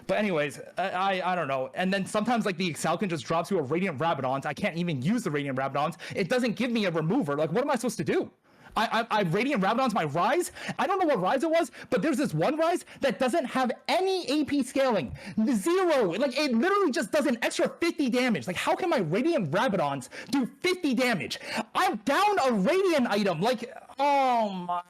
But anyways, I don't know. And then sometimes like the Excel can just drop to a Radiant Rabadons. I can't even use the Radiant Rabadons. It doesn't give me a remover. Like, what am I supposed to do? I Radiant Rabadons my Rise. I don't know what Rise it was, but there's this one Rise that doesn't have any AP scaling. 0. Like, it literally just does an extra 50 damage. Like, how can my Radiant Rabadons do 50 damage? I'm down a Radiant item. Like, oh my...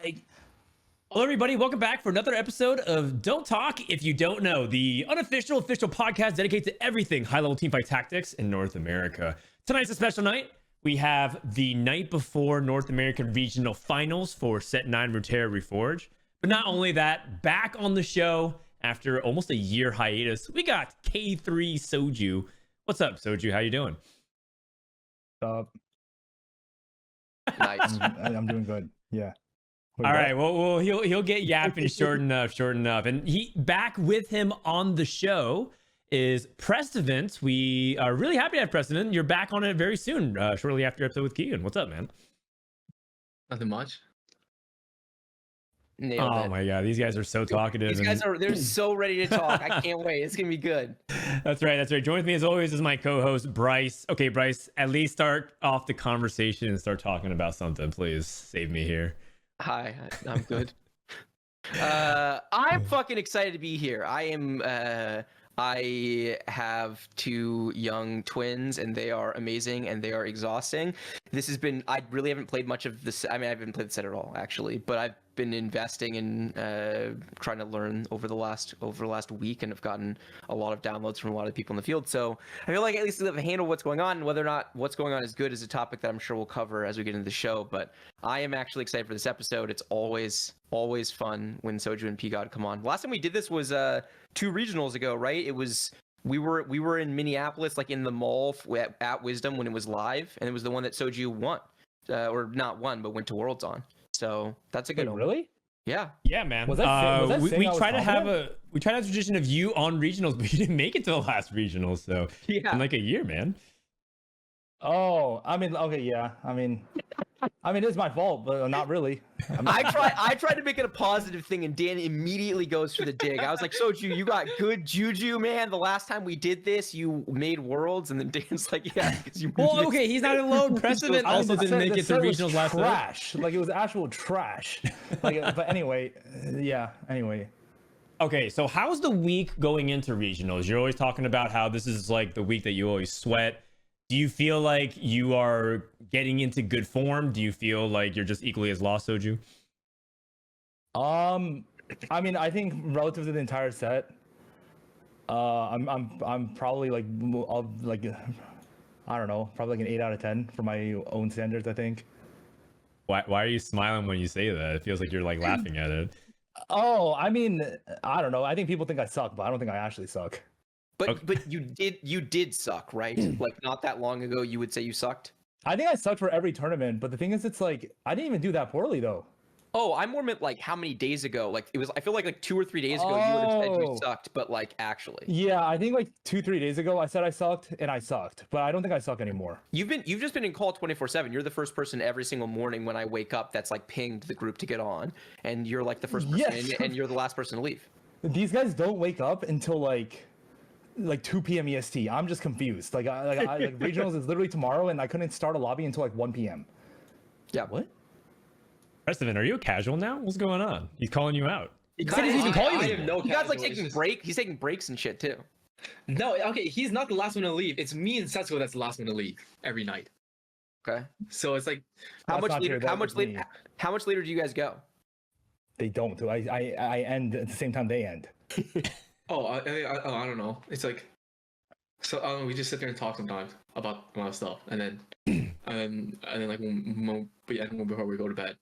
Hello, everybody. Welcome back for another episode of Don't Talk If You Don't Know, the unofficial official podcast dedicated to everything high-level teamfight tactics in North America. Tonight's a special night. We have the night before North American Regional Finals for Set 9 Runeterra Reforged. But not only that, back on the show after almost a year hiatus, we got k3soju. What's up, Soju? How you doing? Nice. I'm doing good. Yeah. All right, well, he'll get yapping short enough. And he back with him on the show is Prestivent. We are really happy to have Prestivent. You're back on it very soon, shortly after your episode with Keegan. What's up, man? Nothing much. Nailed it. My god, these guys are so talkative. These guys they're so ready to talk. I can't wait. It's gonna be good. That's right. Join with me as always is my co-host Bryce. Okay, Bryce, at least start off the conversation and start talking about something, please. Save me here. Hi, I'm good. I'm fucking excited to be here. I have 2 young twins, and they are amazing, and they are exhausting. This has been... I really haven't played much of this. I mean, I haven't played the set at all, actually, but I've been investing in trying to learn over the last week, and have gotten a lot of downloads from a lot of people in the field. So I feel like at least I have a handle what's going on, and whether or not what's going on is good is a topic that I'm sure we'll cover as we get into the show. But I am actually excited for this episode. It's always fun when Soju and P-God come on. Last time we did this was 2 regionals ago, right? It was we were in Minneapolis, like in the mall at Wisdom when it was live, and it was the one that Soju won, or not won, but went to Worlds on. So that's a good one. Really? Yeah. Yeah, man. Was that we try to have a tradition of you on regionals, but you didn't make it to the last regionals, so Yeah. in like a year, man. Oh, I mean, okay, yeah. I mean, it's my fault, but not really. I tried to make it a positive thing, and Dan immediately goes for the dig. I was like, Soju, you got good juju, man. The last time we did this, you made Worlds, and then Dan's like, yeah, because you. Well, okay, he's not alone. Prestivent also didn't make it to regionals last time. Trash. Like, it was actual trash. Like, but anyway, yeah. Anyway. Okay, so how's the week going into regionals? You're always talking about how this is like the week that you always sweat. Do you feel like you are getting into good form? Do you feel like you're just equally as lost, Soju? I mean, I think relative to the entire set, I'm probably like I don't know, probably like an 8 out of 10 for my own standards, I think. Why are you smiling when you say that? It feels like you're like laughing at it. Oh, I mean, I don't know. I think people think I suck, but I don't think I actually suck. But Okay. but you did suck, right? Like not that long ago, you would say you sucked. I think I sucked for every tournament, but the thing is, it's like I didn't even do that poorly though. Oh, I more meant like how many days ago? Like it was. I feel like 2 or 3 days ago you would have said you sucked, but like actually. Yeah, I think like 2-3 days ago I said I sucked, and I sucked, but I don't think I suck anymore. You've just been in call 24/7. You're the first person every single morning when I wake up that's like pinged the group to get on, and you're like the first person, Yes. and you're the last person to leave. These guys don't wake up until like 2 p.m. EST. I'm just confused. Like regionals is literally tomorrow, and I couldn't start a lobby until like 1 p.m. Yeah. What? Prestivent, are you a casual now? What's going on? He's calling you out. He said he didn't even call you I anymore. have no You guys like casual, taking it's break. He's taking breaks and shit too. No, okay, he's not the last one to leave. It's me and Setsuko that's the last one to leave every night. Okay. So it's like How That's much not later? true, How that much was later? me. How much later do you guys go? They don't. I end at the same time they end. I don't know. It's like so we just sit there and talk sometimes about a lot of stuff, and then like when we end before we go to bed.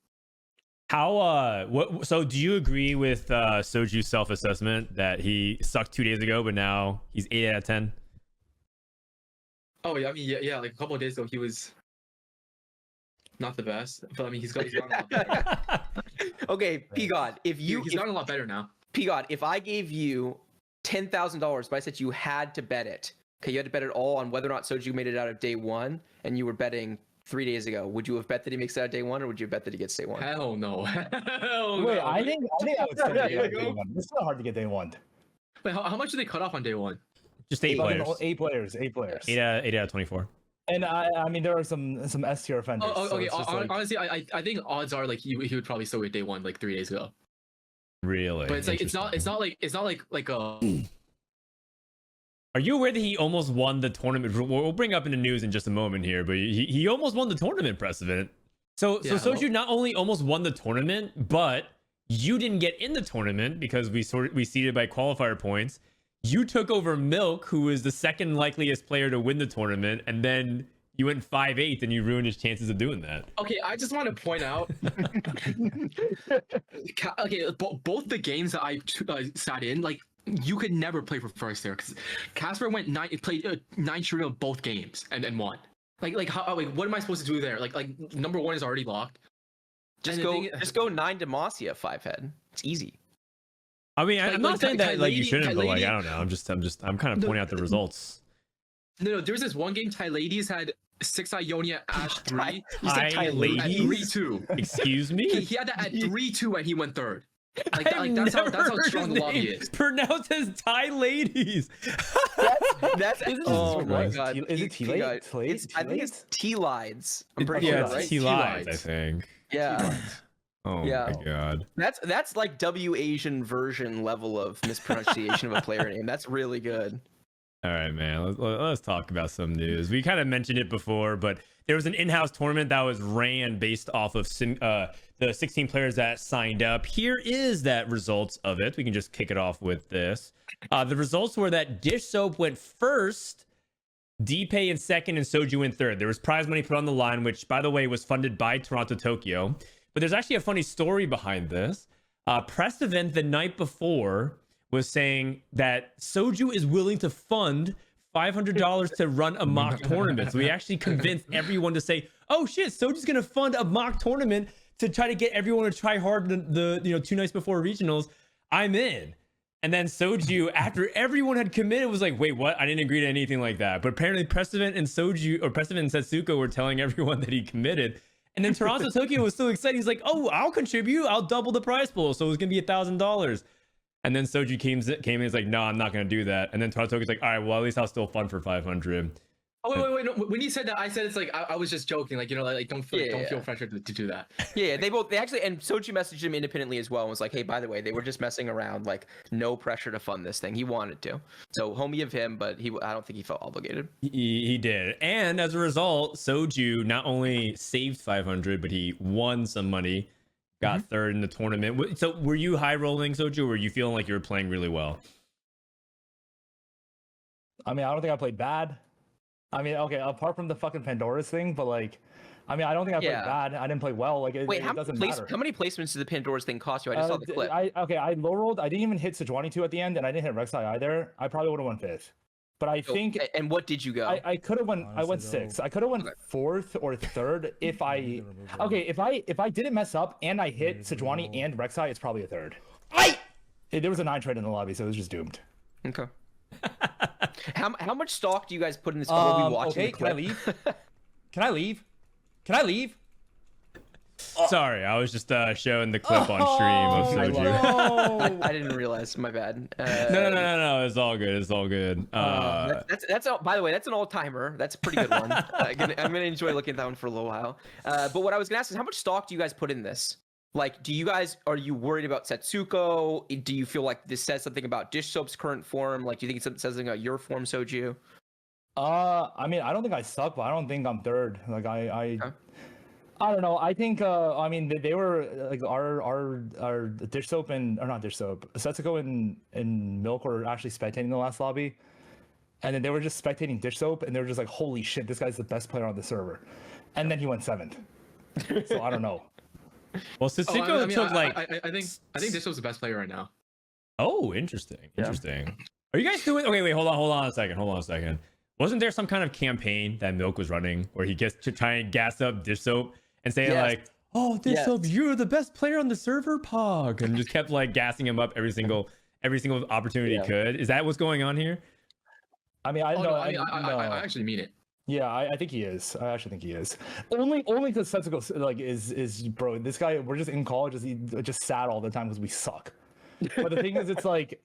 How what? So do you agree with Soju's self-assessment that he sucked 2 days ago, but now he's 8 out of 10? Oh yeah, I mean yeah, like a couple of days ago he was not the best, but I mean he's gotten a lot better. Okay, P-God, if He's gotten a lot better now. P-God, if I gave you $10,000, but I said you had to bet it. Okay, you had to bet it all on whether or not Soju made it out of day 1, and you were betting 3 days ago. Would you have bet that he makes it out of day 1, or would you bet that he gets day 1? Hell no. Hell Wait, no. I think I would say day 1. It's not hard to get day 1. Wait, how much did they cut off on day one? Just 8 players. Eight players. 8 out of 24. And I mean, there are some S tier offenders. Oh, so okay. it's just like- Honestly, I think odds are like he would probably still wait day one like 3 days ago. Really? But it's like it's not like a. Are you aware that he almost won the tournament? We'll bring up in the news in just a moment here, but he almost won the tournament, Prestivent. So Soju not only almost won the tournament, but you didn't get in the tournament because we seeded by qualifier points. You took over Milk, who was the second likeliest player to win the tournament, and then you went 5-8 and you ruined his chances of doing that. Okay, I just want to point out. Okay, both the games that I sat in, like you could never play for first there because Casper played 9 shooting on both games and won. Like how? Like, what am I supposed to do there? Like number one is already locked. Just go 9 Demacia 5-head. It's easy. I mean, I'm not saying that like you shouldn't, but like I don't know. I'm kind of pointing out the results. No, there was this one game. Ty Ladies had 6 Ionia Ash 3. Ty Ladies? 3-2. Excuse me. He had that at 3-2 and he went third. That's how strong the lobby is. Pronounced as Thai ladies. That's oh my god. Is it T-Lides? I think it's T-Lides. I'm pretty Yeah, sure, it's right? T-Lides, I think. Yeah. Oh Yeah. my god. That's like W Asian version level of mispronunciation of a player name. That's really good. All right, man. Let's talk about some news. We kind of mentioned it before, but there was an in-house tournament that was ran based off of the 16 players that signed up. Here is that results of it. We can just kick it off with this. The results were that Dish Soap went first, DPay in second, and Soju in third. There was prize money put on the line, which, by the way, was funded by Toronto Tokyo. But there's actually a funny story behind this. Prestivent the night before was saying that Soju is willing to fund $500 to run a mock tournament. So he actually convinced everyone to say, "Oh shit, Soju's gonna fund a mock tournament to try to get everyone to try hard the 2 nights before regionals. I'm in." And then Soju, after everyone had committed, was like, "Wait, what? I didn't agree to anything like that." But apparently Prestivent and Setsuko were telling everyone that he committed. And then Toronto Tokyo was so excited. He's like, "Oh, I'll contribute. I'll double the prize pool. So it's gonna be $1,000." And then Soju came in and was like, "No, I'm not gonna do that." And then Toronto Tokyo's like, "All right, well, at least I'll still fund for 500." Oh wait. No, when you said that, I said it's like I was just joking. Like don't feel pressure to do that. Yeah, they actually, and Soju messaged him independently as well and was like, "Hey, by the way, they were just messing around. Like, no pressure to fund this thing. He wanted to, so homie of him, but I don't think he felt obligated." He did, and as a result, Soju not only saved 500, but he won some money, got third in the tournament. So, were you high rolling, Soju, or were you feeling like you were playing really well? I mean, I don't think I played bad. I mean, okay, apart from the fucking Pandora's thing, but like, I mean, I don't think I played bad. I didn't play well. Like, it doesn't matter. How many placements did the Pandora's thing cost you? I just saw the clip. I low rolled. I didn't even hit Sejuani 2 at the end, and I didn't hit Rek'Sai either. I probably would have won 5th. But I think. And what did you go? I could have won. I went 6th. I could have won 4th or 3rd if I. Okay, if I didn't mess up and I hit Sejuani and Rek'Sai, it's probably a 3rd. There was a 9 trade in the lobby, so it was just doomed. Okay. How much stock do you guys put in this? Will we watching okay, the clip? Can I leave? Can I leave? Sorry, I was just showing the clip on stream of Soju. No. I didn't realize. My bad. No. It's all good. It's all good. That's by the way, that's an all-timer. That's a pretty good one. I'm gonna enjoy looking at that one for a little while. But what I was gonna ask is, how much stock do you guys put in this? Like, are you worried about Setsuko? Do you feel like this says something about Dish Soap's current form? Like, do you think it says something about your form, Soju? I mean, I don't think I suck, but I don't think I'm 3rd. Like, I don't know. I think, I mean, they were like our Dish Soap or not Dish Soap, Setsuko and Milk were actually spectating the last lobby, and then they were just spectating Dish Soap, and they were just like, "Holy shit, this guy's the best player on the server," and then he went 7th. So I don't know. Well, Setsuko took like. I think Dish Soap's the best player right now. Oh, interesting. Are you guys doing? Okay, wait, hold on a second. Wasn't there some kind of campaign that Milk was running where he gets to try and gas up Dish Soap and say like, "Oh, Dish Soap, you're the best player on the server, Pog," and just kept like gassing him up every single opportunity he could? Is that what's going on here? I mean, I actually mean it. Yeah, I think he is. I actually think he is. Only because Setsuko like is bro. This guy, we're just in college. He just sad all the time because we suck. But the thing is, it's like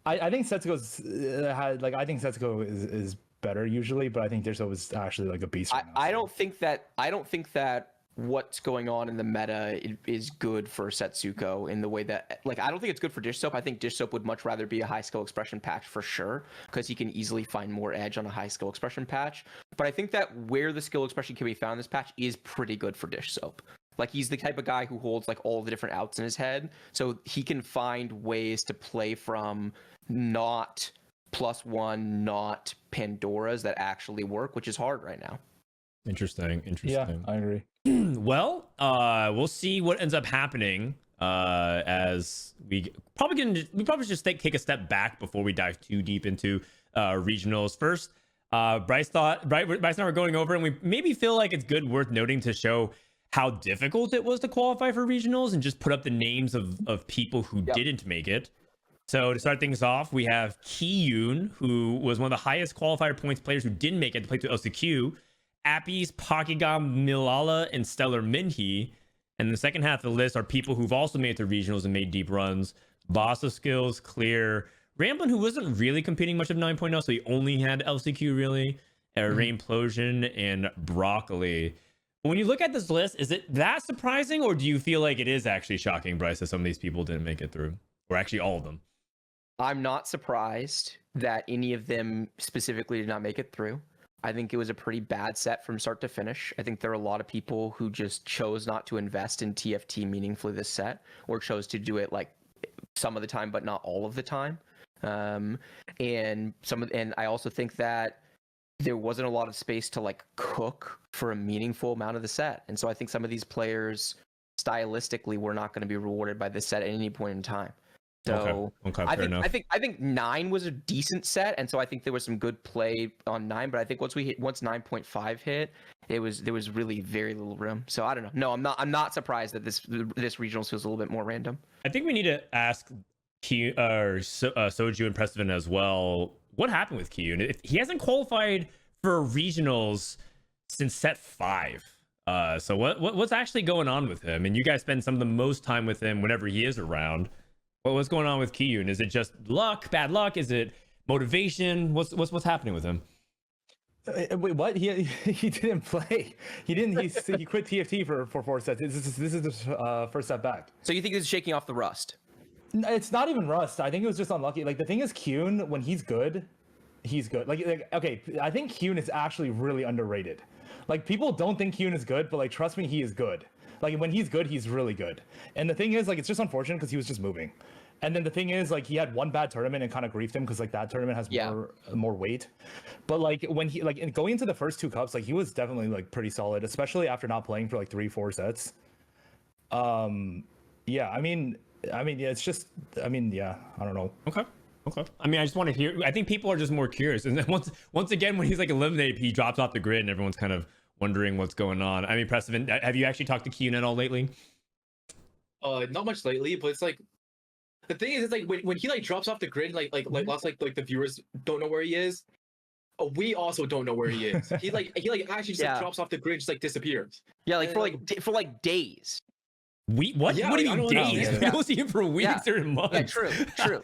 I think Setsuko's I think Setsuko is better usually, but I think Dishsoap is actually like a beast right now. I don't think that what's going on in the meta is good for Setsuko in the way that, like, I don't think it's good for Dish Soap. I think Dish Soap would much rather be a high skill expression patch for sure, because he can easily find more edge on a high skill expression patch. But I think that where the skill expression can be found in this patch is pretty good for Dish Soap. Like, he's the type of guy who holds like all the different outs in his head, so he can find ways to play from not +1, not Pandoras that actually work, which is hard right now. Interesting. Yeah, I agree. Well, we'll see what ends up happening as we probably just take a step back before we dive too deep into regionals. First, Bryce and I were going over, and we maybe feel like it's worth noting to show how difficult it was to qualify for regionals and just put up the names of people who didn't make it. So to start things off, we have Kiyun, who was one of the highest qualifier points players who didn't make it to play through LCQ. Appies, Pokigam, Milala, and Stellar Minhee. And the second half of the list are people who've also made it to regionals and made deep runs. Boss of Skills, Clear, Ramblin', who wasn't really competing much of 9.0, so he only had LCQ really, Rainplosion, and Broccoli. When you look at this list, is it that surprising, or do you feel like it is actually shocking, Bryce, that some of these people didn't make it through? Or actually all of them? I'm not surprised that any of them specifically did not make it through. I think it was a pretty bad set from start to finish. I think there are a lot of people who just chose not to invest in TFT meaningfully this set, or chose to do it like some of the time, but not all of the time. And I also think that there wasn't a lot of space to like cook for a meaningful amount of the set. And so I think some of these players stylistically were not going to be rewarded by this set at any point in time. So okay, I think 9 was a decent set, and so I think there was some good play on 9. But I think once 9.5 hit, there was really very little room. So I don't know. No, I'm not surprised that this regionals feels a little bit more random. I think we need to ask Soju and Prestivent as well. What happened with Kiyun? He hasn't qualified for regionals since set 5. So what's actually going on with him? And you guys spend some of the most time with him whenever he is around. What's going on with Kiyun? Is it just luck, bad luck? Is it motivation? What's happening with him? Wait, what? He didn't play. He didn't. He quit TFT for 4 sets. This is his first set back. So you think this is shaking off the rust? It's not even rust. I think it was just unlucky. Like, the thing is, Kiyun, when he's good, he's good. Like okay, I think Kiyun is actually really underrated. Like, people don't think Kiyun is good, but like, trust me, he is good. Like, when he's good, he's really good. And the thing is, like, it's just unfortunate because he was just moving. And then the thing is, like, he had one bad tournament and kind of griefed him because like that tournament has more weight. But like, when he going into the first 2 cups, like, he was definitely like pretty solid, especially after not playing for like 3-4 sets. Yeah, I mean, yeah, it's just, I don't know. Okay. I mean, I just want to hear. I think people are just more curious. And then once again, when he's like eliminated, he drops off the grid, and everyone's kind of wondering what's going on. I mean, Prestivent, have you actually talked to Kiyun at all lately? Not much lately, but it's like, the thing is, it's like when he like drops off the grid, like lots like the viewers don't know where he is. We also don't know where he is. He actually just like, drops off the grid, just like disappears. Yeah, like for days. What? Yeah, what do you mean know. days? We don't see him for weeks or months. Yeah, true.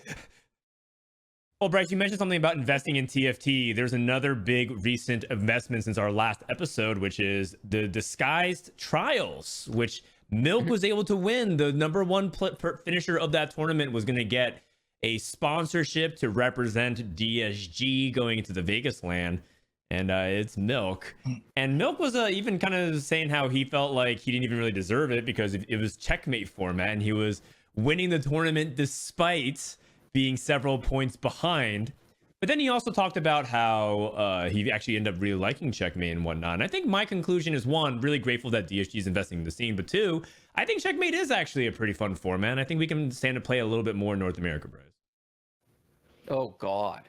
Well, Bryce, you mentioned something about investing in TFT. There's another big recent investment since our last episode, which is the Disguised Trials, which Milk was able to win. The number 1 finisher of that tournament was going to get a sponsorship to represent DSG going into the Vegas land. And it's Milk. And Milk was even kind of saying how he felt like he didn't even really deserve it because it was checkmate format, and he was winning the tournament despite being several points behind. But then he also talked about how he actually ended up really liking checkmate and whatnot. And I think my conclusion is, 1, really grateful that DSG is investing in the scene. But 2, I think checkmate is actually a pretty fun format. I think we can stand to play a little bit more in North America, Bryce. Oh, God.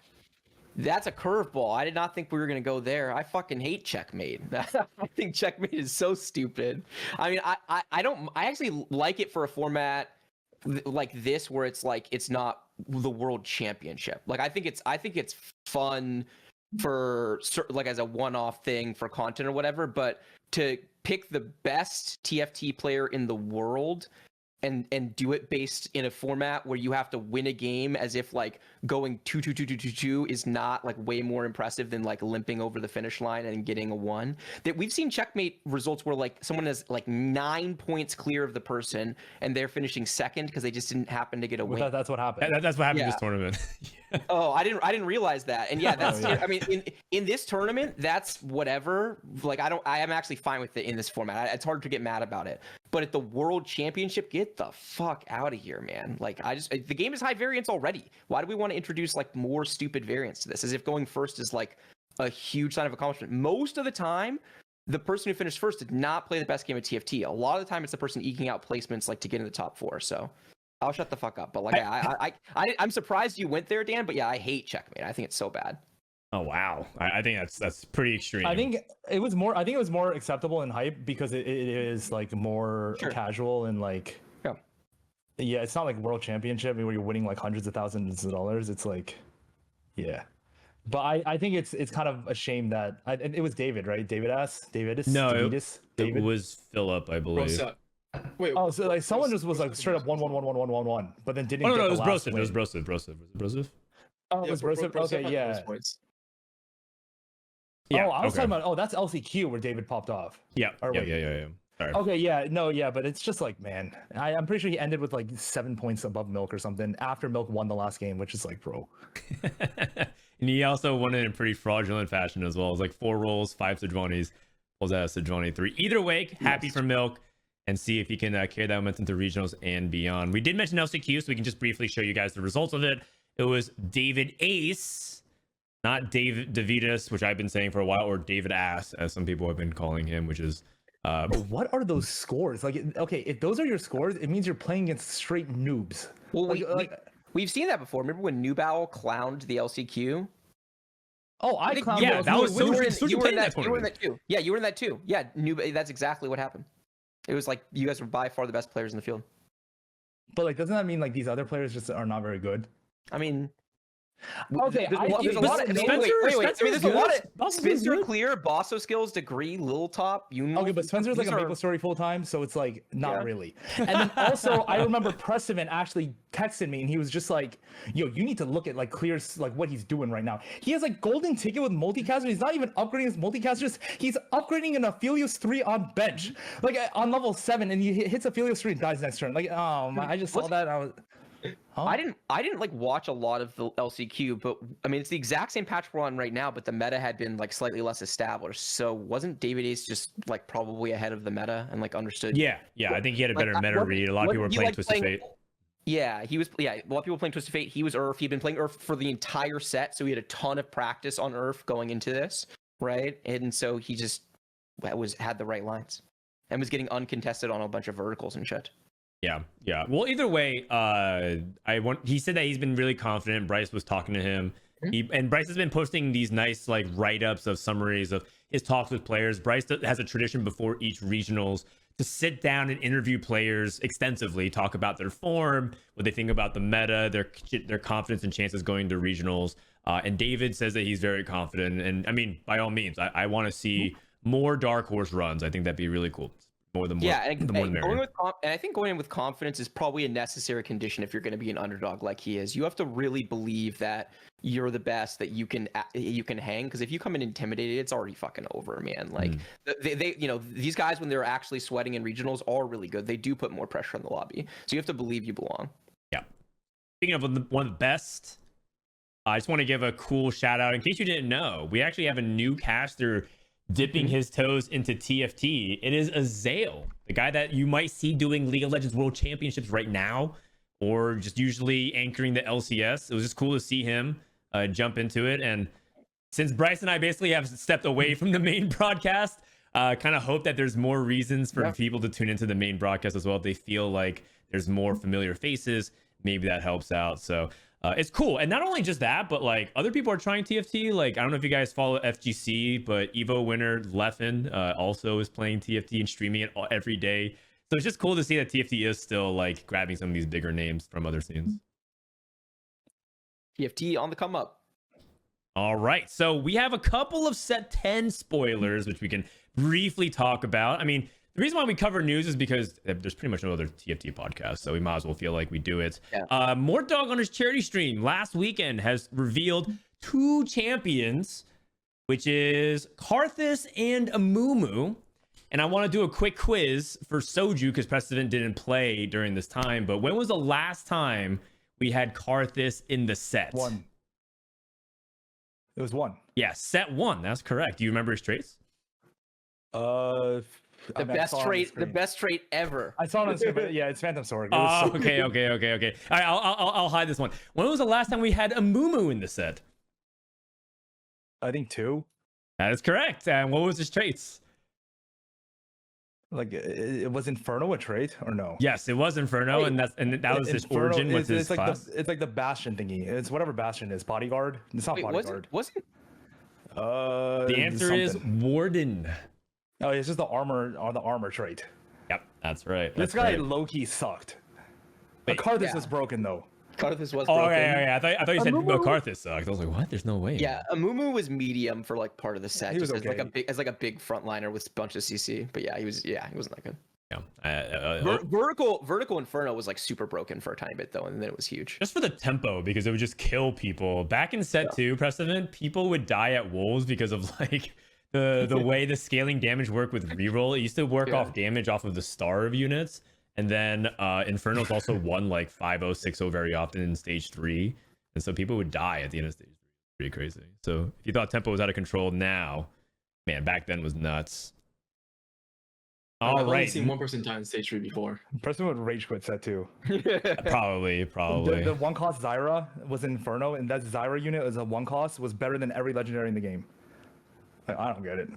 That's a curveball. I did not think we were going to go there. I fucking hate checkmate. I think checkmate is so stupid. I mean, I actually like it for a format like this where it's like, it's not the world championship. Like, I think it's fun for like as a one-off thing for content or whatever, but to pick the best TFT player in the world and do it based in a format where you have to win a game as if like going 2-2-2-2-2-2 is not like way more impressive than like limping over the finish line and getting a 1. That we've seen checkmate results where like someone is like 9 points clear of the person and they're finishing second because they just didn't happen to get a win. That's what happened. That's what happened Yeah. this tournament. Oh, I didn't realize that. And yeah, that's yeah. I mean in this tournament, that's whatever. Like I am actually fine with it in this format. It's hard to get mad about it. But at the World Championship, get the fuck out of here, man. Like the game is high variance already. Why do we want to introduce like more stupid variance to this? As if going first is like a huge sign of accomplishment. Most of the time, the person who finished first did not play the best game of TFT. A lot of the time it's the person eking out placements like to get in the top 4. So I'll shut the fuck up. But like I'm surprised you went there, Dan. But yeah, I hate checkmate. I think it's so bad. Oh wow, I think that's pretty extreme. I think it was more acceptable in hype because it is like more casual and like yeah, it's not like World Championship where you're winning like hundreds of thousands of dollars. It's like but I think it's kind of a shame that it was David, right? David was Philip, I believe. What's up? Wait. Oh, so like someone just was like straight up 1-1-1-1-1-1-1, but then didn't. Oh get no, the it was last Broseph. win. It was Broseph. Was it Broseph? Oh, it was Broseph. Okay, had yeah. most points. Yeah. Oh, I was okay. talking about. Oh, that's LCQ where David popped off. Yeah. Or Yeah. wait. Yeah. Sorry. Okay, yeah, no, yeah, but it's just like, man, I'm pretty sure he ended with like 7 points above Milk or something after Milk won the last game, which is like, bro. And he also won it in pretty fraudulent fashion as well. It was like 4 rolls, 5 Sejuani's, pulls out a Sejuani 3. Either way, happy for Milk, and see if he can carry that momentum to regionals and beyond. We did mention LCQ, so we can just briefly show you guys the results of it. It was David Ace, not David Davidus, which I've been saying for a while, or David Ass, as some people have been calling him, which is What are those scores? Like, okay, if those are your scores, it means you're playing against straight noobs. Well, Like, we've seen that before. Remember when Nubal clowned the LCQ? oh, I think- clowned. yeah, those that was noobs. so- You were in that tournament. too. Yeah, you were in that too. Yeah, that's exactly what happened. It was like you guys were by far the best players in the field. But like, doesn't that mean like these other players just are not very good? I mean, Okay, there's a lot of Spencer- I mean, Spencer there's is a lot good. of Boston's Spencer good. Clear, Bosso Skills, Degree, Lil Top, Union. Okay, but Spencer's like a These are- Maple Story full time, so it's like not Yeah. really. And then also, I remember Prestivent actually texted me, and he was just like, "Yo, you need to look at like Clear's like what he's doing right now. He has like golden ticket with multicaster. He's not even upgrading his multicasters. He's upgrading an Aphelios 3 on bench, like on level 7, and he hits Aphelios 3 and dies next turn. Like, oh man, I just saw that. And I was. Huh? I didn't like watch a lot of the LCQ, but I mean it's the exact same patch we're on right now, but the meta had been like slightly less established. So wasn't David Ace just like probably ahead of the meta and like understood? Yeah. I think he had a better meta read. A lot of people were playing Twisted Fate. Yeah, he was. Yeah, a lot of people playing Twisted Fate. He was Earth. He'd been playing Earth for the entire set, so he had a ton of practice on Earth going into this, right? And so he just had the right lines and was getting uncontested on a bunch of verticals and shit. Yeah. Well, either way, he said that he's been really confident. Bryce was talking to him. And Bryce has been posting these nice like write-ups of summaries of his talks with players. Bryce has a tradition before each regionals to sit down and interview players extensively, talk about their form, what they think about the meta, their confidence and chances going to regionals. And David says that he's very confident. And I mean, by all means, I want to see more dark horse runs. I think that'd be really cool. More than more. And the more the merrier. I think going in with confidence is probably a necessary condition if you're going to be an underdog like he is. You have to really believe that you're the best, that you can hang. Because if you come in intimidated, it's already fucking over, man. Like they these guys when they're actually sweating in regionals are really good. They do put more pressure on the lobby, so you have to believe you belong. Yeah. Speaking of one of the best, I just want to give a cool shout out in case you didn't know. We actually have a new caster dipping his toes into TFT. It is Azale, the guy that you might see doing League of Legends World Championships right now, or just usually anchoring the LCS. It was just cool to see him jump into it. And since Bryce and I basically have stepped away from the main broadcast, kind of hope that there's more reasons for people to tune into the main broadcast as well. If they feel like there's more familiar faces, maybe that helps out. So it's cool. And not only just that, but like other people are trying TFT. Like, I don't know if you guys follow FGC, but Evo winner Leffen also is playing TFT and streaming it every day. So it's just cool to see that TFT is still like grabbing some of these bigger names from other scenes. TFT on the come up. All right. So we have a couple of set 10 spoilers, which we can briefly talk about. I mean, The reason why we cover news is because there's pretty much no other TFT podcast, so we might as well feel like we do it. Yeah. Mort Dog on his charity stream last weekend has revealed 2 champions, which is Karthus and Amumu. And I want to do a quick quiz for Soju because Prestivent didn't play during this time. But when was the last time we had Karthus in the set? 1. It was 1. Yeah, set 1. That's correct. Do you remember his traits? The best trait ever. I saw it on the screen, but yeah, it's Phantom Sword. Oh, okay. All right, I'll hide this one. When was the last time we had Amumu in the set? I think 2. That is correct. And what was his traits? Like it was Inferno a trait or no? Yes, it was Inferno, and that was his Inferno, origin with his it's like class. it's like the Bastion thingy. It's whatever Bastion is. Bodyguard. It's not Wait, Bodyguard. was it? The answer is something. Warden. Oh, it's just the armor trait. Yep, that's right. This guy low-key sucked. The Wait, Karthus yeah. was broken though. Karthus was Oh, broken. okay. I thought you said Amumu? Karthus sucks. I was like, what? There's no way. Yeah, Amumu was medium for like part of the set, He was just okay. as like a big frontliner with a bunch of CC. But yeah, he wasn't that good. Yeah. Vertical Inferno was like super broken for a tiny bit though, and then it was huge. Just for the tempo, because it would just kill people. Back in set 2, Prestivent, people would die at wolves because of like the way the scaling damage worked with reroll. It used to work off damage off of the star of units. And then Inferno's also won like 5-0, 6-0 very often in stage 3. And so people would die at the end of stage 3. Pretty crazy. So if you thought tempo was out of control now, man, back then was nuts. I've All only right. seen one person die in stage 3 before. Preston would rage quit set 2. Probably. The 1 cost Zyra was Inferno, and that Zyra unit as a 1 cost was better than every legendary in the game. Like, I don't get it.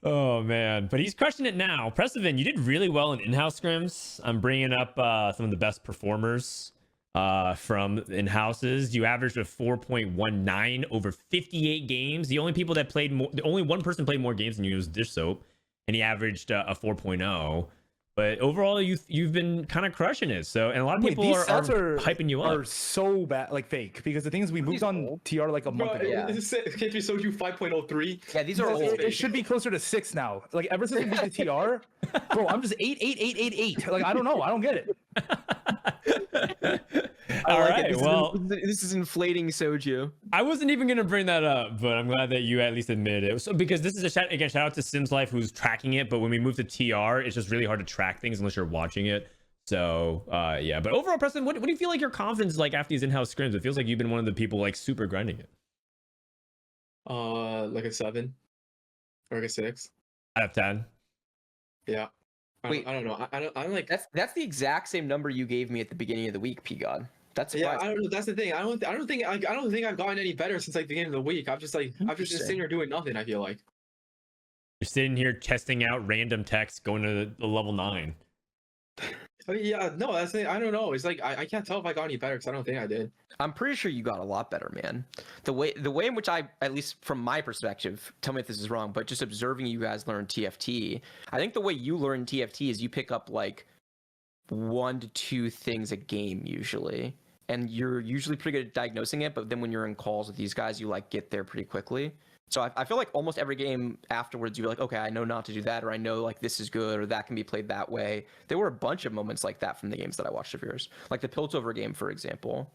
Oh man, but he's crushing it now. Prestivent, you did really well in-house scrims. I'm bringing up some of the best performers from in-houses. You averaged a 4.19 over 58 games. The only people that played more, the only one person played more games than you was Dish Soap, and he averaged a 4.0. But overall, you've been kind of crushing it. So, and a lot of people these are stats hyping you are up. so bad, like fake, because the thing is we moved on TR like a month ago. Yeah. This is k3soju 5.03. Yeah, these are It, old. it should be closer to 6 now. Like ever since we moved to TR, bro, I'm just 8. Like I don't know, I don't get it. All like right, it. well, This is inflating Soju. I wasn't even gonna bring that up, but I'm glad that you at least admitted it. So because this is a shout out to Sims Life who's tracking it, but when we move to TR, it's just really hard to track things unless you're watching it. So yeah, but overall, Preston, what do you feel like your confidence is like after these in-house scrims? It feels like you've been one of the people like super grinding it. Like a 7 or like a 6. Out of 10. Yeah. Wait. I don't know. I don't like. That's the exact same number you gave me at the beginning of the week, P God. That's Yeah, surprising. I don't know. That's the thing. I don't think I've gotten any better since like the beginning of the week. I've just been sitting here doing nothing. I feel like. You're sitting here testing out random text, going to the level 9. I mean, yeah, no, that's the thing. I don't know. It's like I can't tell if I got any better because I don't think I did. I'm pretty sure you got a lot better, man. The way in which I, at least from my perspective, tell me if this is wrong, but just observing you guys learn TFT, I think the way you learn TFT is you pick up like 1 to 2 things a game usually, and you're usually pretty good at diagnosing it. But then when you're in calls with these guys, you like get there pretty quickly. So I feel like almost every game afterwards, you're like, okay, I know not to do that, or I know like this is good, or that can be played that way. There were a bunch of moments like that from the games that I watched of yours, like the Piltover game, for example.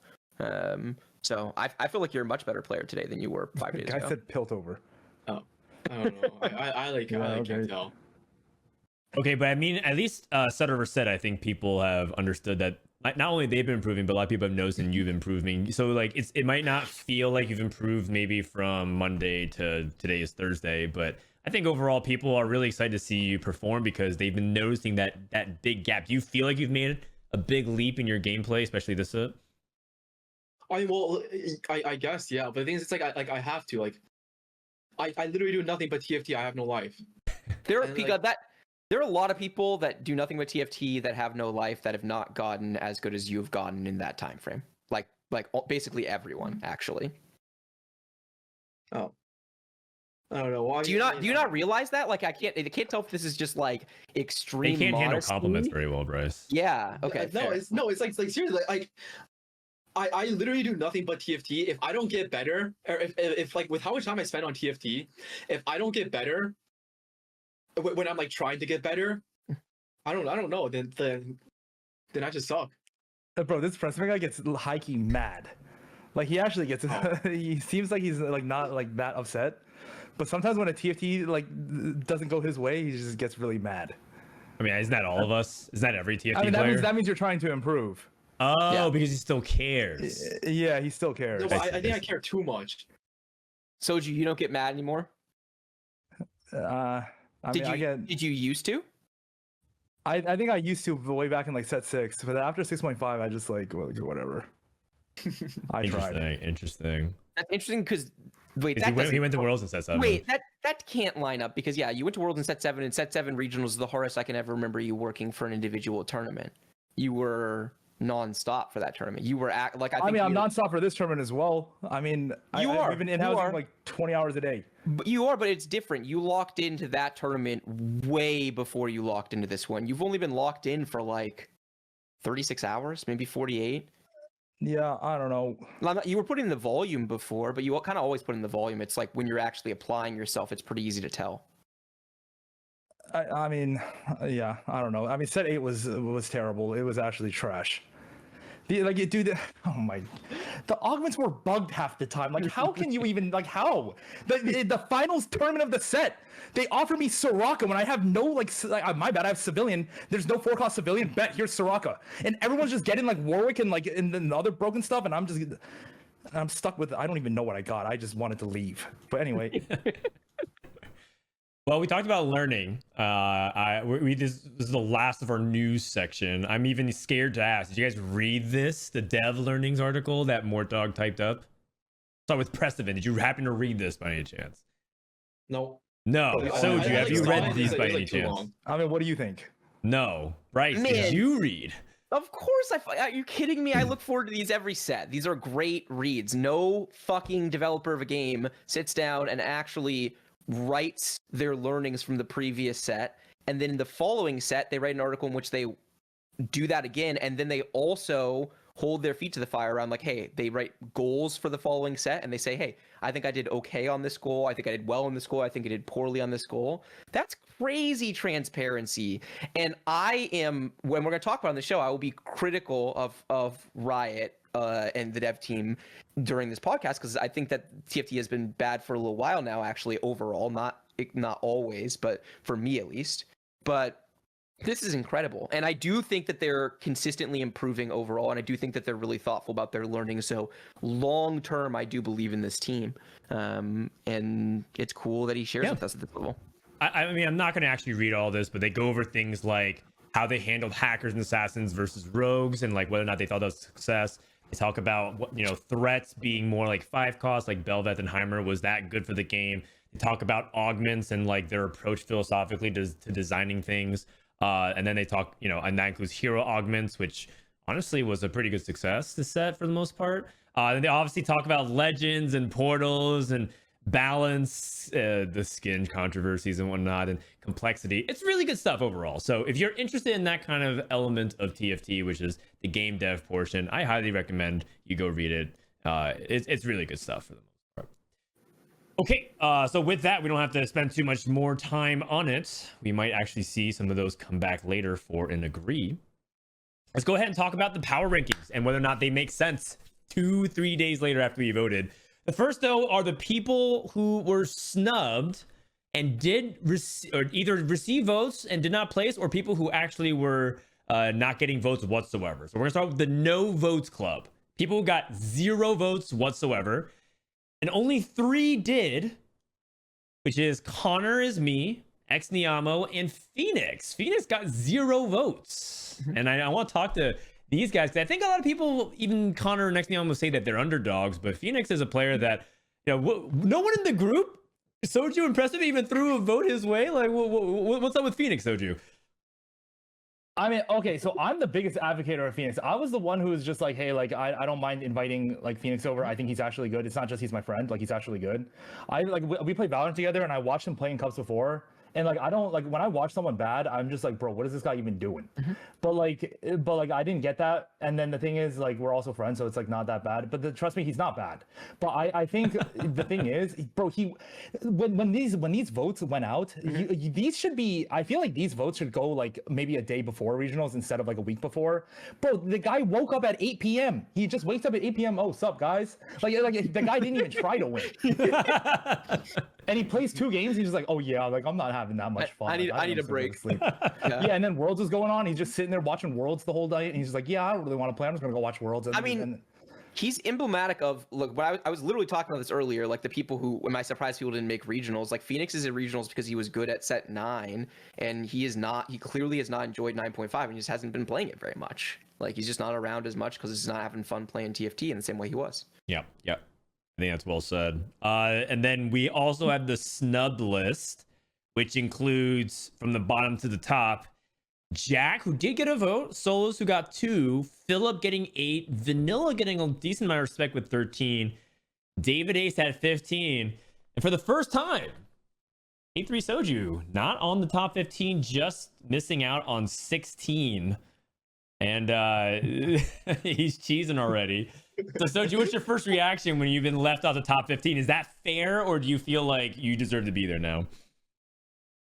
So I feel like you're a much better player today than you were 5 days Guy ago. said Piltover. Oh, I don't know. I can't tell. Okay, but I mean, at least Set over Set, I think people have understood that not only they've been improving, but a lot of people have noticed and you've improving. So like it might not feel like you've improved maybe from Monday to today is Thursday, but I think overall people are really excited to see you perform because they've been noticing that big gap. Do you feel like you've made a big leap in your gameplay, especially this set? I mean, well, I guess yeah, but the thing is, it's like I have to like. I literally do nothing but TFT. I have no life. There And, are a lot of people that do nothing but TFT that have no life that have not gotten as good as you have gotten in that time frame. Like basically everyone actually. Oh. I don't know. Well, Do you not realize that? Like I can't tell if this is just like They extreme. can't handle modesty. compliments very well, Bryce. Yeah. Okay. No, fair. it's like seriously like. I literally do nothing but TFT. If I don't get better, or if like with how much time I spend on TFT, if I don't get better, when I'm like trying to get better, I don't know. Then I just suck. Bro, this Prestivent guy gets high-key mad. Like he actually gets. He seems like he's like not like that upset, but sometimes when a TFT like doesn't go his way, he just gets really mad. I mean, isn't that all of us? Isn't that every TFT I mean, player? that means you're trying to improve. Oh, Yeah. because he still cares. Yeah, he still cares. No, but I think I care too much. Soju, you don't get mad anymore? I mean, I get. Did you used to? I think I used to way back in like set 6, but after 6.5, I just like whatever. I tried. Interesting. That's interesting because wait, He that went, he doesn't- went to Worlds and set 7. Wait, that can't line up because yeah, you went to Worlds in set 7, and set 7 regionals is the hardest I can ever remember you working for an individual tournament. You were non-stop for that tournament. You were like I mean, I'm non-stop for this tournament as well. I mean, are. We've been You in-house are. like 20 hours a day. but it's different. You locked into that tournament way before you locked into this one. You've only been locked in for like 36 hours, maybe 48. Yeah, I don't know. You were putting the volume before, but you kind of always put in the volume. It's like when you're actually applying yourself, it's pretty easy to tell. I mean, yeah, I don't know. I mean, set 8 was terrible. It was actually trash. Dude, oh my, the augments were bugged half the time. Like, how can you even, like, how? The finals tournament of the set, they offer me Soraka when I have no, my bad, I have civilian. There's no 4-cost civilian, bet, here's Soraka. And everyone's just getting, like, Warwick and, like, and the other broken stuff, and I'm stuck with, I don't even know what I got. I just wanted to leave. But anyway. Well, we talked about learning. This is the last of our news section. I'm even scared to ask. Did you guys read this? The dev learnings article that Mortdog typed up? Start with Prestivent. Did you happen to read this by any chance? No. No. Soju, have you read these by any chance? Long. I mean, what do you think? No. Bryce, Man. did you read? Of course, are you kidding me? I look forward to these every set. These are great reads. No fucking developer of a game sits down and actually writes their learnings from the previous set, and then in the following set they write an article in which they do that again, and then they also hold their feet to the fire around like, hey, they write goals for the following set and they say, hey, I think I did okay on this goal, I think I did well on this goal, I think I did poorly on this goal. That's crazy transparency. And I am, when we're going to talk about on the show, I will be critical of Riot and the dev team during this podcast, because I think that TFT has been bad for a little while now, actually, overall, not always, but for me at least. But this is incredible, and I do think that they're consistently improving overall, and I do think that they're really thoughtful about their learning. So long term, I do believe in this team, and it's cool that he shares with us at this level. I mean, I'm not going to actually read all this, but they go over things like how they handled hackers and assassins versus rogues, and like whether or not they thought that was a success. They talk about threats being more like 5-cost, like Bel'Veth and Heimer was that good for the game. They talk about augments and like their approach philosophically to designing things. And then they talk, and that includes hero augments, which honestly was a pretty good success this set for the most part. And they obviously talk about legends and portals and balance, the skin controversies and whatnot, and complexity. It's really good stuff overall. So if you're interested in that kind of element of TFT, which is the game dev portion, I highly recommend you go read it. It's really good stuff for the most part. Okay, so with that, we don't have to spend too much more time on it. We might actually see some of those come back later for an agree. Let's go ahead and talk about the power rankings and whether or not they make sense 2-3 days later after we voted. The first, though, are the people who were snubbed and did either receive votes and did not place, or people who actually were not getting votes whatsoever. So we're gonna start with the no votes club. People who got 0 votes whatsoever. And only 3 did, which is Connor is me, Xniamo, and Phoenix. Phoenix got 0 votes. And I want to talk to these guys, because I think a lot of people, even Connor and Xniamo, say that they're underdogs, but Phoenix is a player that, no one in the group, Soju and Prestivent, even threw a vote his way. Like, what's up with Phoenix, Soju? I mean, okay, so I'm the biggest advocate of Phoenix. I was the one who was just like, hey, like, I don't mind inviting like Phoenix over. I think he's actually good. It's not just he's my friend, like he's actually good. We played Valorant together, and I watched him play in cups before, And like I don't like when I watch someone bad, I'm just like, bro, what is this guy even doing? But like I didn't get that. And then the thing is, like, we're also friends, so it's like not that bad. But trust me, he's not bad. But I think the thing is, bro, when these votes went out, these should be. I feel like these votes should go like maybe a day before regionals instead of like a week before. Bro, the guy woke up at 8 p.m. He just wakes up at 8 p.m. Oh, sup, guys? Like the guy didn't even try to win. And he plays 2 games. He's just like, oh yeah, like I'm not having that much fun. I need a break. Yeah, and then Worlds was going on. He's just sitting there watching Worlds the whole day, and he's just like, yeah, I don't really want to play. I'm just gonna go watch Worlds. And, he's emblematic of look. But I was literally talking about this earlier. Like the people who, am I surprised people didn't make regionals? Like Phoenix is in regionals because he was good at set 9, and he is not. He clearly has not enjoyed 9.5, and he just hasn't been playing it very much. Like he's just not around as much because he's not having fun playing TFT in the same way he was. Yep. I think that's well said. And then we also have the snubbed list, which includes from the bottom to the top, Jack, who did get a vote, Solos, who got 2, Philip getting 8, Vanilla getting a decent amount of respect with 13, David Ace had 15, and for the first time, k3soju not on the top 15, just missing out on 16, and he's cheesing already. So Soju, what's your first reaction when you've been left off the top 15? Is that fair, or do you feel like you deserve to be there now?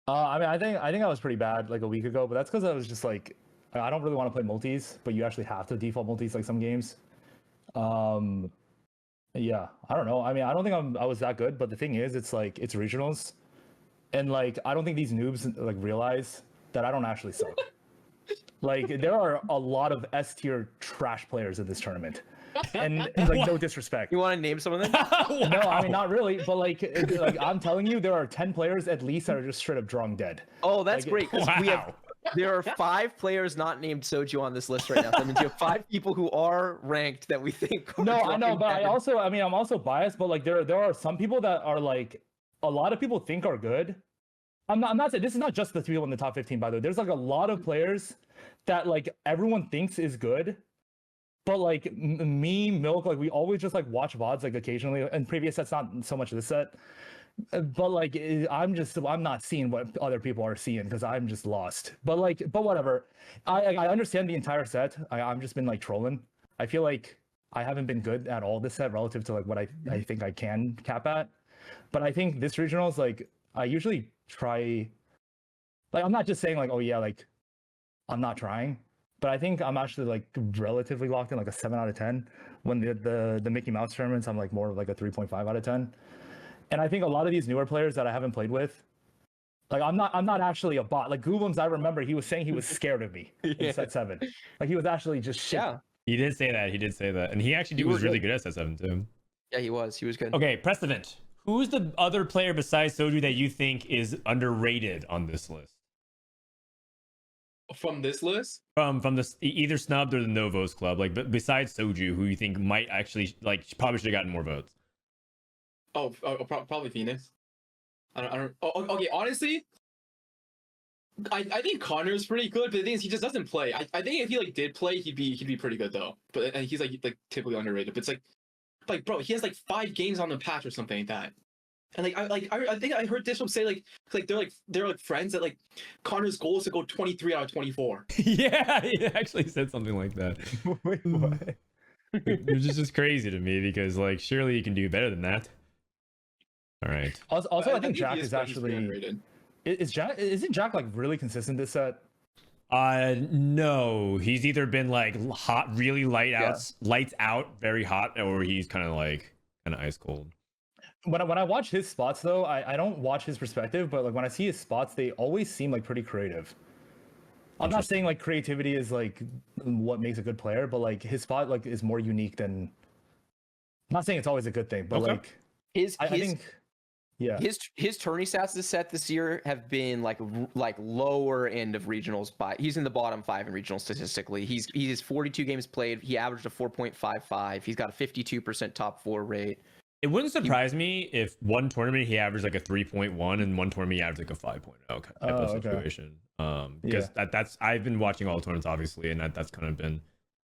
I mean, I think I was pretty bad like a week ago, but that's because I was just like, I don't really want to play multis, but you actually have to default multis like some games. Yeah, I don't know. I mean, I don't think I was that good, but the thing is, it's like it's regionals, and like I don't think these noobs like realize that I don't actually suck. Like there are a lot of S tier trash players in this tournament. And like no disrespect. You want to name some of them? No, I mean not really, but like I'm telling you, there are 10 players at least that are just straight up drawing dead. Oh, that's like, great. 'Cause there are 5 players not named Soju on this list right now. That means you have 5 people who are ranked that we think. No, I know, but I'm also biased. But like there are some people that are like a lot of people think are good. I'm not saying this is not just the 2 people in the top 15. By the way, there's like a lot of players that like everyone thinks is good. But like me, Milk, like we always just like watch VODs like occasionally, and previous sets not so much this set. But like I'm not seeing what other people are seeing because I'm just lost. But whatever. I understand the entire set. I'm just been like trolling. I feel like I haven't been good at all this set relative to like what I think I can cap at. But I think this regionals like I usually try. Like I'm not just saying like, oh yeah, like I'm not trying. But I think I'm actually like relatively locked in like a 7 out of 10. When the Mickey Mouse tournaments, I'm like more of like a 3.5 out of 10. And I think a lot of these newer players that I haven't played with, like I'm not actually a bot. Like Gooblums, I remember he was saying he was scared of me in set 7. Like he was actually just shit. Yeah. He did say that. And he actually was really good at set 7 too. Yeah, he was good. Okay, Prestivent. Who's the other player besides Soju that you think is underrated on this list? From this list? From this either Snubbed or the Novos Club, like but besides Soju, who you think might actually like probably should have gotten more votes? Probably Phoenix. I don't. Oh, okay. Honestly, I think Connor's pretty good, but the thing is, he just doesn't play. I think if he like did play, he'd be pretty good though. But and he's like typically underrated. But it's like bro, he has like 5 games on the patch or something like that. And I think I heard Dishop say like they're like friends that like Connor's goal is to go 23 out of 24. Yeah, he actually said something like that. Wait, what? Which is just crazy to me because like surely you can do better than that. All right. Also, I think Jack is actually isn't Jack like really consistent this set? No, he's either been like hot, really lights out, very hot, or he's kind of ice cold. When I watch his spots though, I don't watch his perspective, but like when I see his spots, they always seem like pretty creative. I'm not saying like creativity is like what makes a good player, but like his spot like is more unique than. I'm not saying it's always a good thing, but like I think. Yeah. His tourney stats this year have been like lower end of regionals he's in the bottom 5 in regionals statistically. He has 42 games played. He averaged a 4.55. He's got a 52% top 4 rate. It wouldn't surprise me if one tournament he averaged like a 3.1 and one tournament he averaged like a 5.0 type of situation. Because that's I've been watching all the tournaments obviously, and that's kind of been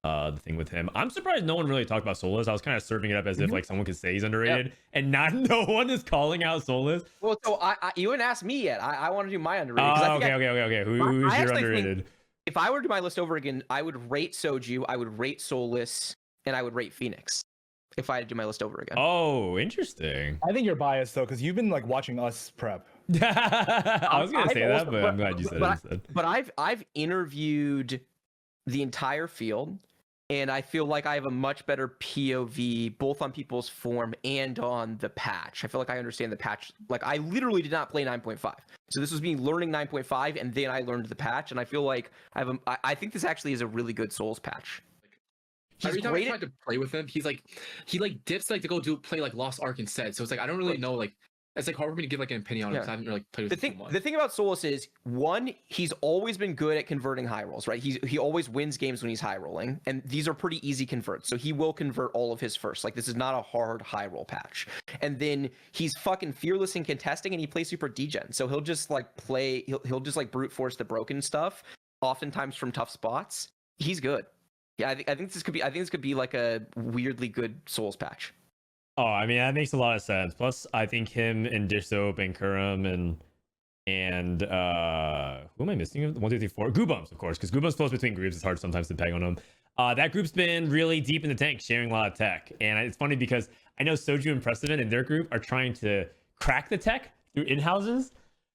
the thing with him. I'm surprised no one really talked about Solus. I was kind of serving it up as if like someone could say he's underrated, and no one is calling out Solus. Well, so you haven't asked me yet. I want to do my underrated. Okay. Who's your underrated? If I were to do my list over again, I would rate Soju, I would rate Solus, and I would rate Phoenix. If I had to do my list over again. Oh, interesting. I think you're biased though, because you've been like watching us prep. I was gonna say that, but I'm glad you said it instead. But I've interviewed the entire field, and I feel like I have a much better POV both on people's form and on the patch. I feel like I understand the patch. Like I literally did not play 9.5, so this was me learning 9.5, and then I learned the patch, and I feel like I think this actually is a really good Souls patch. Every time I tried to play with him, he dips like to go play like Lost Ark instead. So it's like I don't really know, like it's like hard for me to give like an opinion on it because I haven't really played with him too much. The thing about Solus is, one, he's always been good at converting high rolls, right? He always wins games when he's high rolling, and these are pretty easy converts. So he will convert all of his first. Like this is not a hard high roll patch. And then he's fucking fearless in contesting, and he plays super degen. So he'll just like play. He'll just like brute force the broken stuff, oftentimes from tough spots. He's good. Yeah, I think this could be like a weirdly good Souls patch. Oh, I mean that makes a lot of sense. Plus, I think him and Dish Soap and Kurum and who am I missing? 1, 2, 3, 4. Goobums, of course, because Goobums flows between groups. It's hard sometimes to peg on them. That group's been really deep in the tank, sharing a lot of tech, and it's funny because I know Soju and Prestivent in their group are trying to crack the tech through in-houses.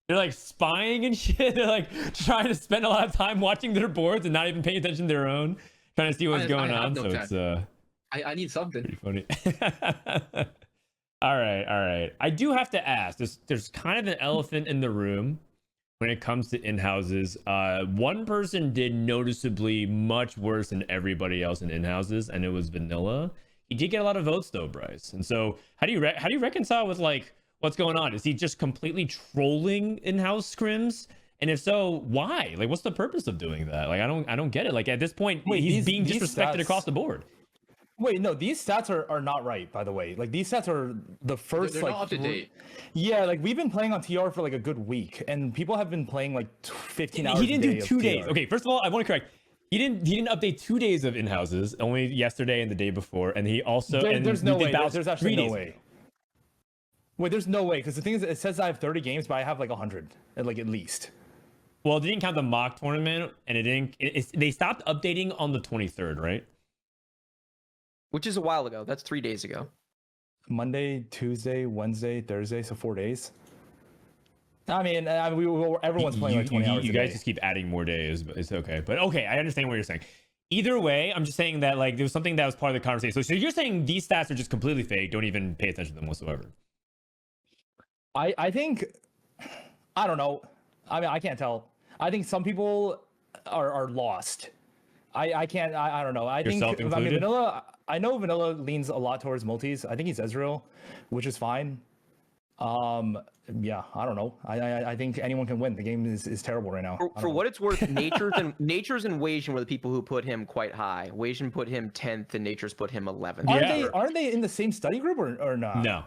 They're like spying and shit. They're like trying to spend a lot of time watching their boards and not even paying attention to their own. Trying to see what's going on, so it's I need something. Pretty funny. all right. I do have to ask. There's kind of an elephant in the room when it comes to in-houses. One person did noticeably much worse than everybody else in in-houses, and it was Vanilla. He did get a lot of votes though, Bryce. And so, how do you reconcile with like what's going on? Is he just completely trolling in-house scrims? And if so, why? Like, what's the purpose of doing that? Like, I don't get it. Like, at this point, he's being disrespected across the board. Wait, no, these stats are not right, by the way. Like, these stats are the first, they're like, not up to date. Yeah, like, we've been playing on TR for, like, a good week, and people have been playing, like, 15 hours He didn't a day do 2 days. TR. Okay, first of all, I want to correct. He didn't update 2 days of in-houses, only yesterday and the day before, and he also... There's no way. There's actually no days. way. Wait, there's no way, because the thing is, it says I have 30 games, but I have, like, 100, like, at least. Well, it didn't count the mock tournament, and it didn't. They stopped updating on the 23rd, right? Which is a while ago. That's 3 days ago. Monday, Tuesday, Wednesday, Thursday, so 4 days. I mean, everyone's playing like 20 hours. You guys just keep adding more days, but it's okay. But okay, I understand what you're saying. Either way, I'm just saying that like there was something that was part of the conversation. So you're saying these stats are just completely fake. Don't even pay attention to them whatsoever. I think, I don't know. I mean, I can't tell. I think some people are lost. I can't. I don't know. I think. I mean, Vanilla. I know Vanilla leans a lot towards multis. I think he's Ezreal, which is fine. Yeah, I don't know. I think anyone can win. The game is terrible right now. For what it's worth, Nature's and Wasian were the people who put him quite high. Wasian put him 10th, and Nature's put him 11th. Aren't they in the same study group or not? No.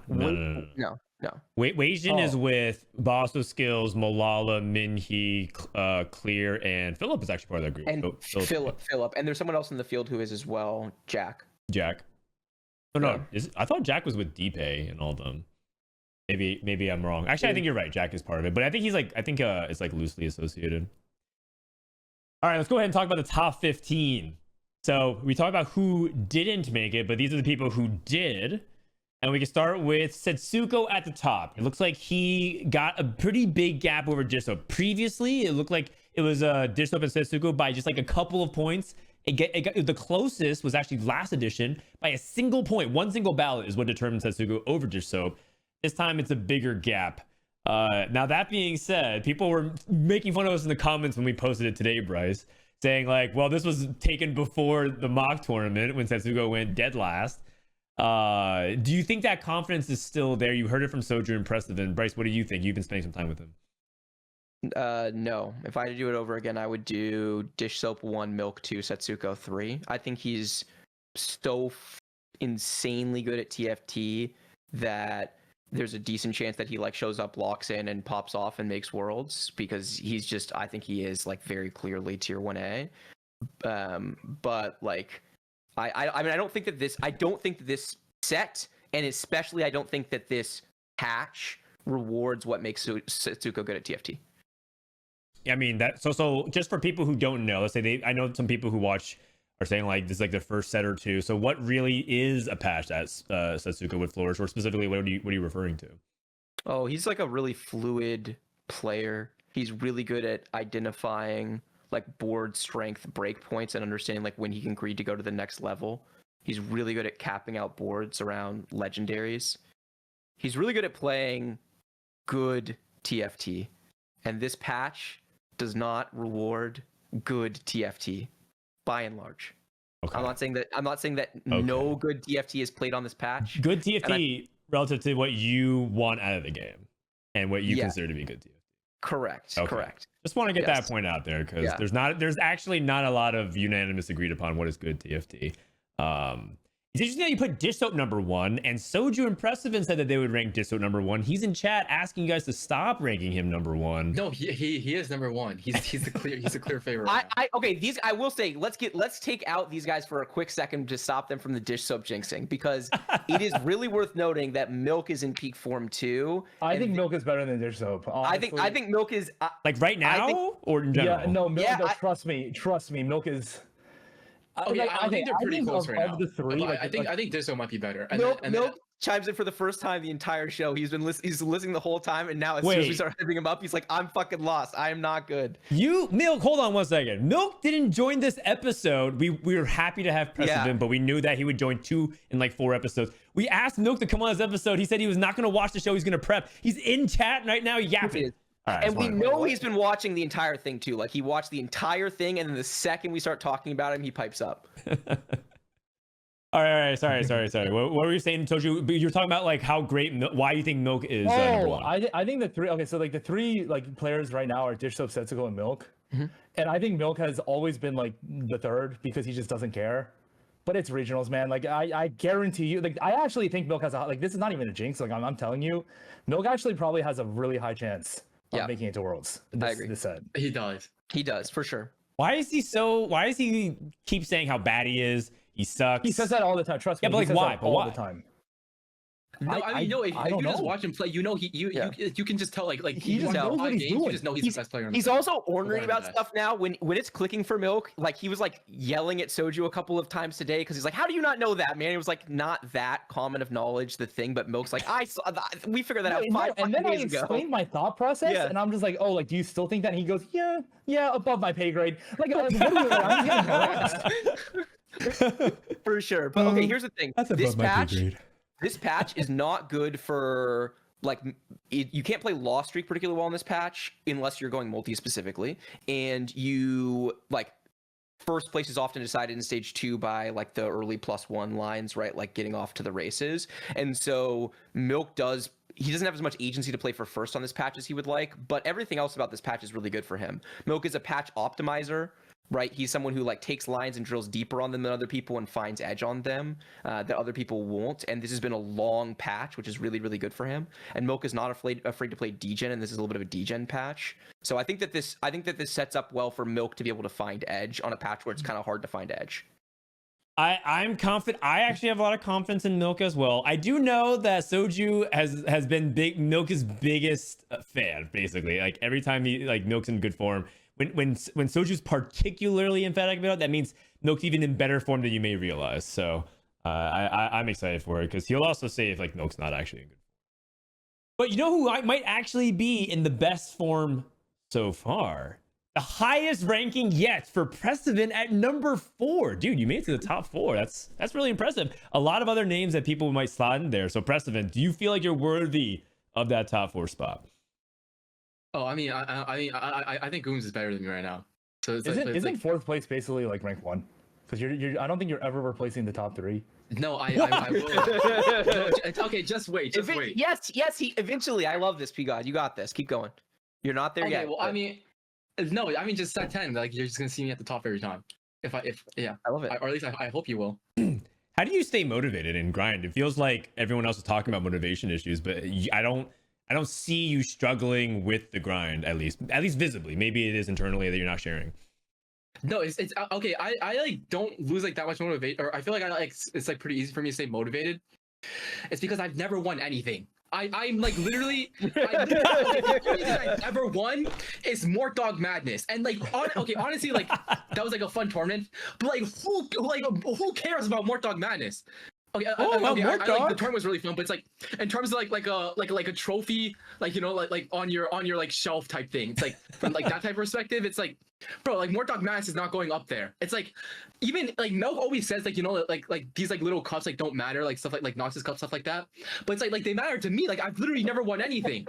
Wasian is with Boss of Skills, Malala, Minhee, Clear, and Philip is actually part of that group. And Philip, and there's someone else in the field who is as well. Jack. Oh no, I thought Jack was with DPay and all of them. Maybe I'm wrong. Actually, I think you're right. Jack is part of it, but I think it's like loosely associated. All right, let's go ahead and talk about the top 15. So we talked about who didn't make it, but these are the people who did. And we can start with Setsuko at the top. It looks like he got a pretty big gap over Dishsoap. Previously, it looked like it was Dishsoap and Setsuko by just like a couple of points. The closest was actually last edition by a single point. One single ballot is what determined Setsuko over Dishsoap. This time, it's a bigger gap. Now, that being said, people were making fun of us in the comments when we posted it today, Bryce, saying like, well, this was taken before the mock tournament when Setsuko went dead last. Do you think that confidence is still there? You heard it from Soju and Prestivent. Bryce, what do you think? You've been spending some time with him. No. If I had to do it over again, I would do Dish Soap 1, Milk 2, Setsuko 3. I think he's so insanely good at TFT that there's a decent chance that he like shows up, locks in, and pops off and makes worlds because I think he is like very clearly tier 1A. But like I mean, I don't think that this set, and especially I don't think that this patch rewards what makes Setsuko good at TFT. I mean that. So just for people who don't know, let's say I know some people who watch are saying like this is like the first set or two. So what really is a patch that Setsuko would flourish, or specifically what are you referring to? Oh, he's like a really fluid player. He's really good at identifying like board strength breakpoints and understanding like when he can greed to go to the next level. He's really good at capping out boards around legendaries. He's really good at playing good TFT. And this patch does not reward good TFT by and large. Okay. I'm not saying that no good TFT is played on this patch. Good TFT relative to what you want out of the game and what you consider to be good TFT. Correct. Okay. Correct. Just want to get that point out there because there's actually not a lot of unanimous agreed upon what is good TFT. It's interesting that you put Dish Soap number 1, and Soju and Prestivent said that they would rank Dish Soap number 1. He's in chat asking you guys to stop ranking him number 1. No, he is number 1. He's the clear favorite. I will say let's take out these guys for a quick second to stop them from the Dish Soap jinxing, because it is really worth noting that Milk is in peak form too. I think Milk is better than Dish Soap. Honestly. I think Milk is like right now or in general. Yeah, no, Milk. Trust me, Milk is. I think they're pretty close right now. Of the three, I think Disso might be better. Milk chimes in for the first time the entire show. He's listening the whole time, and now as soon as we start hyping him up, he's like, "I'm fucking lost. I am not good." Milk, hold on one second. Milk didn't join this episode. We were happy to have Prestivent, but we knew that he would join 2 in like 4 episodes. We asked Milk to come on this episode. He said he was not going to watch the show. He's going to prep. He's in chat right now yapping. Right, and we know he's been watching the entire thing too. Like he watched the entire thing, and then the second we start talking about him, he pipes up. all right. Sorry. What were you saying, Toju? You're talking about like how great. Why you think Milk is number 1? I think the three. Okay, so like the three like players right now are Dish Soap, Setsuko, and Milk. Mm-hmm. And I think Milk has always been like the third because he just doesn't care. But it's regionals, man. Like I guarantee you. Like I actually think Milk has this is not even a jinx. Like I'm telling you, Milk actually probably has a really high chance of making it to Worlds. I agree. This set. He does for sure. Why is he keep saying how bad he is? He sucks. He says that all the time. Trust me. Yeah, but like why? All the time. No, if you just watch him play, you know you can just tell like he just knows what he's doing. You just know he's the best player. He's also ornery about stuff now. When it's clicking for Milk, like he was like yelling at Soju a couple of times today because he's like, "How do you not know that, man?" It was like not that common of knowledge, the thing. But Milk's like, we figured that out 5 and then days ago. I explained my thought process, and I'm just like, "Oh, like do you still think that?" And he goes, "Yeah, above my pay grade." Like, I'm getting harassed. For sure. But okay, here's the thing. That's above my pay grade. This patch is not good for you can't play Lost Streak particularly well in this patch unless you're going multi specifically, and you first place is often decided in stage 2 by like the early +1 lines, right? Like getting off to the races, and so Milk doesn't have as much agency to play for first on this patch as he would like, but everything else about this patch is really good for him. Milk is a patch optimizer. Right, he's someone who takes lines and drills deeper on them than other people and finds edge on them that other people won't. And this has been a long patch, which is really, really good for him. And Milk is not afraid to play degen, and this is a little bit of a degen patch. So I think that this sets up well for Milk to be able to find edge on a patch where it's kind of hard to find edge. I'm confident. I actually have a lot of confidence in Milk as well. I do know that Soju has been Milk's biggest fan, basically. Like every time Milk's in good form. When Soju's particularly emphatic about it, that means Milk's even in better form than you may realize. So I'm excited for it because he'll also say if Milk's not actually in good form. But you know who might actually be in the best form so far? The highest ranking yet for Prestivent at number 4. Dude, you made it to the top 4. That's really impressive. A lot of other names that people might slot in there. So Prestivent, do you feel like you're worthy of that top 4 spot? Oh, I mean, I think Gooms is better than me right now. So isn't fourth place basically like rank 1? Because I don't think you're ever replacing the top 3. No, I will. No, okay, just wait. Yes, he eventually. I love this, P God. You got this. Keep going. You're not there yet. Well, but... I mean, just set 10. Like you're just gonna see me at the top every time. If I love it. Or at least I hope you will. How do you stay motivated and grind? It feels like everyone else is talking about motivation issues, but I don't see you struggling with the grind, at least visibly. Maybe it is internally that you're not sharing. No, it's okay. I like don't lose like that much motivation, or I feel like I like it's like pretty easy for me to stay motivated. It's because I've never won anything. I'm like literally, the only thing I've ever won is Mort Dog Madness, and like honestly, like that was like a fun tournament, but who cares about Mort Dog Madness? Okay, Mort like, the Dog? tournament was really fun, but it's like in terms of like a trophy, like like on your like shelf type thing. It's like from like that type of perspective, it's like, bro, like Mort Dog Madness is not going up there. It's like even like Melk always says like like these like little cups like don't matter, like stuff like Noxus Cup, stuff like that. But it's like they matter to me. Like I've literally never won anything.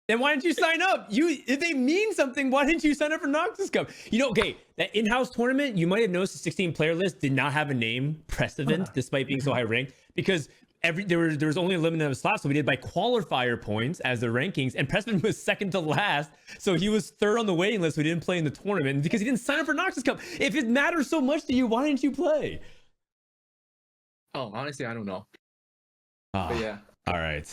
Then why didn't you sign up? If they mean something, why didn't you sign up for Noxus Cup? You know, okay, that in-house tournament, you might have noticed the 16 player list did not have a name, Prestivent, despite being so high ranked, because there was only a limited number of slots, so we did by qualifier points as the rankings, and Prestivent was second to last, so he was third on the waiting list. We didn't play in the tournament because he didn't sign up for Noxus Cup. If it matters so much to you, why didn't you play? Oh, honestly, I don't know. But yeah. All right.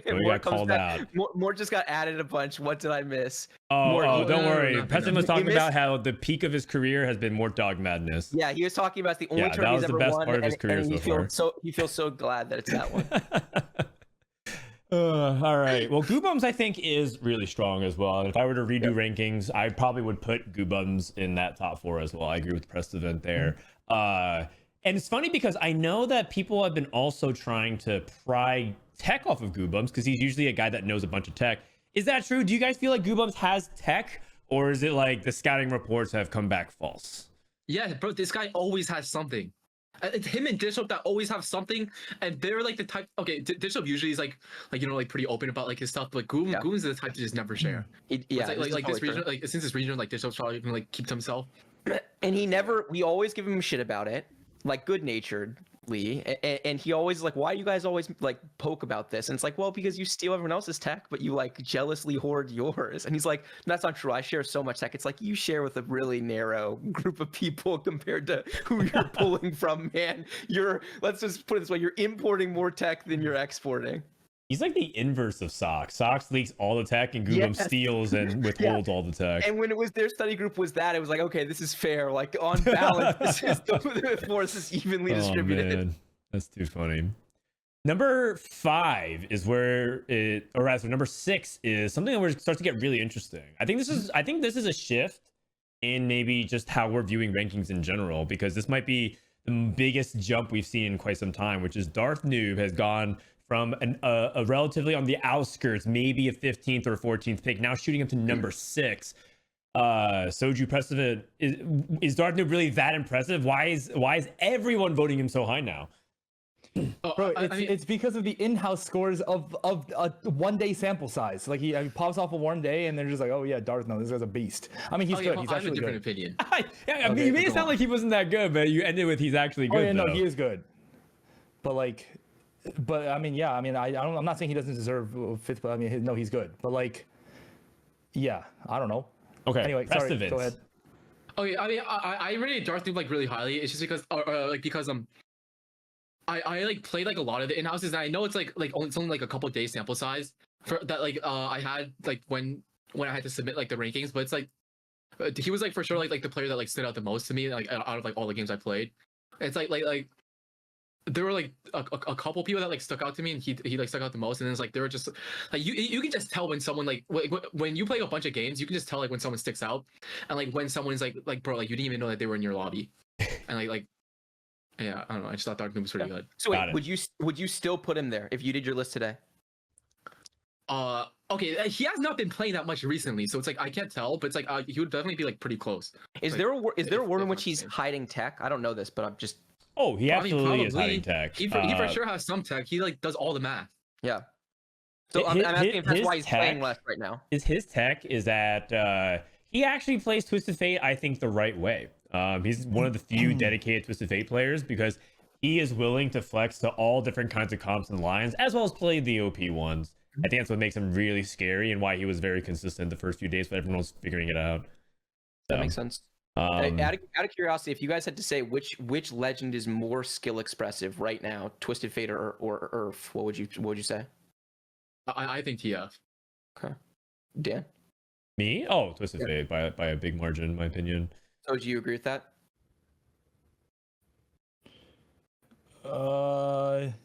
So we got called out. More just got added a bunch. What did I miss? Don't worry. no. Preston was talking about how the peak of his career has been Mort Dog Madness. Yeah, he was talking about the only Yeah, that tournament was he's the ever best won, part of his career and so far. he feels so glad that it's that one. All right. Well, Goobums I think is really strong as well. And if I were to redo rankings, I probably would put Goobums in that top 4 as well. I agree with Prestivent there. And it's funny because I know that people have been also trying to pry tech off of Goobums because he's usually a guy that knows a bunch of tech. Is that true? Do you guys feel like Goobums has tech, or is it like the scouting reports have come back false? Yeah, bro, this guy always has something. It's him and Dishop that always have something, and they're like the type. Okay, Dishop usually is like like pretty open about like his stuff, but Goons is the type to just never share. Yeah, like this region, like since this region, like Dishop's probably gonna like keep to himself. And we always give him shit about it, like good-naturedly, and he always like, why do you guys always like poke about this? And it's like, well, because you steal everyone else's tech, but you like jealously hoard yours. And he's like, that's not true. I share so much tech. It's like you share with a really narrow group of people compared to who you're pulling from, man. Let's just put it this way, you're importing more tech than you're exporting. He's like the inverse of Socks. Socks leaks all the tech and Goobum steals and withholds all the tech. And when it was their study group was that, it was like, okay, this is fair. Like on balance, the force is evenly distributed. Man. That's too funny. Number 5 is where it, or rather, number 6 is something that starts to get really interesting. I think this is a shift in maybe just how we're viewing rankings in general, because this might be the biggest jump we've seen in quite some time, which is Darth Noob has gone from a relatively on the outskirts, maybe a 15th or 14th pick, now shooting up to number 6. Soju Prestivent, is Darth Noob really that impressive? Why is everyone voting him so high now? Bro, it's because of the in-house scores of a one-day sample size. Like he pops off a one day, and they're just like, "Oh yeah, Darth, no, this guy's a beast." I mean, he's good. He's I have a actually different good. opinion. I mean, you made it sound like he wasn't that good, but you ended with he's actually good. Oh yeah, no, though. he is good. But I mean, yeah, I mean, I'm not saying he doesn't deserve 5th, but I mean, no, he's good. But like, yeah, I don't know. Okay. Anyway, sorry, go ahead. Okay, I mean, I rate Darth Noob like really highly. It's just because I like played like a lot of the in-houses, and I know it's only like a couple of days sample size for that. Like I had like when I had to submit like the rankings, but it's like he was like for sure like the player that like stood out the most to me, like out of like all the games I played. It's like there were like a couple people that like stuck out to me, and he like stuck out the most. And then it's like there were just like you can just tell when someone like when you play a bunch of games, you can just tell like when someone sticks out, and like when someone's like bro, like you didn't even know that they were in your lobby, and like yeah, I don't know. I just thought Dark Noob was pretty good. So wait, would you still put him there if you did your list today? Okay, he has not been playing that much recently, so it's like I can't tell, but it's like he would definitely be like pretty close. Is like, there a world in which he's hiding tech? I don't know this, but I'm just. Oh, he absolutely is hiding tech. He for sure has some tech. He like does all the math. Yeah. So I'm asking if that's why he's playing less right now. His tech is that he actually plays Twisted Fate, I think, the right way. He's one of the few dedicated Twisted Fate players because he is willing to flex to all different kinds of comps and lines, as well as play the OP ones. I think that's what makes him really scary and why he was very consistent the first few days, but everyone was figuring it out. That makes sense. Out of curiosity, if you guys had to say which legend is more skill expressive right now, Twisted Fate or Earth, what would you say? I think TF. Okay. Dan? Me? Oh, Twisted Fate by a big margin, in my opinion. So do you agree with that?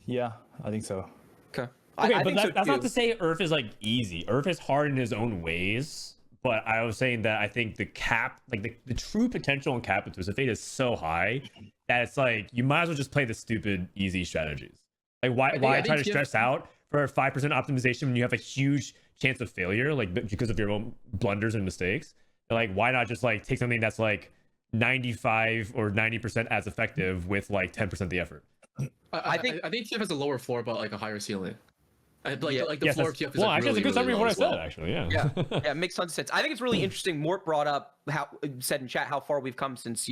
Yeah, I think so. Okay. Okay, I but think so that's not too. to say Earth is like easy. Earth is hard in his own ways. But I was saying that I think the cap, like the true potential in cap with Twisted Fate is so high that it's like you might as well just play the stupid easy strategies. Like why I try think to stress out for a 5% optimization when you have a huge chance of failure, like because of your own blunders and mistakes? Like why not just like take something that's like 95 or 90% as effective with like 10% the effort? I think TF has a lower floor but like a higher ceiling. Like the Yes, floor of TF is well, like actually, really, it's a good really summary of low what I as said. well. Actually, yeah. Yeah, it makes tons of sense. I think it's really interesting. Mort brought up how said in chat how far we've come since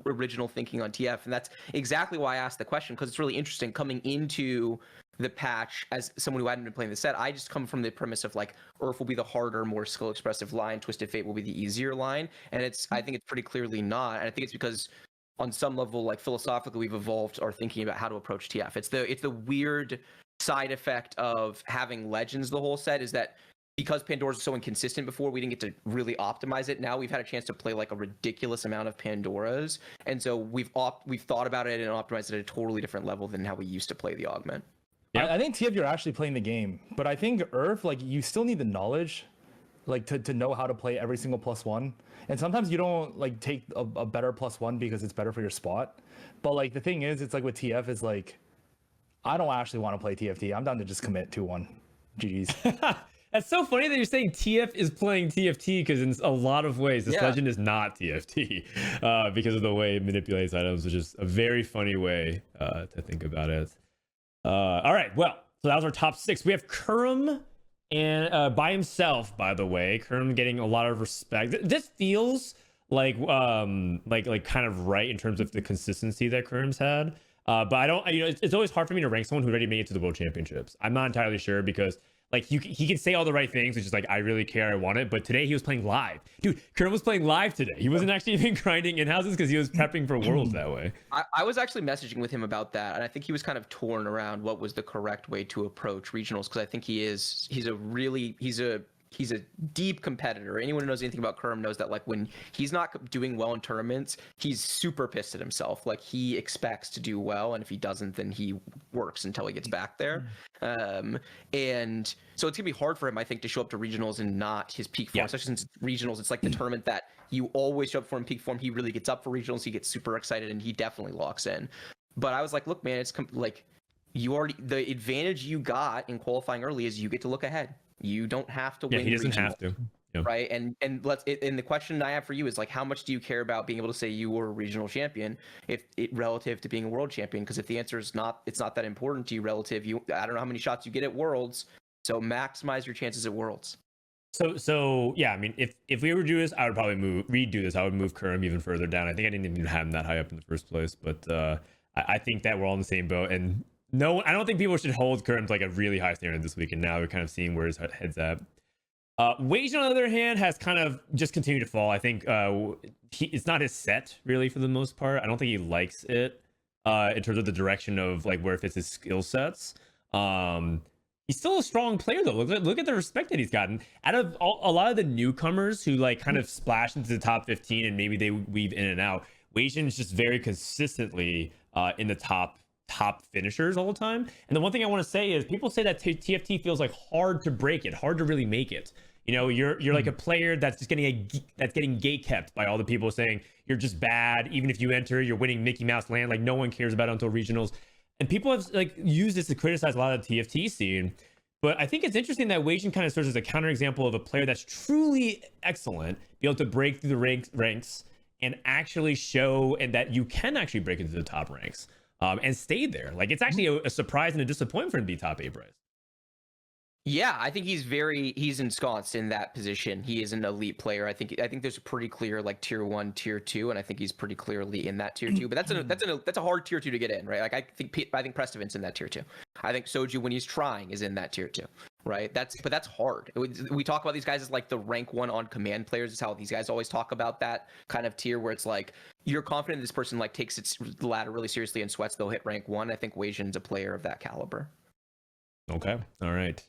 original thinking on TF, and that's exactly why I asked the question, because it's really interesting coming into the patch as someone who hadn't been playing the set. I just come from the premise of like Earth will be the harder, more skill expressive line, Twisted Fate will be the easier line, and I think it's pretty clearly not, and I think it's because on some level, like philosophically, we've evolved our thinking about how to approach TF. It's the weird side effect of having legends the whole set is that because Pandora's was so inconsistent before, we didn't get to really optimize it. Now we've had a chance to play like a ridiculous amount of Pandoras, and so we've thought about it and optimized it at a totally different level than how we used to play the augment. Yeah. I think TF, you're actually playing the game, but I think Earth, like you still need the knowledge, like to know how to play every single +1. And sometimes you don't like take a better +1 because it's better for your spot. But like the thing is, it's like with TF is like, I don't actually want to play TFT. I'm down to just commit 2-1. GG's. That's so funny that you're saying TF is playing TFT because in a lot of ways this legend is not TFT because of the way it manipulates items, which is a very funny way to think about it. All right, well, so that was our top 6. We have Kurum and by himself, by the way. Kurum getting a lot of respect. This feels like kind of right in terms of the consistency that Kurum's had. But I don't, it's always hard for me to rank someone who already made it to the World Championships. I'm not entirely sure because like he can say all the right things, which is like, I really care, I want it. But today he was playing live. Dude, Kurum was playing live today. He wasn't actually even grinding in houses because he was prepping for Worlds that way. I was actually messaging with him about that, and I think he was kind of torn around what was the correct way to approach regionals, because I think he's a deep competitor. Anyone who knows anything about Kurum knows that like when he's not doing well in tournaments, he's super pissed at himself. Like he expects to do well, and if he doesn't, then he works until he gets back there. And so it's gonna be hard for him, I think, to show up to regionals and not his peak form, especially since regionals, it's like the tournament that you always show up for in peak form. He really gets up for regionals, he gets super excited, and he definitely locks in. But I was like, look, man, it's like the advantage you got in qualifying early is you get to look ahead. You don't have to win. Yeah, he doesn't regional, have to. Yeah. right? And the question I have for you is like, how much do you care about being able to say you were a regional champion relative to being a world champion? Because if the answer is it's not that important to you relative, I don't know how many shots you get at Worlds, so maximize your chances at Worlds. So yeah, I mean, if we were to do this, I would probably redo this. I would move Kurum even further down. I think I didn't even have him that high up in the first place, but I think that we're all in the same boat. And no, I don't think people should hold Kurum to like a really high standard this week. And now we're kind of seeing where his head's at. Wage, on the other hand, has kind of just continued to fall. I think it's not his set really for the most part. I don't think he likes it in terms of the direction of like where it fits his skill sets. He's still a strong player though. Look at the respect that he's gotten out of a lot of the newcomers who like kind of splash into the top 15 and maybe they weave in and out. Wage is just very consistently in the top finishers all the time. And the one thing I want to say is people say that TFT feels like hard to break it, hard to really make it. You know, you're like a player that's just getting gate kept by all the people saying you're just bad. Even if you enter, you're winning Mickey Mouse land. Like no one cares about it until regionals. And people have like used this to criticize a lot of the TFT scene. But I think it's interesting that Wei kind of serves as a counterexample of a player that's truly excellent, be able to break through the ranks and actually show and that you can actually break into the top ranks. And stayed there. Like it's actually a surprise and a disappointment for him to be top 8, Bryce. Yeah, I think he's ensconced in that position. He is an elite player. I think there's a pretty clear like tier 1, tier 2, and I think he's pretty clearly in that tier 2. But that's a hard tier 2 to get in, right? Like I think Prestivent's in that tier 2. I think Soju, when he's trying, is in that tier 2, right? That's hard. We talk about these guys as like the rank 1 on command players. Is how these guys always talk about that kind of tier where it's like you're confident this person like takes its ladder really seriously and sweats they'll hit rank 1. I think Wei-Jin's a player of that caliber. Okay, all right.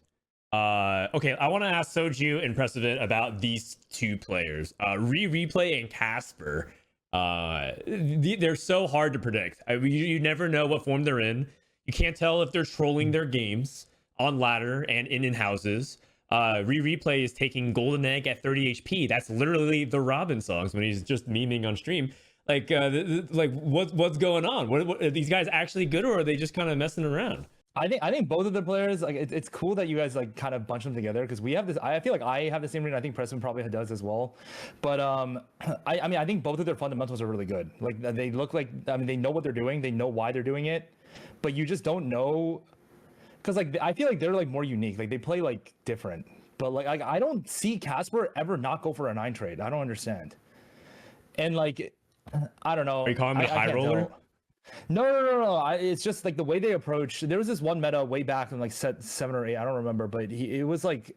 Okay, I want to ask Soju and Prestivent about these two players, Replay and Casper. They're so hard to predict. You never know what form they're in. You can't tell if they're trolling their games on ladder and in houses. Replay is taking Golden Egg at 30 HP. That's literally the Robin songs when he's just memeing on stream. Like, what's going on? What are these guys actually good, or are they just kind of messing around? I think both of the players, like, it's cool that you guys like kind of bunch them together, because we have this. I feel like I have the same read. I think Preston probably does as well. But I mean, I think both of their fundamentals are really good. Like, they look like, I mean, they know what they're doing. They know why they're doing it, but you just don't know, because like I feel like they're like more unique. Like, they play like different. But like I don't see Casper ever not go for a 9 trade. I don't understand. And like, I don't know. Are you calling him a high roller? Tell. No. It's just like the way they approach. There was this one meta way back in like set 7 or 8. I don't remember, but it was like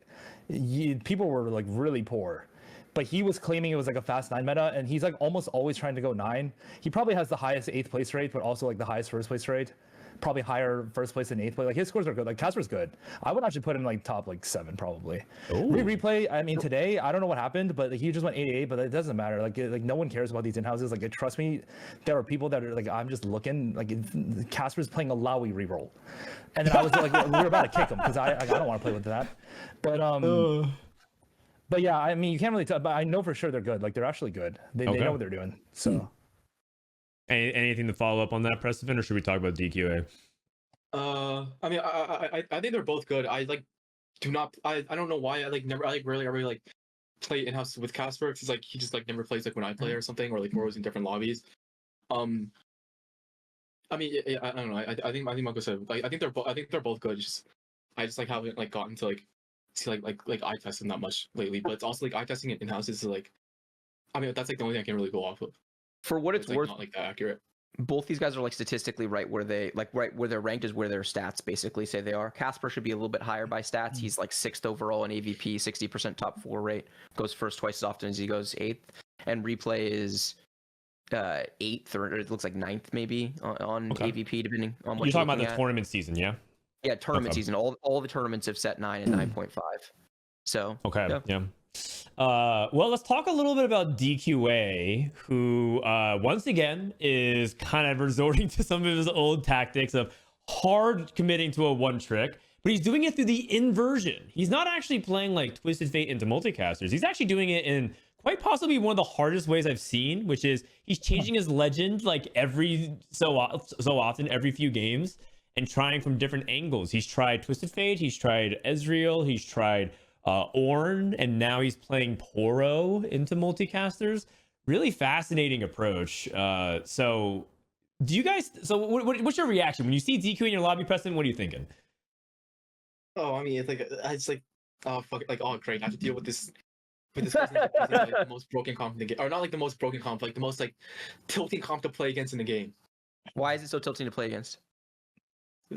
people were like really poor. But he was claiming it was like a fast 9 meta, and he's like almost always trying to go 9. He probably has the highest 8th place rate, but also like the highest first place rate. Probably higher first place than 8th place. Like, his scores are good. Like, Casper's good. I would actually put him like top like 7 probably. Replay. I mean, today I don't know what happened, but like, he just went 88. But it doesn't matter. Like no one cares about these in houses. Like, trust me, there are people that are like, I'm just looking. Like, Casper's playing a Lowy reroll, and then I was like, we were about to kick him because I don't want to play with that. But yeah, I mean, you can't really tell. But I know for sure they're good. Like, they're actually good. They know what they're doing. So. Anything to follow up on that, Prestivent, or should we talk about DQA? I mean, I think they're both good. I like do not. I don't know why I like never. I like rarely ever like play in house with Casper, because like he just like never plays like when I play or something, or like we're always in different lobbies. I mean, I don't know. I think Marco said, like, I think they're both good. I just like haven't like gotten to like see like eye testing that much lately. But it's also like eye testing in house is like, I mean, that's like the only thing I can really go off of. For what it's like, worth, not like that accurate. Both these guys are like statistically right where they're ranked is where their stats basically say they are. Casper should be a little bit higher by stats. He's like 6th overall in AVP, 60% top 4 rate, goes first twice as often as he goes 8th, and Replay is 8th, or it looks like 9th maybe on AVP, depending on what you're talking about the at. Tournament season, yeah? Yeah, tournament season. All the tournaments have set 9 and 9.5. So yeah. Well, let's talk a little bit about DQA, who once again is kind of resorting to some of his old tactics of hard committing to a 1 trick, but he's doing it through the inversion. He's not actually playing like Twisted Fate into multicasters. He's actually doing it in quite possibly one of the hardest ways I've seen, which is he's changing his legend like every so often, every few games, and trying from different angles. He's tried Twisted Fate, he's tried Ezreal, he's tried Ornn, and now he's playing Poro into multicasters. Really fascinating approach. So do you guys, what's your reaction when you see DQ in your lobby, Preston? What are you thinking? Oh, I mean, it's like oh fuck, like, oh great, I have to deal with this person like, the most broken comp in the game, or not like the most broken comp, like the most like tilting comp to play against in the game. Why is it so tilting to play against?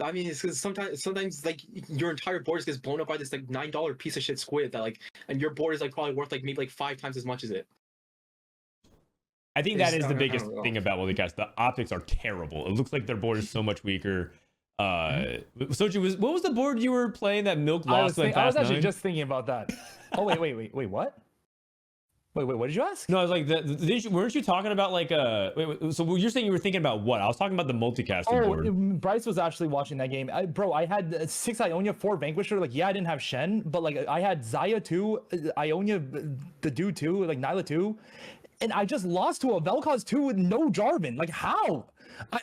I mean, it's because sometimes like your entire board just gets blown up by this like $9 piece of shit squid that like, and your board is like probably worth like maybe like 5 times as much as it. I think that is the biggest thing about multicast. The optics are terrible. It looks like their board is so much weaker. Soju, what was the board you were playing that Milk lost? I was actually just thinking about that. Oh wait, what? Wait, what did you ask? No, I was like, weren't you talking about like so you're saying you were thinking about what? I was talking about the multicasting board. Bryce was actually watching that game. I had 6 Ionia, 4 Vanquisher. Like, yeah, I didn't have Shen, but like I had Xayah 2, Ionia, the dude 2, like Nyla 2, and I just lost to a Vel'Koz 2 with no Jarvan. Like, how?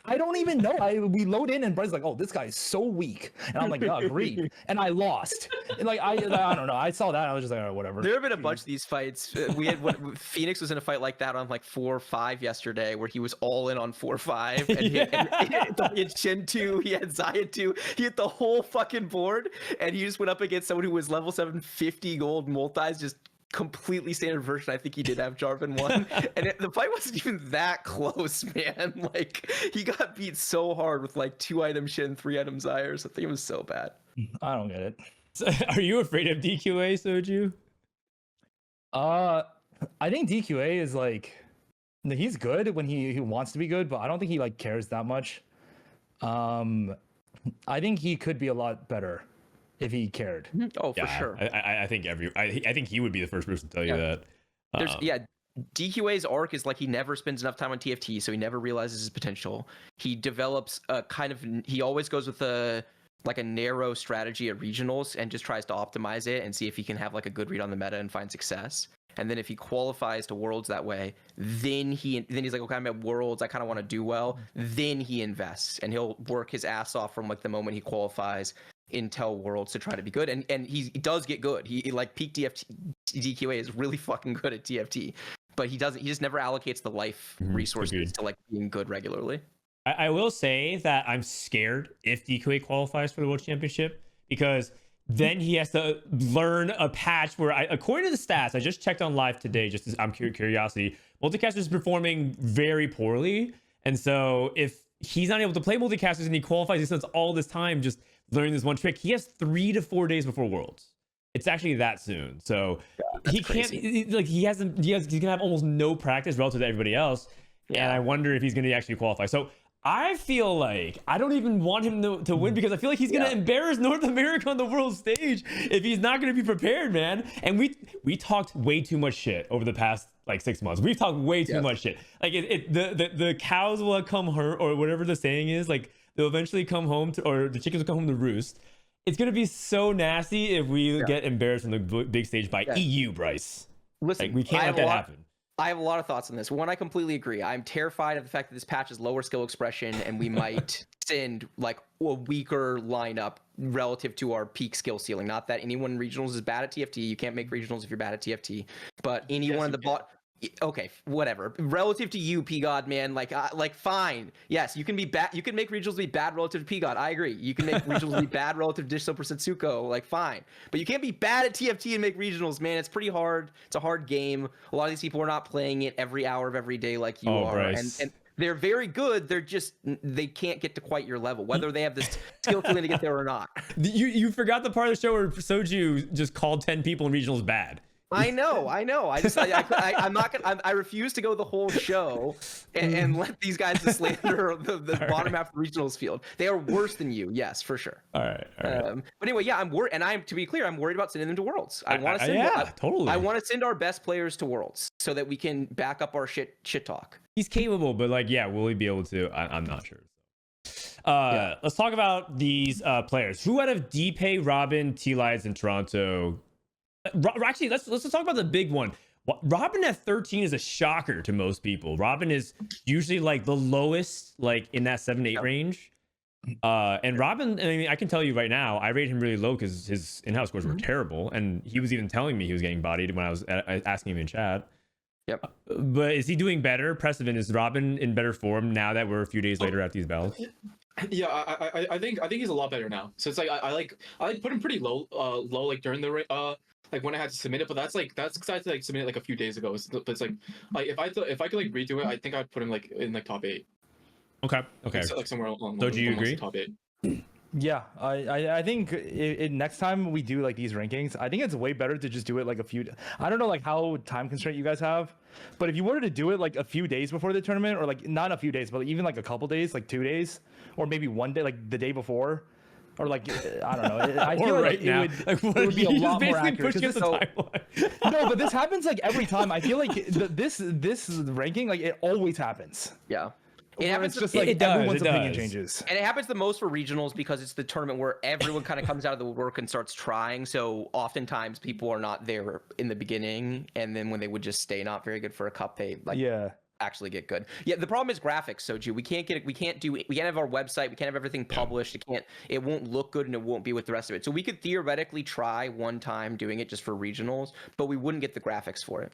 I don't even know. We load in and Bryce's like, oh, this guy is so weak. And I'm like, yeah, agreed. And I lost. And like, I don't know. I saw that. And I was just like, oh, whatever. There have been a bunch of these fights. We had Phoenix was in a fight like that on like 4-5 yesterday, where he was all in on 4-5. And he had Shen 2, he had Xayah 2, he had the whole fucking board. And he just went up against someone who was level 750 gold multis, just completely standard version. I think he did have Jarvan 1, and the fight wasn't even that close, man. Like, he got beat so hard with like 2 item Shen, 3 item Xayahs. I think it was so bad. I don't get it. So, are you afraid of DQA, Soju? I think DQA is like, he's good when he wants to be good, but I don't think he like cares that much. I think he could be a lot better if he cared. Oh, for sure. I think I think he would be the first person to tell you that. DQA's arc is like he never spends enough time on TFT, so he never realizes his potential. He develops a he always goes with a narrow strategy at regionals and just tries to optimize it and see if he can have like a good read on the meta and find success. And then if he qualifies to Worlds that way, then he's like, okay, I'm at Worlds, I kind of want to do well. Then he invests and he'll work his ass off from like the moment he qualifies until Worlds to try to be good. And he does get good. He like peak DQA is really fucking good at TFT, but he just never allocates the life resources to like being good regularly. I will say that I'm scared if DQA qualifies for the World Championship, because then he has to learn a patch where, according to the stats, I just checked on live today, just as I'm curiosity, multicaster is performing very poorly. And so if he's not able to play multicasters and he qualifies, he spends all this time just learning this one trick. He has 3 to 4 days before Worlds. It's actually that soon. So he can't, like, he's gonna have almost no practice relative to everybody else. Yeah. And I wonder if he's gonna actually qualify. So I feel like I don't even want him to win, because I feel like he's going to embarrass North America on the world stage if he's not going to be prepared, man. And we talked way too much shit over the past like 6 months. We've talked way too much shit. Like the cows will come home, or whatever the saying is. Like they'll eventually come home or the chickens will come home to roost. It's going to be so nasty if we get embarrassed on the big stage by EU, Bryce. Listen, like, we can't let that happen. I have a lot of thoughts on this. One, I completely agree. I'm terrified of the fact that this patch is lower skill expression and we might send like a weaker lineup relative to our peak skill ceiling. Not that anyone in regionals is bad at TFT. You can't make regionals if you're bad at TFT. But anyone in the bot, okay, whatever. Relative to you, P-God, man, like fine. Yes, you can be bad. You can make regionals be bad relative to P-God. I agree. You can make regionals be bad relative to Digital Setsuko. Like fine, but you can't be bad at TFT and make regionals, man. It's pretty hard. It's a hard game. A lot of these people are not playing it every hour of every day like you are, Bryce. and they're very good. They can't get to quite your level, whether they have this skill feeling to get there or not. You forgot the part of the show where Soju just called 10 people in regionals bad. I know. I'm not gonna. I refuse to go the whole show and let these guys slander the bottom half of the regionals field. They are worse than you. Yes, for sure. All right. But anyway, yeah, I'm worried, and to be clear, I'm worried about sending them to Worlds. I want to send. Totally. I want to send our best players to Worlds so that we can back up our shit talk. He's capable, but like, yeah, will he be able to? I'm not sure. Let's talk about these players. Who out of DPay, Robin, T-Lights, and Toronto? Actually, let's talk about the big one. Robin at 13 is a shocker to most people. Robin is usually like the lowest, like in that 7-8 range. And Robin, I mean, I can tell you right now, I rate him really low because his in-house scores were terrible, and he was even telling me he was getting bodied when I was asking him in chat. Yep. But is he doing better? Prestivent, is Robin in better form now that we're a few days later after these battles? Yeah, I think he's a lot better now. So it's like I put him pretty low like during the like when I had to submit it, but that's because I had to like submit it like a few days ago. But it's like if I could like redo it, I think I'd put him like in like top 8. Okay. Like somewhere along. So do you agree? Top 8. Yeah, I think next time we do like these rankings, I think it's way better to just do it like I don't know like how time constraint you guys have, but if you wanted to do it like a few days before the tournament, or like not a few days, but even like a couple days, like 2 days, or maybe one day, like the day before, or like I don't know. I feel like it would be a lot more accurate. No, but this happens like every time. I feel like this ranking, like it always happens. Yeah. It happens just like everyone's opinion changes. And it happens the most for regionals because it's the tournament where everyone kind of comes out of the woodwork and starts trying. So oftentimes people are not there in the beginning, and then when they would just stay not very good for a cup, they actually get good. Yeah, the problem is graphics, Soju. We can't have our website, we can't have everything published. It won't look good, and it won't be with the rest of it. So we could theoretically try one time doing it just for regionals, but we wouldn't get the graphics for it.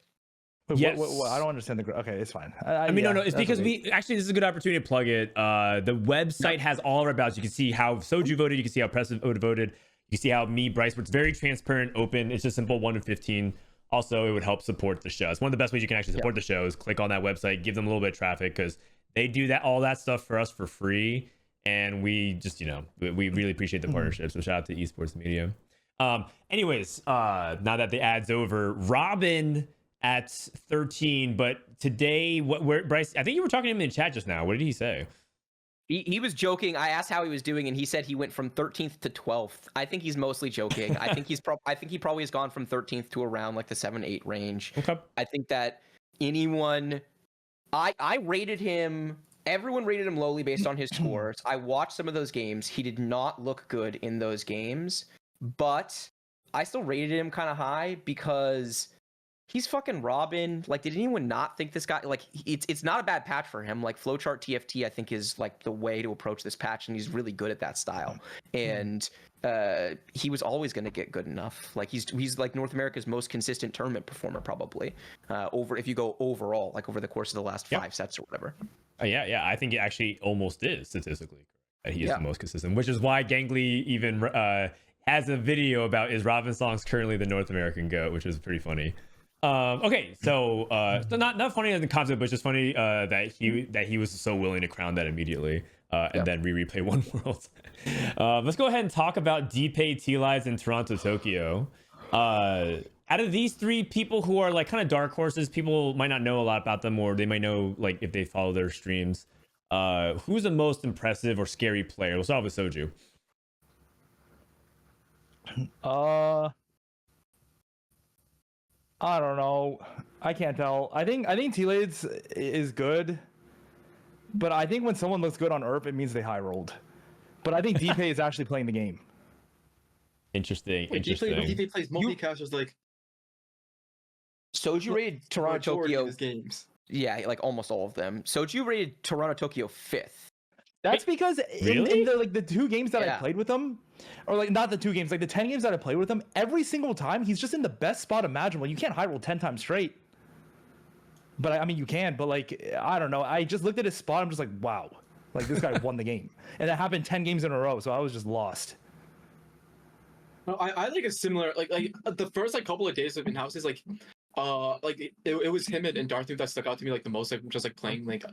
Yes. What, I don't understand okay, it's fine. I mean, no, it's because this is a good opportunity to plug it. The website has all of our ballots. You can see how Soju voted, you can see how Prestivent voted, you can see how me, Bryce, it's very transparent, open. It's just simple, 1 to 15. Also, it would help support the show. It's one of the best ways you can actually support the show is click on that website, give them a little bit of traffic, because they do all that stuff for us for free. And we just, we really appreciate the partnership. So shout out to Esports Media. Anyways, now that the ad's over, Robin at 13, but today, where Bryce, I think you were talking to him in chat just now. What did he say? He was joking. I asked how he was doing, and he said he went from 13th to 12th. I think he's mostly joking. I think he probably has gone from 13th to around like the 7-8 range. Okay. I think that anyone. I rated him. Everyone rated him lowly based on his scores. I watched some of those games. He did not look good in those games, but I still rated him kind of high because he's fucking Robin. Like, did anyone not think this guy? Like, it's not a bad patch for him. Like, Flowchart TFT, I think, is like the way to approach this patch, and he's really good at that style. And he was always going to get good enough. Like, he's like North America's most consistent tournament performer, probably. If you go overall, like over the course of the last 5 sets or whatever. Yeah. I think it actually almost is statistically that he is the most consistent, which is why Gangly even has a video about is Robin Songs currently the North American GOAT, which is pretty funny. Okay, so not funny as a concept, but just funny that he was so willing to crown that immediately, and then replay One World. Let's go ahead and talk about DPay, T-Lives, and Toronto Tokyo. Out of these 3 people who are like kind of dark horses, people might not know a lot about them, or they might know like if they follow their streams. Who's the most impressive or scary player? We'll start with Soju. I don't know. I can't tell. I think T-Lades is good, but I think when someone looks good on ERP, it means they high rolled. But I think DPay is actually playing the game. Interesting. DPay plays multicasters like. Soju rated Toronto Tokyo games. Yeah, like almost all of them. Soju rated Toronto Tokyo 5th. That's because in the 2 games that I played with him, or like not the 2 games, like the 10 games that I played with him, every single time he's just in the best spot imaginable. You can't high roll 10 times straight. But I mean, you can, but like, I don't know. I just looked at his spot. I'm just like, wow, like this guy won the game. And it happened 10 games in a row. So I was just lost. No, I like a similar, like the first like couple of days of in-houses, like it was him and Darth that stuck out to me like the most, like just like playing like,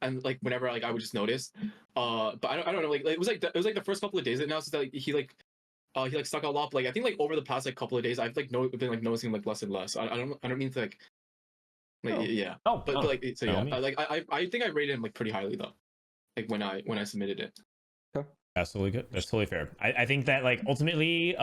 and like whenever like I would just notice, but I don't know, like it was like the first couple of days that now since like he stuck out a lot, but, like I think like over the past like couple of days I've like been like noticing like less and less. I don't mean to like yeah. But like so yeah, I think I rated him like pretty highly though, like when I submitted it. That's totally good. That's totally fair. I think that like ultimately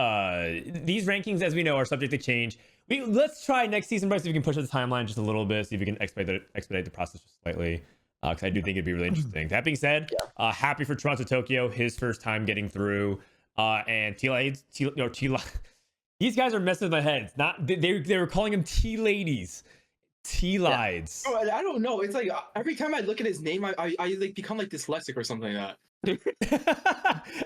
these rankings, as we know, are subject to change. Let's try next season, Bryce, if we can push the timeline just a little bit, see if we can expedite the process just slightly. Because I do think it'd be really interesting. That being said, happy for Toronto Tokyo, his first time getting through. And these guys are messing with my heads. Not they were calling him T-Ladies. T-Lides. Oh, I don't know. It's like every time I look at his name, I like become like dyslexic or something like that.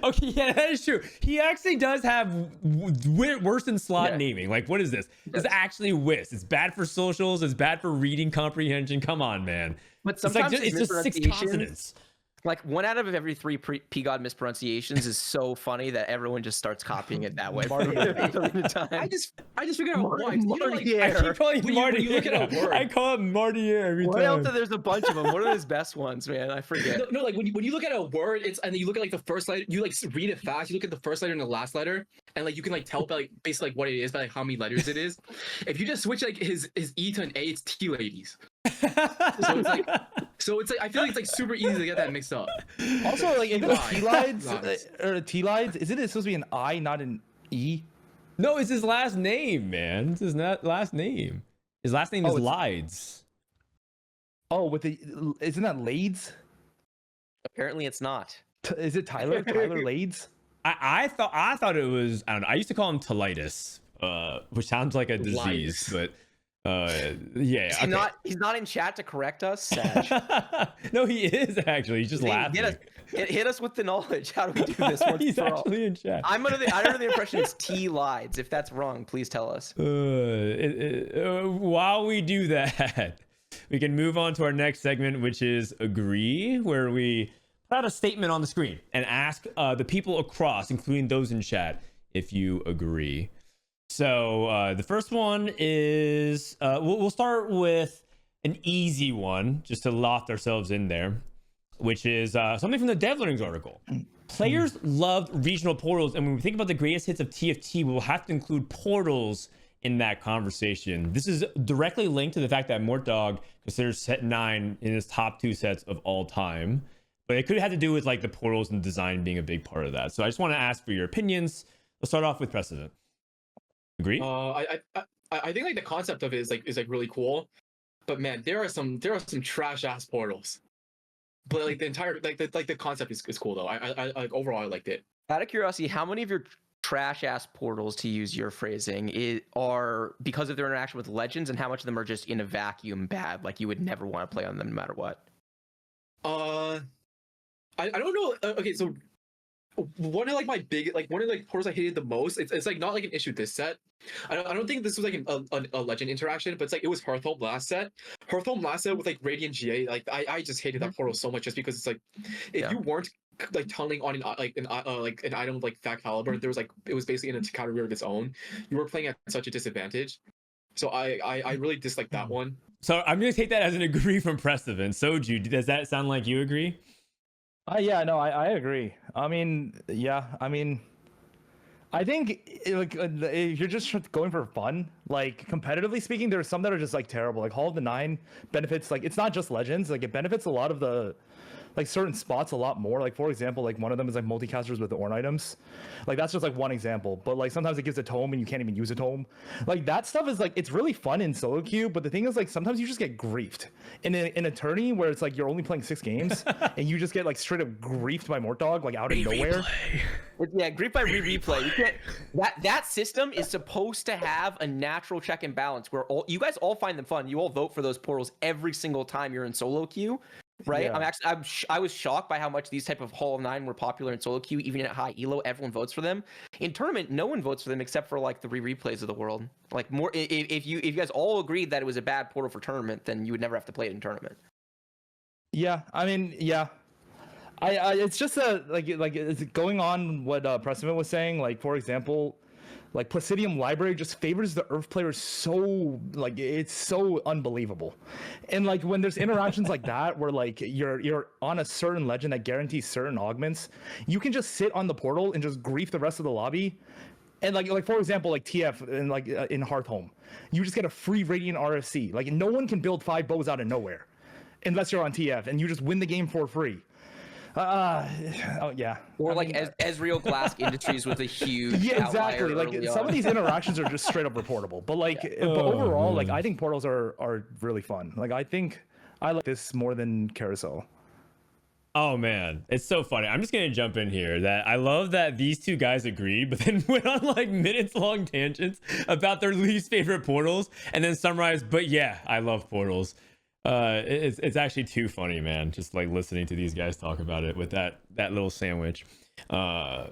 Okay, yeah, that is true. He actually does have worse than slot naming. Like, what is this? It's actually WIS. It's bad for socials. It's bad for reading comprehension. Come on, man. But sometimes it's just 6 consonants. Like 1 out of every 3 P-God mispronunciations is so funny that everyone just starts copying it that way. I just figured out why. I keep calling him Marty. You look at a word. I call him Marty every time. What else? There's a bunch of them. What are his best ones, man? I forget. No, like when you look at a word, and then you look at like the first letter, you like read it fast. You look at the first letter and the last letter, and like you can like tell by like basically like what it is, by like how many letters it is. If you just switch like his E to an A, it's T-Ladies. So it's like I feel like it's like super easy to get that mixed up. Also, like if it's T-Lides, isn't it supposed to be an I, not an E? No, it's his last name, man. It's his last name. His last name is Lides. Oh, isn't that Lades? Apparently, it's not. Is it Tyler? Tyler Lades? I thought it was. I don't know. I used to call him Tolitis, which sounds like a disease, but. Yeah. He's not in chat to correct us, Saj. No, he is actually. He's just laughing. Hit us with the knowledge. How do we do this once He's for all? actually in chat. I'm under the impression it's T-Lides. If that's wrong, please tell us. While we do that, we can move on to our next segment, which is Agree, where we put out a statement on the screen and ask the people across, including those in chat, if you agree. So the first one is we'll start with an easy one just to loft ourselves in there, which is something from the Devlerings article. Players loved regional portals, and when we think about the greatest hits of TFT, we will have to include portals in that conversation. This is directly linked to the fact that Mortdog considers set 9 in his top 2 sets of all time, but it could have to do with like the portals and design being a big part of that. So I just want to ask for your opinions. Let's start off with Prestivent. Agree? I think like the concept of it is like really cool, but man, there are some trash ass portals. But like the entire the concept is cool though. I like overall I liked it. Out of curiosity, how many of your trash ass portals, to use your phrasing, are because of their interaction with legends, and how much of them are just in a vacuum bad, like you would never want to play on them no matter what? I don't know. Okay, so one of my big portals I hated the most. It's like not like an issue this set. I don't think this was like a legend interaction, but it's like it was Hearthhome last set. Hearthhome last set with like Radiant GA. Like I just hated that portal so much just because it's like if you weren't like tunneling on an item of like that caliber, there was like it was basically in a category of its own. You were playing at such a disadvantage. So I really dislike that one. So I'm gonna take that as an agree from Prestivent. Soju, does that sound like you agree? Yeah, no, I agree. I mean, yeah, I think like if you're just going for fun, like competitively speaking, there's some that are just like terrible. Like Hall of the Nine benefits, like it's not just legends, like it benefits a lot of the like certain spots a lot more. Like for example, like one of them is like multicasters with the Ornn items. Like that's just like one example. But like sometimes it gives a tome and you can't even use a tome. Like that stuff is like it's really fun in solo queue. But the thing is like sometimes you just get griefed in a tourney where it's like you're only playing 6 games and you just get like straight up griefed by Mortdog like out of nowhere. Yeah, griefed by replay. You can't. That system is supposed to have a natural check and balance where you guys all find them fun. You all vote for those portals every single time you're in solo queue. Right, yeah. I was shocked by how much these type of Hall of Nine were popular in solo queue. Even at high elo, everyone votes for them. In tournament, no one votes for them except for like the replays of the world. Like more, if you guys all agreed that it was a bad portal for tournament, then you would never have to play it in tournament. Yeah, I mean, yeah, I it's just like it's going on what Prestivent was saying. Like for example, like Placidium Library just favors the Earth players so like it's so unbelievable, and like when there's interactions like that where like you're on a certain legend that guarantees certain augments, you can just sit on the portal and just grief the rest of the lobby, and like for example like TF and like in Hearthhome, you just get a free Radiant RFC. Like no one can build 5 bows out of nowhere, unless you're on TF, and you just win the game for free. Oh yeah. Or like Ezreal Glass Industries with a huge exactly. Like some of these interactions are just straight up reportable. But like but overall, like I think portals are really fun. Like I think I like this more than Carousel. Oh man, it's so funny. I'm just gonna jump in here that I love that these two guys agreed, but then went on like minutes long tangents about their least favorite portals and then summarized, but yeah, I love portals. It's actually too funny, man, just like listening to these guys talk about it with that little sandwich. I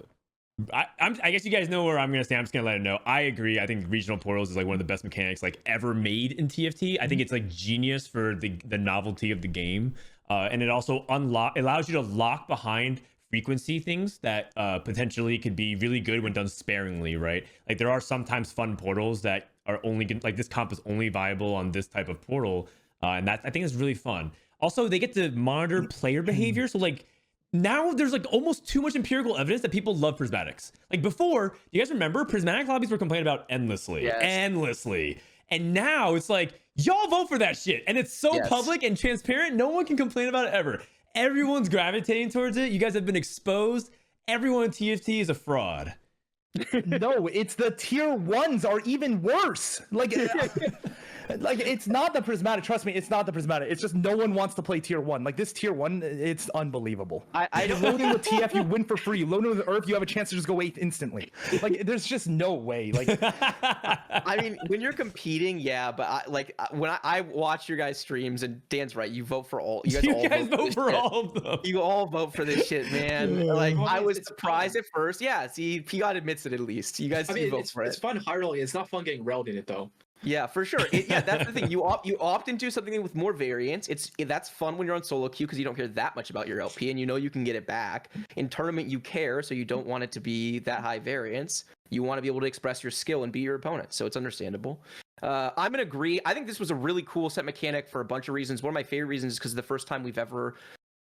guess you guys know where I'm gonna stand. I'm just gonna let it know. I agree. I think regional portals is like one of the best mechanics like ever made in TFT. I think it's like genius for the novelty of the game, and it also allows you to lock behind frequency things that potentially could be really good when done sparingly, right? Like there are sometimes fun portals that are only like this comp is only viable on this type of portal. And that I think is really fun. Also, they get to monitor player behavior. So like now there's like almost too much empirical evidence that people love prismatics. Like before, you guys remember prismatic lobbies were complained about endlessly. And now it's like, y'all vote for that shit. And it's so public and transparent. No one can complain about it ever. Everyone's gravitating towards it. You guys have been exposed. Everyone in TFT is a fraud. No, it's the tier 1s are even worse. Like it's not the prismatic. Trust me, it's not the prismatic. It's just no one wants to play tier 1. Like this tier 1, it's unbelievable. I loading with TF, you win for free. Loading with Earth, you have a chance to just go 8th instantly. Like there's just no way. Like I mean, when you're competing, yeah, but when I watch your guys' streams, and Dan's right, you vote for all. You guys all vote for all of them. You all vote for this shit, man. Like I was surprised at first. Yeah, see, Pigot admits it at least. You guys vote for it. It's fun high rolling. It's not fun getting railed in it though. Yeah, for sure. That's the thing. You opt into something with more variance. That's fun when you're on solo queue because you don't care that much about your LP and you know you can get it back. In tournament, you care, so you don't want it to be that high variance. You want to be able to express your skill and beat your opponent, so it's understandable. I'm gonna agree. I think this was a really cool set mechanic for a bunch of reasons. One of my favorite reasons is because the first time we've ever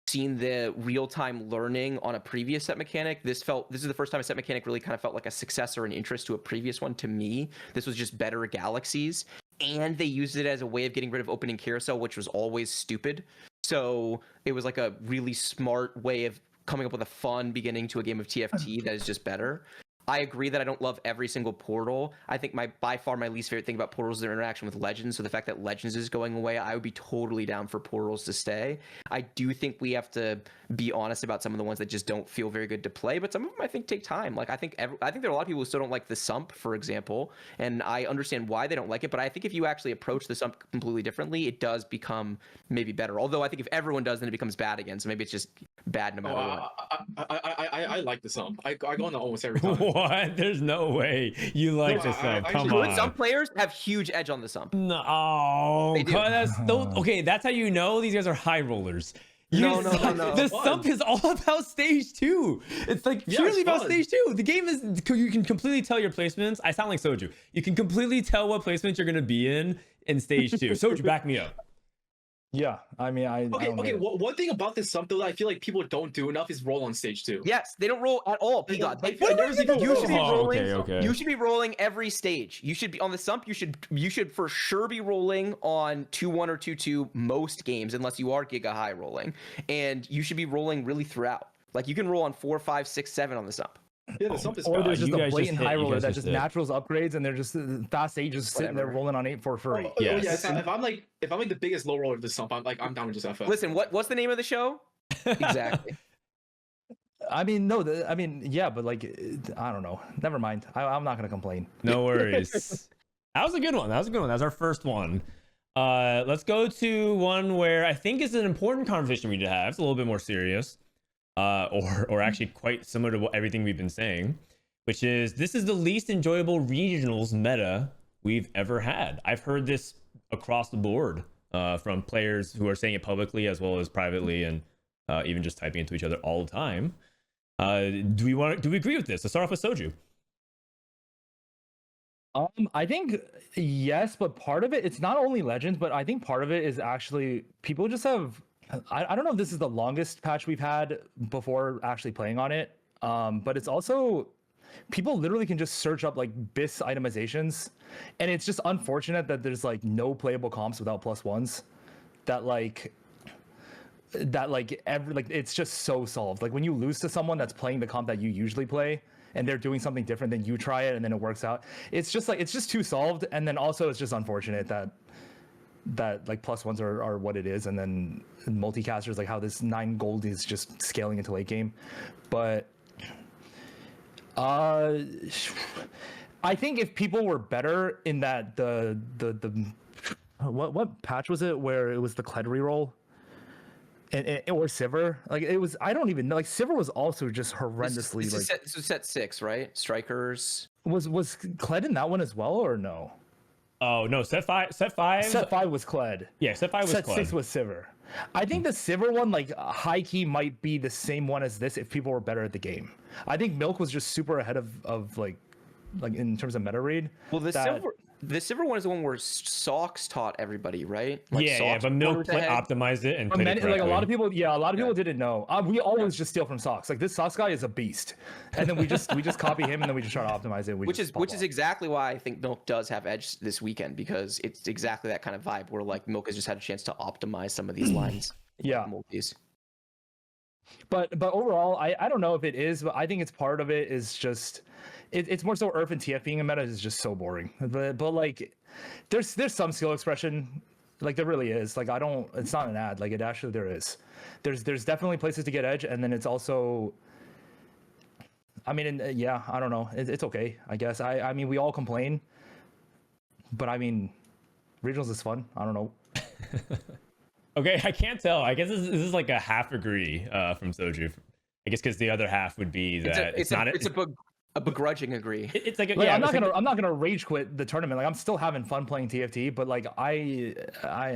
seen the real-time learning on a previous set mechanic. This is the first time a set mechanic really kind of felt like a successor and interest to a previous one to me. This was just better galaxies, and they used it as a way of getting rid of opening carousel, which was always stupid. So it was like a really smart way of coming up with a fun beginning to a game of TFT that is just better. I agree that I don't love every single portal. I think by far my least favorite thing about portals is their interaction with Legends. So the fact that Legends is going away, I would be totally down for portals to stay. I do think we have to be honest about some of the ones that just don't feel very good to play, but some of them I think take time. Like I think there are a lot of people who still don't like the Sump, for example, and I understand why they don't like it. But I think if you actually approach the Sump completely differently, it does become maybe better. Although I think if everyone does, then it becomes bad again. So maybe it's just bad no matter what. I like the Sump. I go on almost every time. What? There's no way you like the Sump. Come on. Some players have huge edge on the Sump. No, They do. okay, that's how you know these guys are high rollers. No. The Sump is all about stage 2. It's like purely about stage 2. The game is, you can completely tell your placements. I sound like Soju. You can completely tell what placements you're going to be in stage 2. Soju, back me up. Yeah, I mean, Okay. One thing about this Sump though that I feel like people don't do enough is roll on stage 2. Yes, they don't roll at all. P-God. You should be rolling every stage. You should be on the Sump. You should for sure be rolling on 2-1 or 2-2 most games, unless you are Giga High rolling, and you should be rolling really throughout. Like you can roll on 4, 5, 6, 7 on the Sump. Yeah, the Sump is or there's bad. just a blatant high roller that just just naturals upgrades and they're just fast ages sitting there rolling on 8 for free. Yes. If I'm like the biggest low roller of the Sump, I'm down with just FF. Listen, what's the name of the show? Exactly. I mean, no, yeah, but like, I don't know. Never mind. I'm not gonna complain. No worries. That was a good one. That was our first one. Let's go to one where I think is an important conversation we need to have. It's a little bit more serious. Or actually quite similar to everything we've been saying, which is this is the least enjoyable regionals meta we've ever had. I've heard this across the board from players who are saying it publicly as well as privately, and even just typing into each other all the time. Do we agree with this? Let's start off with Soju. I think yes, but part of it's not only Legends, but I think part of it is actually people just have. I don't know if this is the longest patch we've had before actually playing on it, but it's also people literally can just search up like BIS itemizations, and it's just unfortunate that there's like no playable comps without +1s. It's just so solved. Like when you lose to someone that's playing the comp that you usually play, and they're doing something different than you try it, and then it works out. It's just too solved, and then also it's just unfortunate that like +1s are what it is, and then multicasters, like how this 9 gold is just scaling into late game. But I think if people were better in that the what patch was it where it was the Kled reroll and or Sivir, like it was, I don't even know, like Sivir was also just horrendously this is set 6, right? Strikers. Was Kled in that one as well or no? Oh no, set 5 was Kled. Yeah, set 5 was set Kled. 6 was Sivir. I think the Sivir one, like high key, might be the same one as this if people were better at the game. I think Milk was just super ahead of like in terms of meta read. Well, the Sivir one is the one where Socks taught everybody, right? Like yeah, but Milk optimized it and played it correctly. Like a lot of people, people didn't know. We always just steal from Socks. Like this Socks guy is a beast, and then we just copy him, and then we just try to optimize it. Which is exactly why I think Milk does have edge this weekend, because it's exactly that kind of vibe where like Milk has just had a chance to optimize some of these lines. Yeah. Multis. But overall, I don't know if it is, but I think it's part of it is just it's more so Earth and TF being a meta is just so boring. But like there's some skill expression, like there really is. Like it's not an ad, like it actually there is. There's definitely places to get edge, and then it's also, I mean, yeah, I don't know. It's okay, I guess. I mean, we all complain, but I mean, regionals is fun. I don't know. Okay, I can't tell. I guess this is like a half agree from Soju. I guess because the other half would be that it's a begrudging agree. It's like I'm not gonna rage quit the tournament. Like I'm still having fun playing TFT, but like I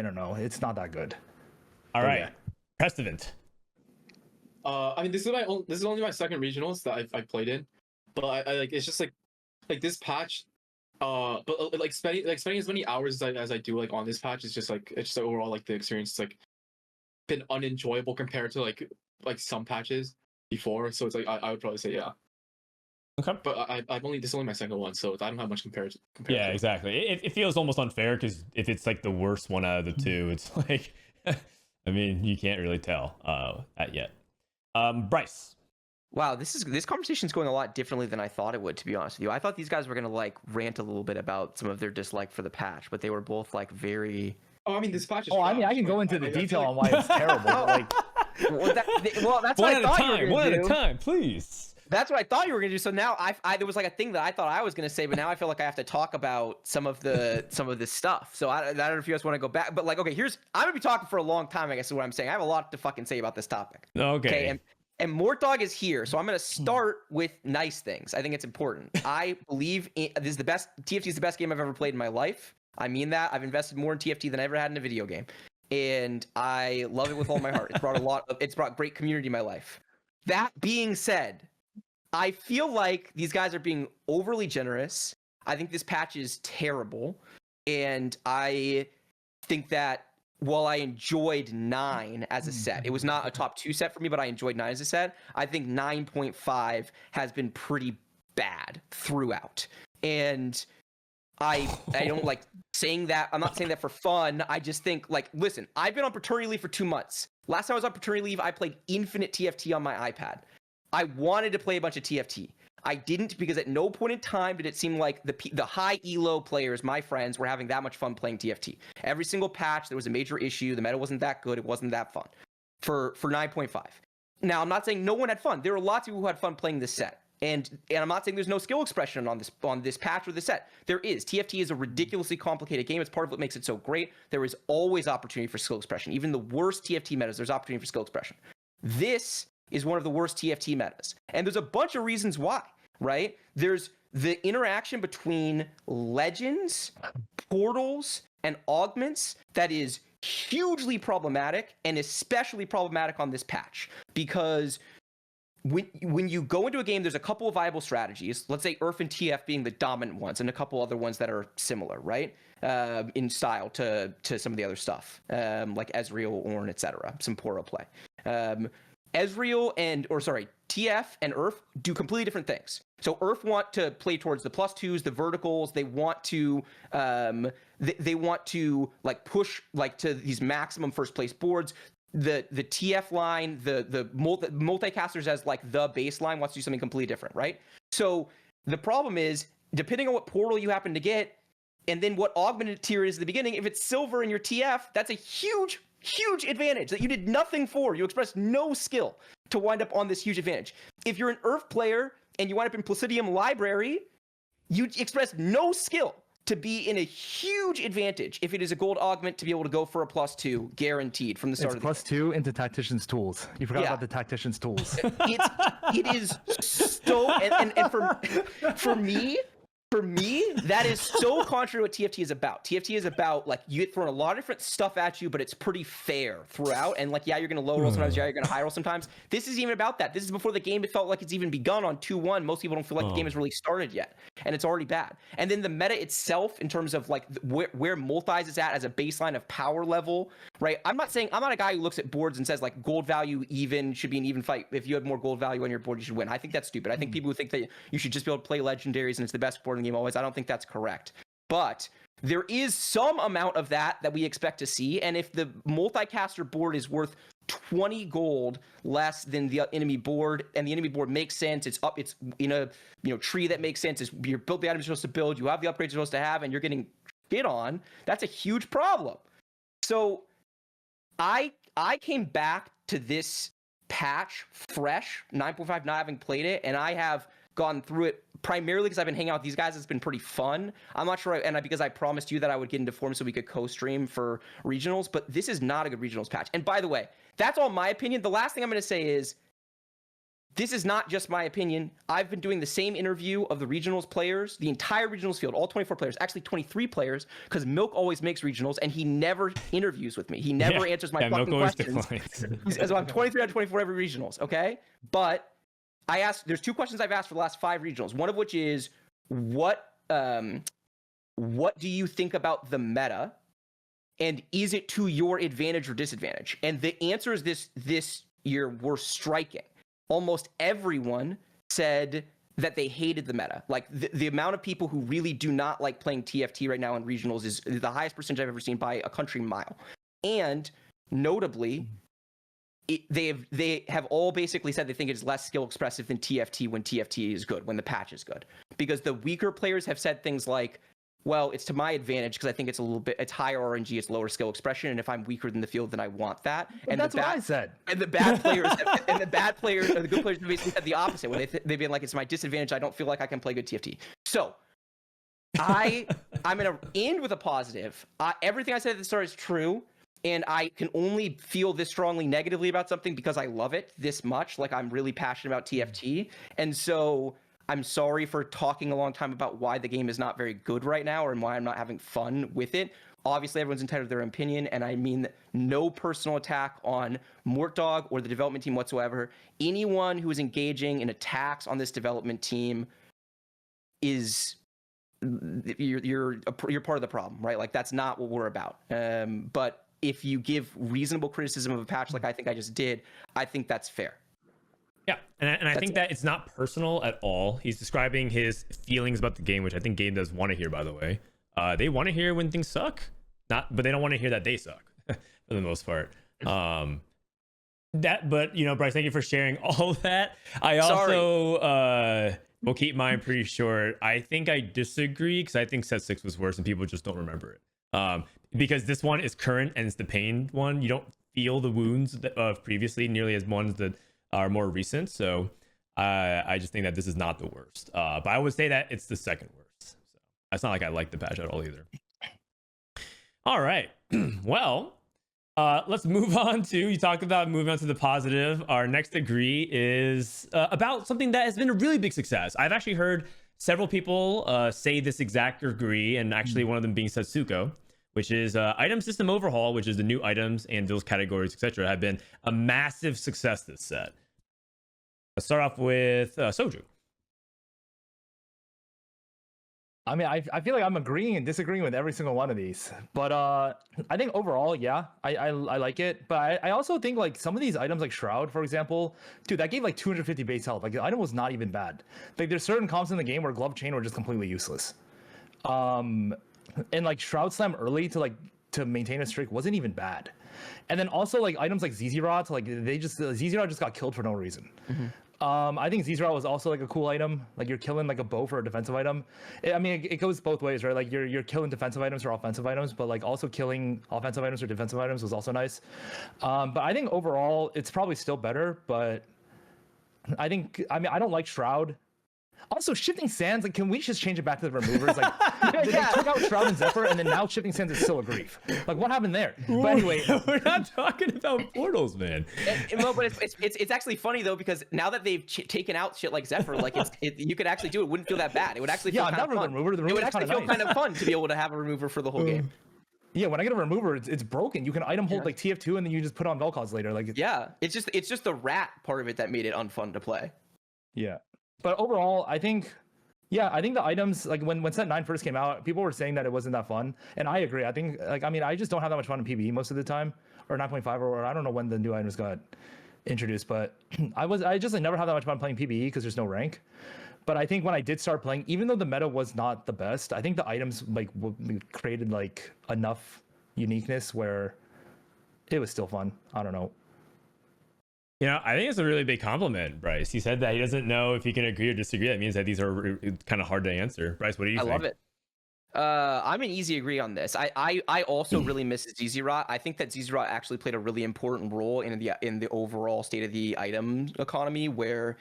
don't know. It's not that good. All right, Prestivent. I mean, this is only my second regionals that I've played in, but I like it's just like this patch. But like spending as many hours as I do like on this patch is just like it's just overall like the experience is like been unenjoyable compared to like some patches before. So it's like I would probably say yeah. Okay. But this is only my second one, so I don't have much compared yeah, to. Exactly. It feels almost unfair because if it's like the worst one out of the two, it's like I mean you can't really tell that yet. Bryce. Wow, this conversation's going a lot differently than I thought it would, to be honest with you. I thought these guys were gonna like rant a little bit about some of their dislike for the patch, but they were both like very. Oh, I mean, this patch is. Oh, I mean, I can go into the detail on why it's terrible. But like, well, that's One what I thought you were gonna one do. at a time, please. That's what I thought you were gonna do. So now there was like a thing that I thought I was gonna say, but now I feel like I have to talk about some of this stuff. So I don't know if you guys want to go back, but like, okay, I'm gonna be talking for a long time. I guess is what I'm saying. I have a lot to fucking say about this topic. Okay. And Mortdog is here, so I'm gonna start with nice things. I think it's important. I believe this is the best. TFT is the best game I've ever played in my life. I mean that. I've invested more in TFT than I ever had in a video game, and I love it with all my heart. It's brought great community in my life. That being said, I feel like these guys are being overly generous. I think this patch is terrible, and I think that while I enjoyed 9 as a set, it was not a top 2 set for me, but I enjoyed 9 as a set. I think 9.5 has been pretty bad throughout, and I don't like saying that. I'm not saying that for fun. I just think, like, listen, I've been on paternity leave for 2 months. Last time I was on paternity leave, I played infinite TFT on my iPad. I wanted to play a bunch of TFT. I didn't, because at no point in time did it seem like the high elo players, my friends, were having that much fun playing TFT. Every single patch, there was a major issue. The meta wasn't that good. It wasn't that fun for 9.5. Now, I'm not saying no one had fun. There were lots of people who had fun playing this set. And I'm not saying there's no skill expression on this patch or this set. There is. TFT is a ridiculously complicated game. It's part of what makes it so great. There is always opportunity for skill expression. Even the worst TFT metas, there's opportunity for skill expression. This is one of the worst TFT metas. And there's a bunch of reasons why, right? There's the interaction between legends, portals, and augments that is hugely problematic, and especially problematic on this patch, because when you go into a game, there's a couple of viable strategies. Let's say Earth and TF being the dominant ones, and a couple other ones that are similar, right? In style to some of the other stuff, like Ezreal, Ornn, etc. Some Poro play. TF and Earth do completely different things. So Earth want to play towards the +2s, the verticals. They want to they want to like push like to these maximum first place boards. The TF line, the multicasters as like the baseline wants to do something completely different, right? So the problem is, depending on what portal you happen to get, and then what augmented tier is at the beginning, if it's silver in your TF, that's a huge advantage that you did nothing for. You expressed no skill to wind up on this huge advantage. If you're an Earth player and you wind up in Placidium Library, you express no skill to be in a huge advantage if it is a gold augment to be able to go for a +2 guaranteed from the start of the +2 into Tactician's Tools. You forgot about the Tactician's Tools. It is so, and for me, that is so contrary to what TFT is about. TFT is about, like, you get thrown a lot of different stuff at you, but it's pretty fair throughout. And, like, yeah, you're going to low roll sometimes, yeah, you're going to high roll sometimes. This isn't even about that. This is before the game. It felt like it's even begun on 2-1. Most people don't feel like the game has really started yet. And it's already bad. And then the meta itself, in terms of, like, where multis is at as a baseline of power level, right? I'm not a guy who looks at boards and says, like, gold value even should be an even fight. If you have more gold value on your board, you should win. I think that's stupid. I think people who think that you should just be able to play legendaries and it's the best board in the game always, I don't think that's correct. But there is some amount of that we expect to see, and if the multicaster board is worth 20 gold less than the enemy board, and the enemy board makes sense, it's in a tree that makes sense, you're built the items you're supposed to build, you have the upgrades you're supposed to have, and you're getting shit on, that's a huge problem. So I came back to this patch fresh, 9.5, not having played it, and I have gone through it primarily because I've been hanging out with these guys. It's been pretty fun. I'm not sure, because I promised you that I would get into form so we could co-stream for regionals, but this is not a good regionals patch. And by the way, that's all my opinion. The last thing I'm going to say is, this is not just my opinion. I've been doing the same interview of the regionals players, the entire regionals field, all 24 players, actually 23 players, because Milk always makes regionals, and he never interviews with me. He never answers my fucking questions. So I'm 23 out of 24 every regionals, okay? But there's 2 questions I've asked for the last 5 regionals. One of which is, what do you think about the meta? And is it to your advantage or disadvantage? And the answers this year were striking. Almost everyone said that they hated the meta. Like, the amount of people who really do not like playing TFT right now in regionals is the highest percentage I've ever seen by a country mile. And notably, they have all basically said they think it's less skill expressive than TFT when TFT is good, when the patch is good. Because the weaker players have said things like, well, it's to my advantage because I think it's higher RNG, it's lower skill expression, and if I'm weaker than the field, then I want that. But And that's what I said. And the bad players, and the bad players, or the good players, have basically said the opposite. When they've been like, it's my disadvantage. I don't feel like I can play good TFT. So, I'm gonna end with a positive. Everything I said at the start is true, and I can only feel this strongly negatively about something because I love it this much. Like, I'm really passionate about TFT, and so I'm sorry for talking a long time about why the game is not very good right now and why I'm not having fun with it. Obviously, everyone's entitled to their opinion, and I mean no personal attack on Mortdog or the development team whatsoever. Anyone who is engaging in attacks on this development team is you're part of the problem, right? Like, that's not what we're about. But if you give reasonable criticism of a patch like I think I just did, I think that's fair. Yeah, and I think that it's not personal at all. He's describing his feelings about the game, which I think game does want to hear, by the way. They want to hear when things suck, but they don't want to hear that they suck for the most part. But Bryce, thank you for sharing all that. I also will keep mine pretty short. I think I disagree because I think set 6 was worse and people just don't remember it. Because this one is current and it's the pain one. You don't feel the wounds of previously nearly as ones that are more recent. So I just think that this is not the worst. But I would say that it's the second worst. So it's not like I like the patch at all either. All right. Well, let's move on to, you talked about moving on to the positive. Our next degree is about something that has been a really big success. I've actually heard several people say this exact degree, and actually one of them being Satsuko, which is item system overhaul, which is the new items and those categories, etc., have been a massive success this set. Let's start off with Soju. I mean, I feel like I'm agreeing and disagreeing with every single one of these, but I think overall, yeah, I like it. But I also think like some of these items, like Shroud, for example, dude, that gave like 250 base health. Like the item was not even bad. Like there's certain comps in the game where Glove Chain were just completely useless. And like Shroud Slam early to maintain a streak wasn't even bad. And then also like items like ZZ Rot, like ZZ Rot just got killed for no reason. Mm-hmm. I think ZZ Rot was also like a cool item. Like you're killing like a bow for a defensive item. It goes both ways, right? Like you're killing defensive items or offensive items, but like also killing offensive items or defensive items was also nice. But I think overall it's probably still better. But I don't like Shroud. Also, Shifting Sands, like, can we just change it back to the removers? Like, they took out Shroud and Zephyr, and then now Shifting Sands is still a grief. Like, what happened there? But anyway, we're not talking about portals, man. No, but it's actually funny though, because now that they've taken out shit like Zephyr, like you could actually do it. Wouldn't feel that bad. It would actually feel kind of fun. The remover it would actually feel kind of fun to be able to have a remover for the whole game. Yeah, when I get a remover, it's broken. You can item hold like TF2, and then you just put on Vel'Koz later. Like, yeah, it's just the rat part of it that made it unfun to play. Yeah, but overall, I think the items, like when Set 9 first came out, people were saying that it wasn't that fun. And I agree. I think, I just don't have that much fun in PvE most of the time, or 9.5, or I don't know when the new items got introduced, but I just never had that much fun playing PvE because there's no rank. But I think when I did start playing, even though the meta was not the best, I think the items created like enough uniqueness where it was still fun. I don't know. I think it's a really big compliment, Bryce. He said that he doesn't know if he can agree or disagree. That means that these are kind of hard to answer. Bryce, what do you think? I love it. I'm an easy agree on this. I also really miss ZZ Rot. I think that ZZ Rot actually played a really important role in the overall state of the item economy, where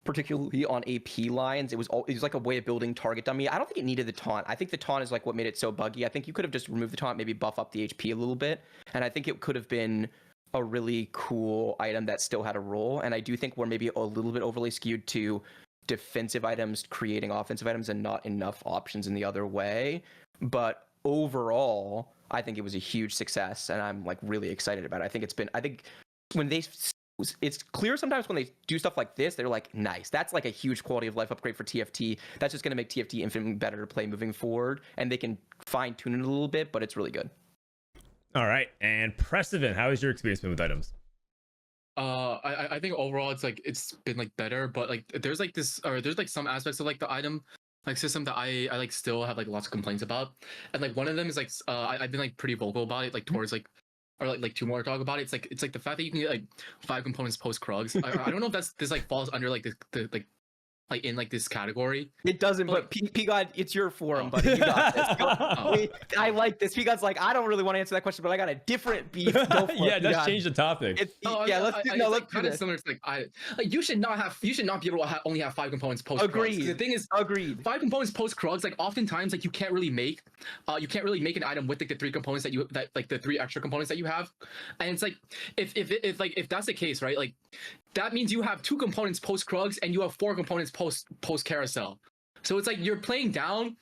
particularly on AP lines, it was like a way of building target dummy. I don't think it needed the taunt. I think the taunt is like what made it so buggy. I think you could have just removed the taunt, maybe buff up the HP a little bit, and I think it could have been a really cool item that still had a role. And I do think we're maybe a little bit overly skewed to defensive items creating offensive items and not enough options in the other way. But overall, I think it was a huge success, and I'm like really excited about it. I think when it's clear sometimes when they do stuff like this, they're like, nice. That's like a huge quality of life upgrade for TFT. That's just going to make TFT infinitely better to play moving forward, and they can fine tune it a little bit, but it's really good. All right, and Prestivent, how has your experience been with items? I think overall it's been like better, but like there's like some aspects of like the item like system that I like still have like lots of complaints about, and like one of them is like I've been like pretty vocal about it, like towards like or like two more to talk about it. It's like the fact that you can get like 5 components post Krugs. I don't know if this like falls under like the like in like this category. It doesn't, but P-God, it's your forum, buddy. You got this. I like this. P-God's like, I don't really want to answer that question, but I got a different beef. Go for Yeah, it, let's change the topic. Let's do kind of similar. It's like you should not be able to only have 5 components post. Agreed. The thing is, 5 components post Krugs. Like oftentimes, like you can't really make an item with like the 3 components that like the 3 extra components that you have, and it's like if that's the case, right? Like that means you have 2 components post Krugs and you have 4 components post carousel. So it's like you're playing down,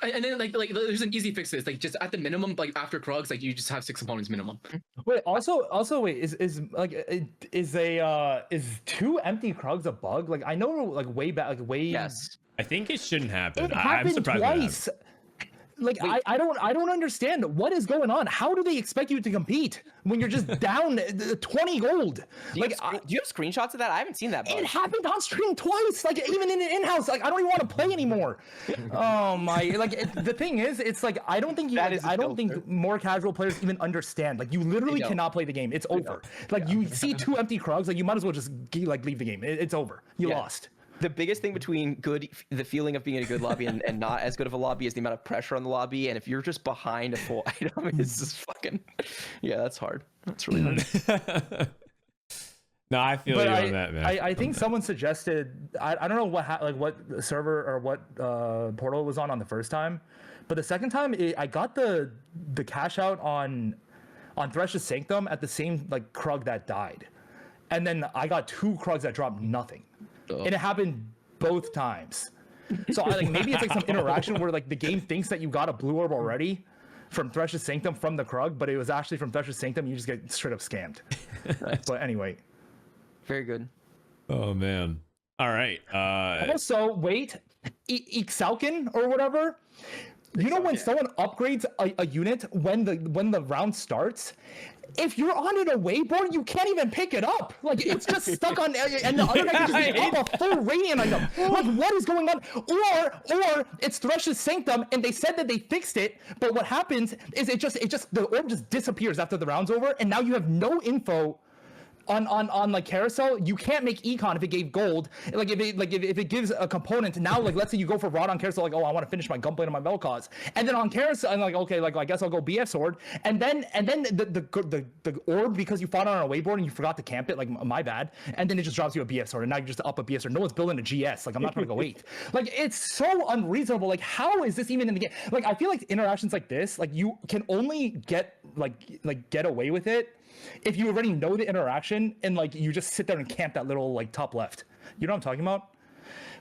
and then like there's an easy fix to this. Like just at the minimum, like after Krugs, like you just have 6 components minimum. Wait, also wait, is 2 empty Krugs a bug? Like I know like way back, like way. Yes. I think it shouldn't happen. It I'm happened surprised. twice. Like I don't understand what is going on. How do they expect you to compete when you're just down 20 gold? Do you have screenshots of that? I haven't seen that. It happened on stream twice. Like even in an in-house. Like I don't even want to play anymore. Oh my! Like the thing is, it's like I don't think more casual players even understand. Like you literally cannot play the game. It's over. Like you see 2 empty Krugs, like you might as well just like leave the game. It's over. You lost. The biggest thing between the feeling of being in a good lobby and not as good of a lobby is the amount of pressure on the lobby. And if you're just behind a full item, it's just fucking, that's hard. That's really hard. No, I feel you on that, man. I think someone suggested, I don't know what server or what portal it was on the first time, but the second time I got the cash out on Thresh's Sanctum at the same like Krug that died, and then I got 2 Krugs that dropped nothing. And it happened both times. So I like maybe it's like some interaction where like the game thinks that you got a blue orb already from Thresh's Sanctum from the Krug, but it was actually from Thresh's Sanctum. You just get straight up scammed. But anyway. Very good. Oh man. All right. Also, wait, Ixalkin or whatever. You know when someone upgrades a unit when the round starts, if you're on an away board, you can't even pick it up. Like it's just stuck on, and the other guy can just up a full radiant item. Like what is going on? Or it's Thresh's Sanctum, and they said that they fixed it, but what happens is it just the orb just disappears after the round's over, and now you have no info on like carousel. You can't make econ if it gave gold. Like if it gives a component now, like let's say you go for rod on carousel, like, oh, I want to finish my gunblade on my Vel'Koz, and then on carousel and like, okay, like I guess I'll go BF sword, and then the orb, because you fought on a wayboard and you forgot to camp it, like my bad, and then it just drops you a BF sword, and now you're just up a BF sword. No one's building a GS. Like I'm not trying to go 8. Like it's so unreasonable. Like how is this even in the game? Like I feel like interactions like this, like you can only get get away with it if you already know the interaction and like you just sit there and camp that little like top left. You know what I'm talking about?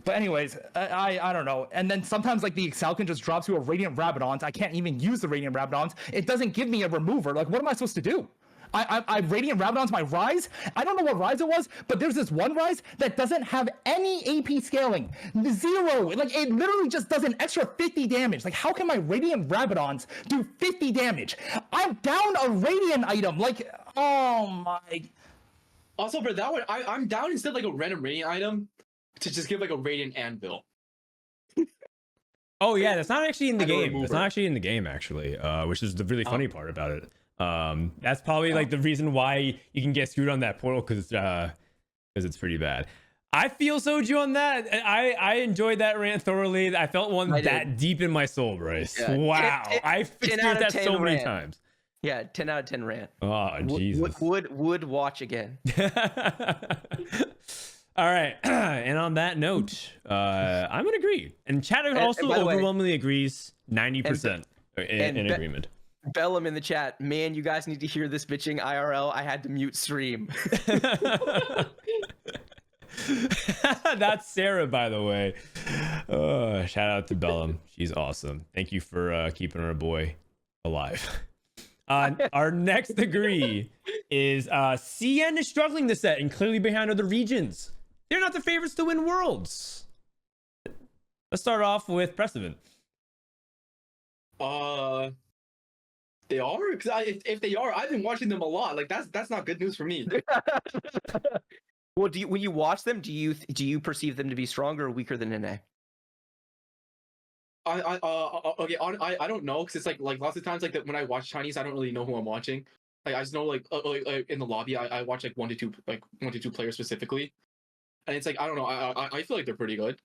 But anyways, I don't know. And then sometimes like the Exalkin just drops you a Radiant Rabadons. I can't even use the Radiant Rabadons. It doesn't give me a remover. Like what am I supposed to do? I Radiant Rabadons my Rise. I don't know what Rise it was, but there's this one Rise that doesn't have any AP scaling. 0. Like it literally just does an extra 50 damage. Like how can my Radiant Rabadons do 50 damage? I'm down a Radiant item. Like, oh my. Also for that one, I'm down instead like a random Radiant item to just give like a Radiant Anvil. Oh yeah, that's not actually in the game. That's not actually in the game actually, which is the really funny part about it. That's probably like the reason why you can get screwed on that portal, because it's pretty bad. I feel Soju on that. I enjoyed that rant thoroughly. I felt one that deep in my soul, Bryce. Yeah. Wow, I've experienced that so many times. Yeah, 10 out of 10 rant. Oh Jesus. Would watch again. All right, and on that note, I'm gonna agree. And chat also overwhelmingly agrees. 90% in agreement. Bellum in the chat, man, you guys need to hear this bitching IRL. I had to mute stream. That's Sarah, by the way. Shout out to Bellum. She's awesome. Thank you for keeping our boy alive. Our next agree is CN is struggling this set and clearly behind other regions. They're not the favorites to win Worlds. Let's start off with Prestivent. They are? Because if they are, I've been watching them a lot. Like that's not good news for me. Well, when you watch them, do you perceive them to be stronger or weaker than NA? I don't know, because it's like lots of times like when I watch Chinese, I don't really know who I'm watching. Like I just know like in the lobby, I watch like one to two players specifically, and it's like I don't know. I feel like they're pretty good.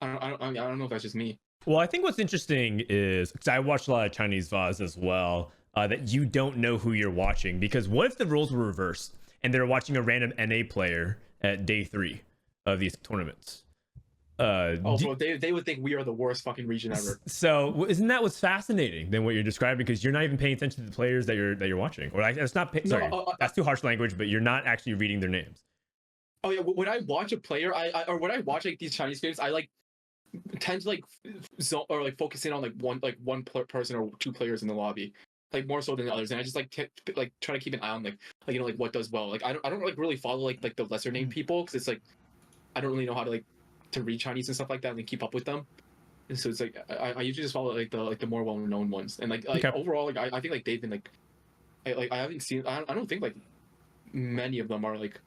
I don't know if that's just me. Well, I think what's interesting is because I watch a lot of Chinese VODs as well, that you don't know who you're watching, because what if the roles were reversed and they're watching a random NA player at day 3 of these tournaments? Bro, they would think we are the worst fucking region ever. So isn't that what's fascinating than what you're describing? Because you're not even paying attention to the players that you're watching, or that's not. Sorry, that's too harsh language, but you're not actually reading their names. Oh yeah, when I watch a player, or when I watch like these Chinese games, I like tend to like focus in on like one person or two players in the lobby, like more so than the others, and I just like try to keep an eye on like what does well. Like I don't like really follow like the lesser name people, because it's like I don't really know how to read Chinese and stuff like that and keep up with them. And so it's like I usually just follow like the more well known ones, and Okay. overall like I think like they've been like I haven't seen I don't think like many of them are like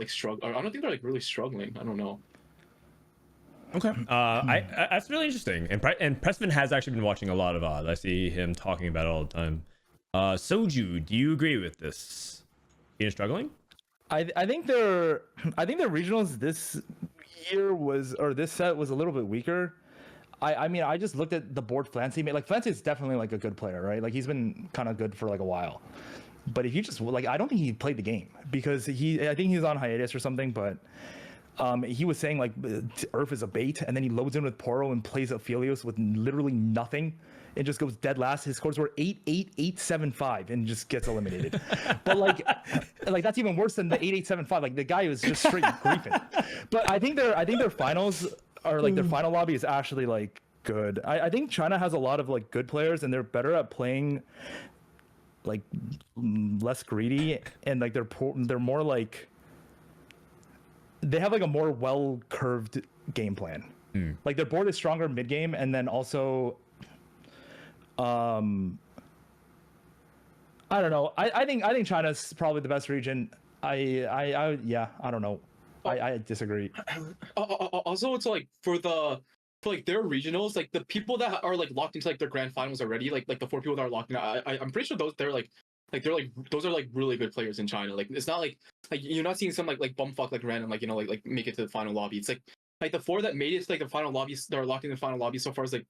struggle. I don't think they're like really struggling. I don't know. Okay. I that's really interesting. And Prestivent has actually been watching a lot of VOD. I see him talking about it all the time. Soju, do you agree with this? You're struggling? I think their regionals this year this set was a little bit weaker. I mean, I just looked at the board Flancy made. Like Flancy is definitely like a good player, right? Like he's been kind of good for like a while. But if you just like, I don't think he played the game because I think he's on hiatus or something. But he was saying like Earth is a bait, and then he loads in with Poro and plays Aphelios with literally nothing. It just goes dead last. His scores were 8-8, 8-7-5, and just gets eliminated. But like that's even worse than the 8-8-7-5. Like the guy was just straight griefing. But I think their finals are like their final lobby is actually like good. I think China has a lot of like good players, and they're better at playing like less greedy, and like they're more like they have like a more well curved game plan. Like their board is stronger mid game, and then also I don't know. I think China's probably the best region. I don't know. I disagree. Also, it's like for like their regionals, like the people that are like locked into like their grand finals already, like the 4 people that are locked in, I'm pretty sure those are like really good players in China. Like it's not like you're not seeing some like bumfuck like random like like make it to the final lobby. It's like the 4 that made it to like the final lobby, that are locked in the final lobby so far is like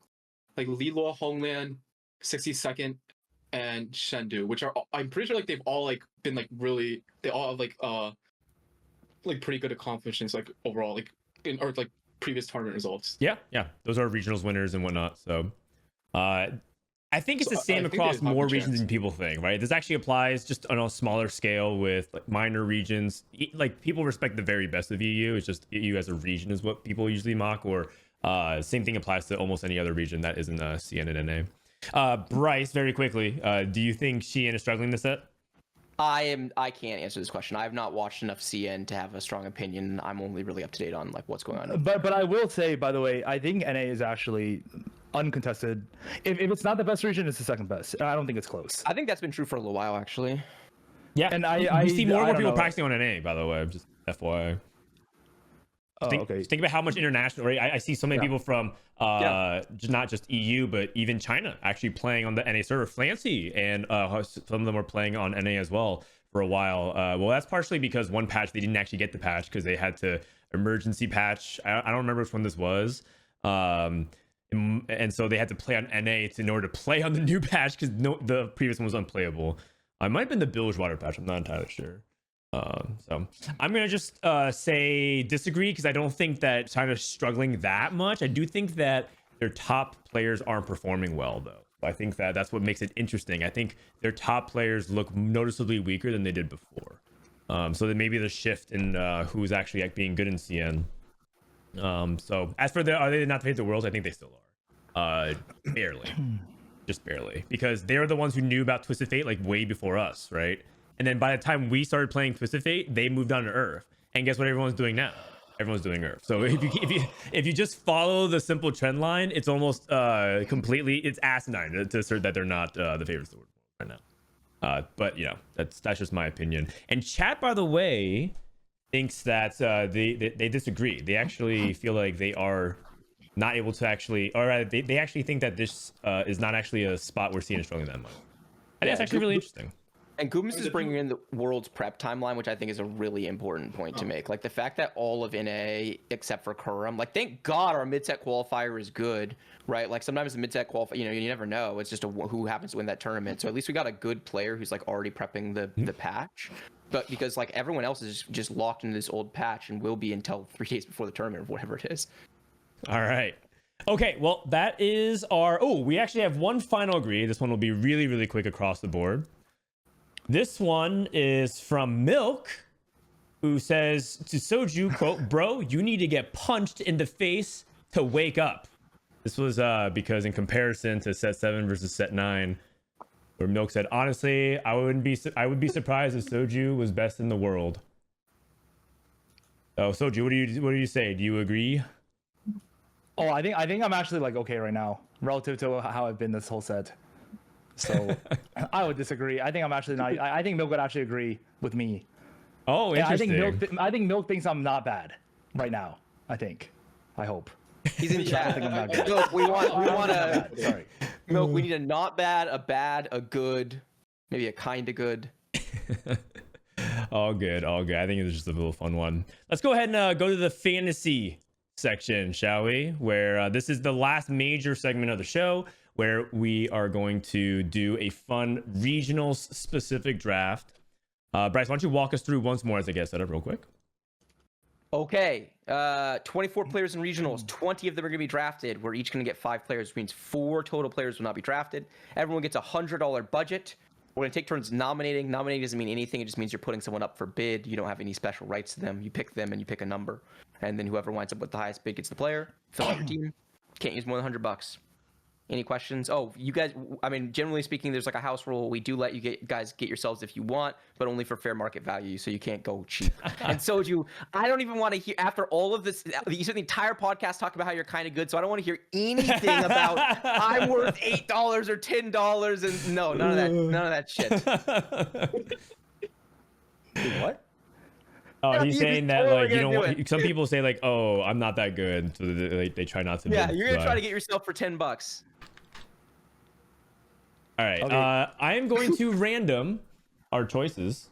Lilo, Honglan, 62nd, and Chengdu, which are I'm pretty sure like they've all like been like really, they all have like pretty good accomplishments like overall like in or like previous tournament results. Yeah. Those are regionals winners and whatnot. So I think it's the same across more regions than people think, right? This actually applies just on a smaller scale with like minor regions. Like people respect the very best of EU. It's just EU as a region is what people usually mock, or same thing applies to almost any other region that isn't CN and NA. Bryce, very quickly, do you think Shein is struggling this set? I can't answer this question. I have not watched enough CN to have a strong opinion. I'm only really up to date on like what's going on. But I will say, by the way, I think NA is actually uncontested. If it's not the best region, it's the second best. I don't think it's close. I think that's been true for a little while actually. Yeah, and I see more and more people practicing on NA. By the way, just FYI. Okay. Think about how much international, right? I see so many people from not just EU, but even China actually playing on the NA server. Flancy and some of them were playing on NA as well for a while. Well, that's partially because one patch, they didn't actually get the patch because they had to emergency patch. I don't remember which one this was. And so they had to play on NA in order to play on the new patch because the previous one was unplayable. It might have been the Bilgewater patch. I'm not entirely sure. So I'm gonna just say disagree because I don't think that China's struggling that much. I do think that their top players aren't performing well though. I think that that's what makes it interesting. I think their top players look noticeably weaker than they did before. So then maybe the shift in who's actually being good in CN. So as for are they not to hit the worlds? I think they still are. Barely, just barely, because they're the ones who knew about Twisted Fate like way before us, right? And then by the time we started playing Twisted Fate, they moved on to Earth. And guess what everyone's doing now? Everyone's doing Earth. So if you just follow the simple trend line, it's almost completely, it's asinine to assert that they're not the favorites right now. But that's just my opinion. And chat, by the way, thinks that they disagree. They actually feel like they are not able to actually, or they actually think that this is not actually a spot where CN is struggling that much. I think that's actually really interesting. And Goobs is bringing in the world's prep timeline, which I think is a really important point to make. Like the fact that all of NA, except for Kurum, like thank God our mid-set qualifier is good, right? Like sometimes the mid-set qualifier, you never know. It's just who happens to win that tournament. So at least we got a good player who's like already prepping the patch. But because like everyone else is just locked into this old patch and will be until 3 days before the tournament or whatever it is. All right. Okay, well, that is our... Oh, we actually have one final agree. This one will be really, really quick across the board. This one is from Milk, who says to Soju, quote, "Bro, you need to get punched in the face to wake up." This was because in comparison to set 7 versus set 9, where Milk said, "Honestly, I would be surprised if Soju was best in the world." Oh, Soju, what do you say? Do you agree? Oh, I think I'm actually like okay right now relative to how I've been this whole set. So I would disagree. I think I'm actually not. I think Milk would actually agree with me. Oh, interesting. I think Milk thinks I'm not bad right now. I hope. He's in chat. I think I'm not good. Milk, we want a Sorry. Milk. We need a not bad, a bad, a good, maybe a kind of good. All good. I think it's just a little fun one. Let's go ahead and go to the fantasy section, shall we? Where this is the last major segment of the show, where we are going to do a fun regional specific draft. Bryce, why don't you walk us through once more as I get set up real quick? Okay, 24 players in regionals. 20 of them are going to be drafted. We're each going to get 5 players, which means 4 total players will not be drafted. Everyone gets a $100 budget. We're going to take turns nominating. Nominating doesn't mean anything. It just means you're putting someone up for bid. You don't have any special rights to them. You pick them and you pick a number. And then whoever winds up with the highest bid gets the player. Fill out your team. Can't use more than $100. Any questions? Oh, you guys, I mean, generally speaking, there's like a house rule. We do let you guys get yourselves if you want, but only for fair market value, so you can't go cheap. And Soju, I don't even want to hear, after all of this, you spent the entire podcast talking about how you're kind of good, so I don't want to hear anything about I'm worth $8 or $10, and no, none of that shit. What? Oh, Yeah, he's you saying just that totally like you gonna don't do want, some people say like, "Oh, I'm not that good," so they try not to. Yeah, bid, you're gonna try to get yourself for $10. All right. Okay. I am going to random our choices,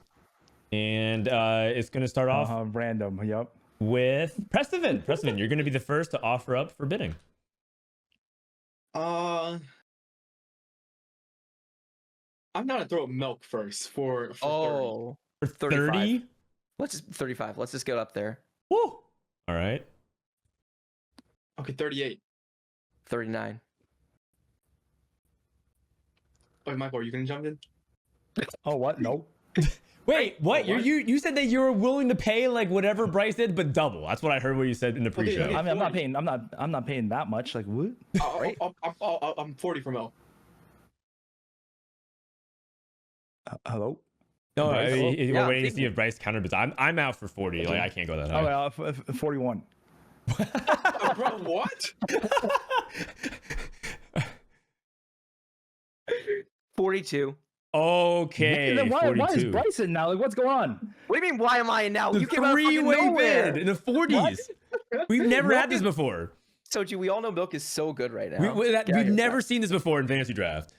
and it's going to start off Random. Yep. with Prestivent. Prestivent, you're going to be the first to offer up for bidding. I'm gonna throw Milk first for 30. Oh, For 35. 30? Let's just 35. Let's just get up there. Woo! All right. Okay, 38. 39. Wait, Michael, are you gonna jump in? Oh, what? Nope. Wait, what? Oh, what? You said that you were willing to pay like whatever Bryce did, but double. That's what I heard what you said in the pre-show. okay. I mean, I'm not paying that much. Like what? I'm 40 for Milk. Hello. No, Bryce? we're Yeah, waiting to see if Bryce counterbids. I'm out for 40. Like I can't go that high. Oh, 41. Bro, what? 42. Okay. Then why is 42. Bryce in now? Like, what's going on? What do you mean, why am I in now? The You came out of fucking three-way nowhere. bid in the 40s. We've never had this before. Soju, we all know Milk is so good right now. We've never seen this before in fantasy draft.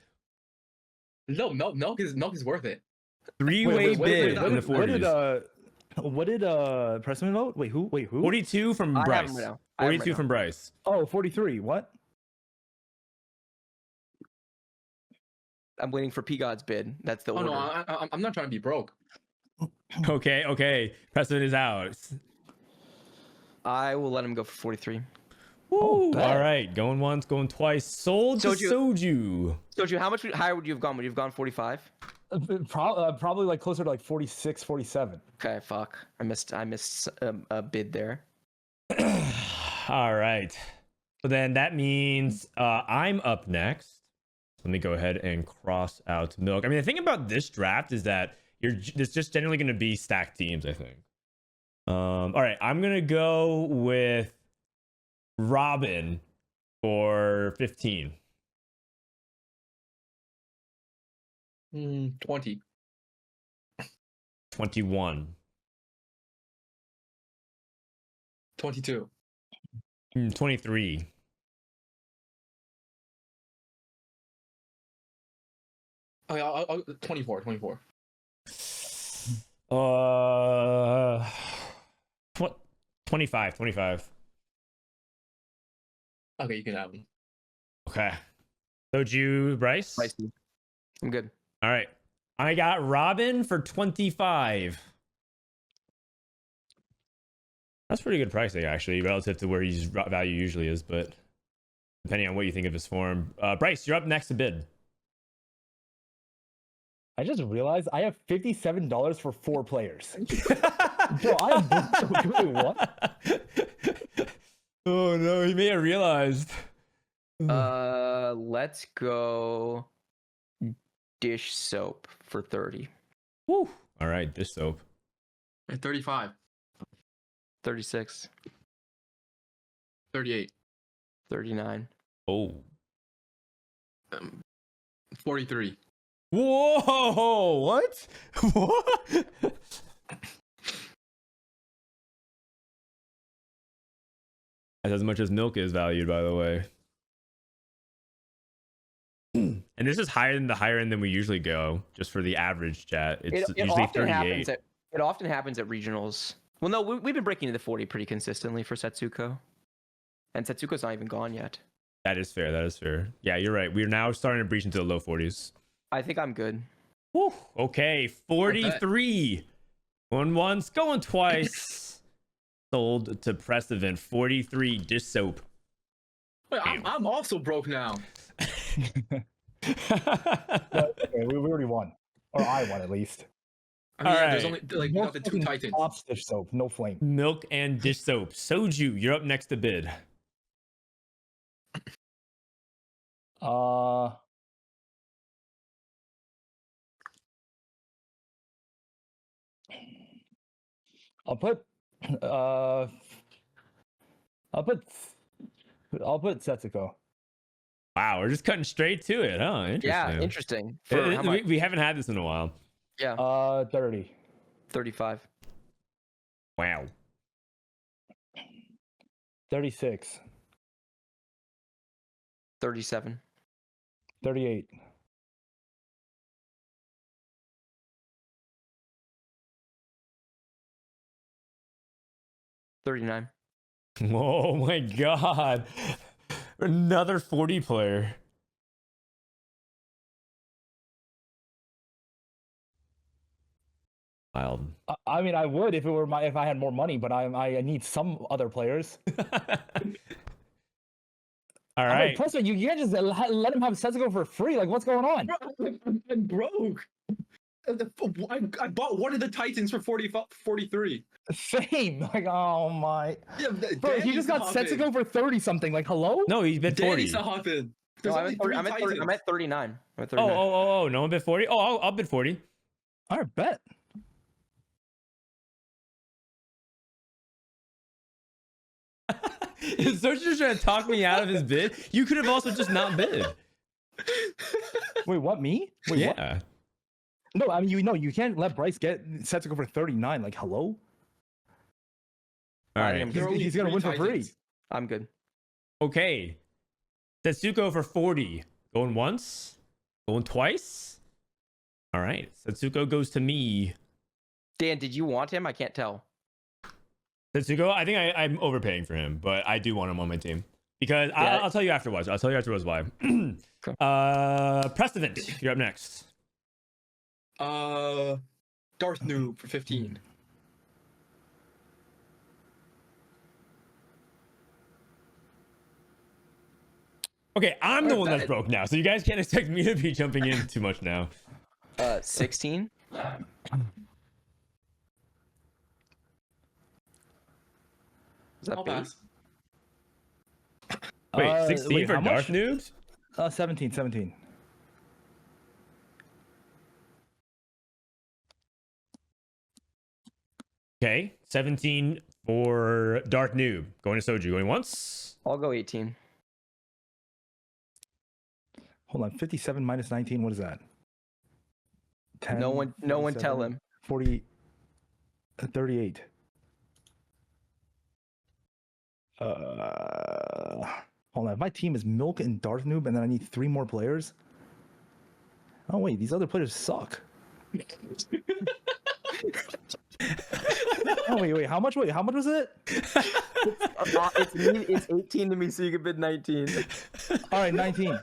No, Milk is worth it. Three-way bid in the What 40s. did Preston vote? Wait, who? 42 from I have Bryce. him right now. I have him 42 right from now. Bryce. Oh, 43. What? I'm waiting for P-God's bid. That's the Oh order. no, I'm not trying to be broke. Okay. Preston is out. I will let him go for 43. Woo. bet. All right, going once, going twice. Sold to Soju. Soju, how much higher would you have gone? Would you have gone 45? Probably like closer to like 46, 47. Okay, fuck. I missed a bid there. All right. So then that means I'm up next. Let me go ahead and cross out Milk. I mean, the thing about this draft is that it's just generally going to be stacked teams, I think. All right, I'm going to go with Robin for 15. 20. 21. 22. 23. Okay, I'll 24. Tw- 25. Okay, you can have them. Okay. Soju, Bryce? Spicy. I'm good. All right. I got Robin for 25. That's pretty good pricing, actually, relative to where his value usually is, but depending on what you think of his form. Bryce, you're up next to bid. I just realized I have $57 for 4 players. Bro, I am doing what? Oh no, he may have realized. Let's go dish soap for 30. Woo. All right, dish soap. At 35, 36. 38, 39. Oh. 43. Whoa! What? What? That's as much as milk is valued, by the way. And this is higher than the higher end than we usually go, just for the average chat. It's It usually often 38. it often happens at regionals. Well, no, we've been breaking into 40 pretty consistently for Setsuko. And Setsuko's not even gone yet. That is fair. That is fair. Yeah, you're right. We're now starting to breach into the low 40s. I think I'm good. Woo. Okay, 43. Going once, going twice. Sold to Prestivent. 43 dish soap. Wait, I'm also broke now. But, okay, we already won. Or I won, at least. I mean, All yeah, there's right. only like we got the 2 titans. Pops dish soap, no flame. Milk and dish soap. Soju, you're up next to bid. I'll put Setsuko. Wow, we're just cutting straight to it, huh? Interesting. Yeah, interesting. For how much? We haven't had this in a while. Yeah, 30. 35. Wow. 36. 37. 38. 39. Oh my god. Another 40 player. Wild. I mean, I would if I had more money, but I need some other players. All I'm right. like, Preston, you can't just let him have Setsuko for free. Like, what's going on? I'm broke. I bought one of the titans for 43. Same. Like, oh my. Yeah, Bro, he just got Setsuko for 30 something. Like, hello? No, he's bid 40. Danny's to hop in. No, There's I'm, only at 3 I'm, at 30, titans. I'm at 39. I'm at Oh, 39. oh, no one bid 40? Oh, I'll bid 40. All right, bet. Is Soju just trying to talk me out of his bid? You could have also just not bid. Wait, what? Me? Wait, what? Yeah. No, I mean, you can't let Bryce get Setsuko for 39. Like, hello? All I right. am There are only He's gonna 3 win for free. titans. I'm good. Okay. Setsuko for 40. Going once? Going twice? All right. Setsuko goes to me. Dan, did you want him? I can't tell. Setsuko, I think I'm overpaying for him, but I do want him on my team. Because Yeah. I'll tell you afterwards. I'll tell you afterwards why. Okay. Prestivent, you're up next. Darth Noob for 15. Okay, I'm the Alright, one that's that- broke now, so you guys can't expect me to be jumping in too much now. 16. Is that I'll big? pass. Wait, 16 for how Darth much? Noobs? 17. Okay, 17 for Darth Noob. Going to Soju. Going once? I'll go 18. Hold on, 57 minus 19. What is that? 10, No one tell 47, him. 40, 38. Hold on. If my team is Milk and Darth Noob, and then I need 3 more players. Oh wait, these other players suck. Oh wait, how much? Wait, how much was it? It's 18 to me, so you can bid 19. All right, 19.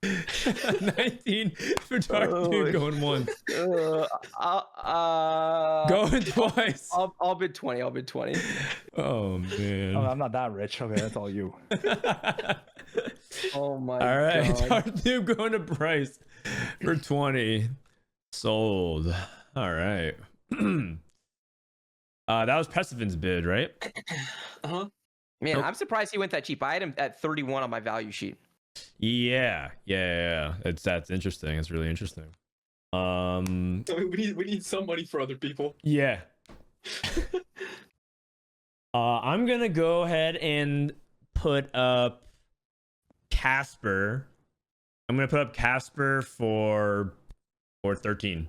19 for Dark Dude going once. Going Going twice. I'll bid 20. I'll bid 20. Oh man. Oh, I'm not that rich. Okay, that's all you. Oh my All right, god. Dark Dude going to Bryce for 20. Sold. All right. That was Prestivent's bid, right? Uh-huh. Man, Nope. I'm surprised he went that cheap. I had him at 31 on my value sheet. Yeah. That's interesting. It's really interesting. So we need some money for other people. Yeah. I'm gonna go ahead and put up Casper. I'm gonna put up Casper for 13.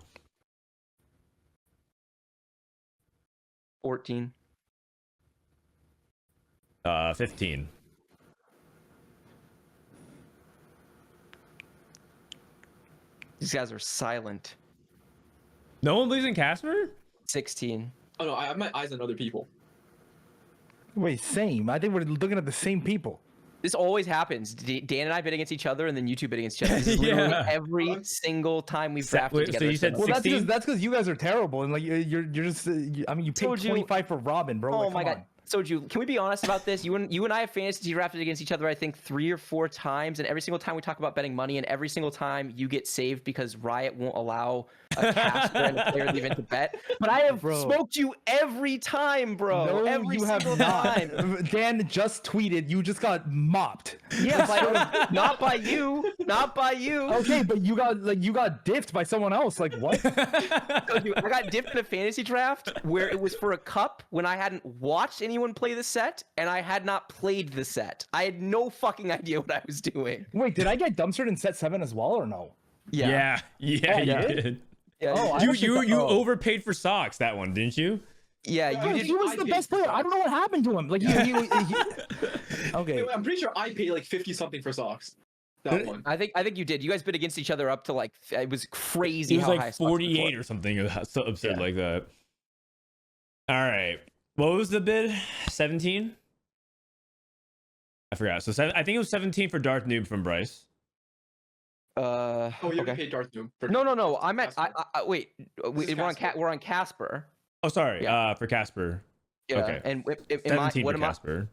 14. 15. These guys are silent. No one believes in Casper? 16. Oh no, I have my eyes on other people. Wait, same. I think we're looking at the same people. This always happens. Dan and I bid against each other, and then you two bid against each other. This is literally Yeah. every single time we've So- drafted wait, so together. you said Well, 16? that's because you guys are terrible, and like you're just. I mean, you paid Told you- 25 for Robin, bro. Oh Like, my come god. on. Soju, can we be honest about this? You and I have fantasy drafted against each other, I think 3 or 4 times, and every single time we talk about betting money, and every single time you get saved because Riot won't allow a Casper and a player of the event to bet. But I have Bro. smoked you every time, bro. No, every you have single not. time. Dan just tweeted. You just got mopped. Yeah, not by you. Not by you. Okay, but you got diffed by someone else. Like what? Soju, I got dipped in a fantasy draft where it was for a cup when I hadn't watched anyone play the set and I had not played the set. I had no fucking idea what I was doing. Wait, did I get dumpstered in set 7 as well or no? Yeah, Oh, you yeah? did. Yeah, Oh, I You actually thought- you oh. overpaid for socks that one, didn't you? yeah, Yeah, you did. he was I the paid best for player. I don't know what happened to him. Like he okay. I'm pretty sure I paid like 50 something for socks. That one. I think you did. You guys bid against each other up to like it was crazy. It was how high like stocks were 48 or something so absurd Yeah. like that. All right. What was the bid? 17? I forgot. So I think it was 17 for Darth Noob from Bryce. Oh, you haven't okay. paid Darth Doom. For No. I'm at. Casper. Wait. This is Casper. We're on Casper. Oh, sorry. Yeah. For Casper. Yeah. Okay. And am 17 what for am I? Casper.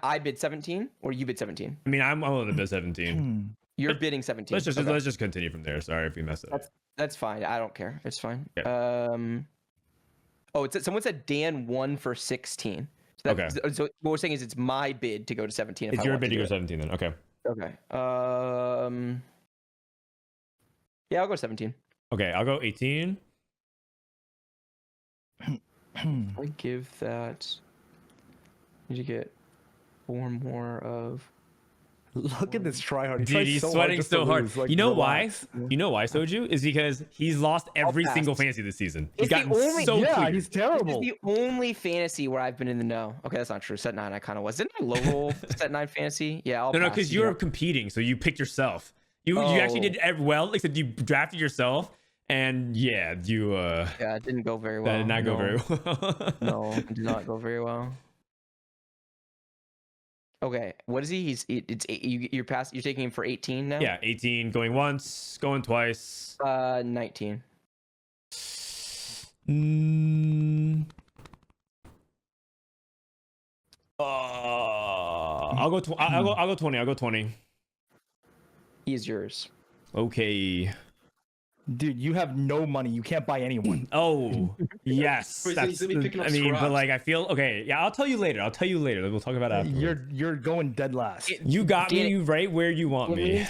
I bid 17 or you bid 17. I mean, I'm willing to bid 17. Hmm. You're bidding 17. Let's just Okay. let's just continue from there. Sorry if we messed it up. That's fine. I don't care. It's fine. Okay. Oh, someone said Dan won for 16. So Okay. So what we're saying is it's my bid to go to 17. if It's I your want bid to do go it. 17 then. Okay. Okay. Yeah, I'll go 17. Okay, I'll go 18. I give that. Need to get 4 more of. Look at this tryhard. He Dude, tries he's so sweating just so to hard. lose. Like, You know relax. why? You know why, Soju? Is because he's lost every pass. single fantasy this season. He's It's the gotten only- so Yeah, clear. he's This terrible. is the only fantasy where I've been in the know. Okay, that's not true. Set 9, I kind of was. Didn't I low roll set 9 fantasy? Yeah, I'll No, pass. because you were competing, so you picked yourself. You actually Oh. did well, except you drafted yourself, and yeah, you Yeah, it didn't go very well. that did not go No. very well. No, it did not go very well. Okay, what is he? You're taking him for 18 now. Yeah, 18 going once, going twice. 19. I'll go. I'll go 20. I'll go 20. He is yours. Okay. Dude, you have no money. You can't buy anyone. Oh, yes. He's That's, gonna be picking up I mean, but scraps. like, I feel okay. Yeah, I'll tell you later. I'll tell you later. We'll talk about it afterwards. You're going dead last. You got Dan- me right where you want me.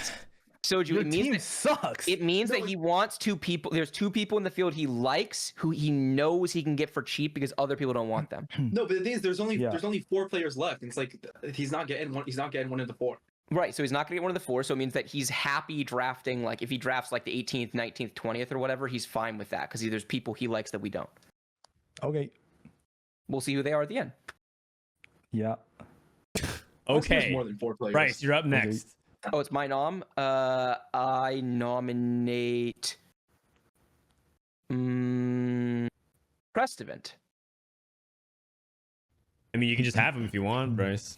Soju, Your it means team that sucks. it means that he wants 2 people. There's 2 people in the field he likes who he knows he can get for cheap because other people don't want them. No, but the thing is, there's only Yeah. 4 players left. And it's like he's not getting one. He's not getting one of the 4. Right, so he's not gonna get one of the 4, so it means that he's happy drafting. Like if he drafts like the 18th, 19th, 20th, or whatever, he's fine with that because there's people he likes that we don't. Okay. We'll see who they are at the end. Yeah. There's Okay. more than 4 players. Bryce, you're up next. Oh, it's my nom. I nominate Prestivent. I mean, you can just have him if you want, Bryce.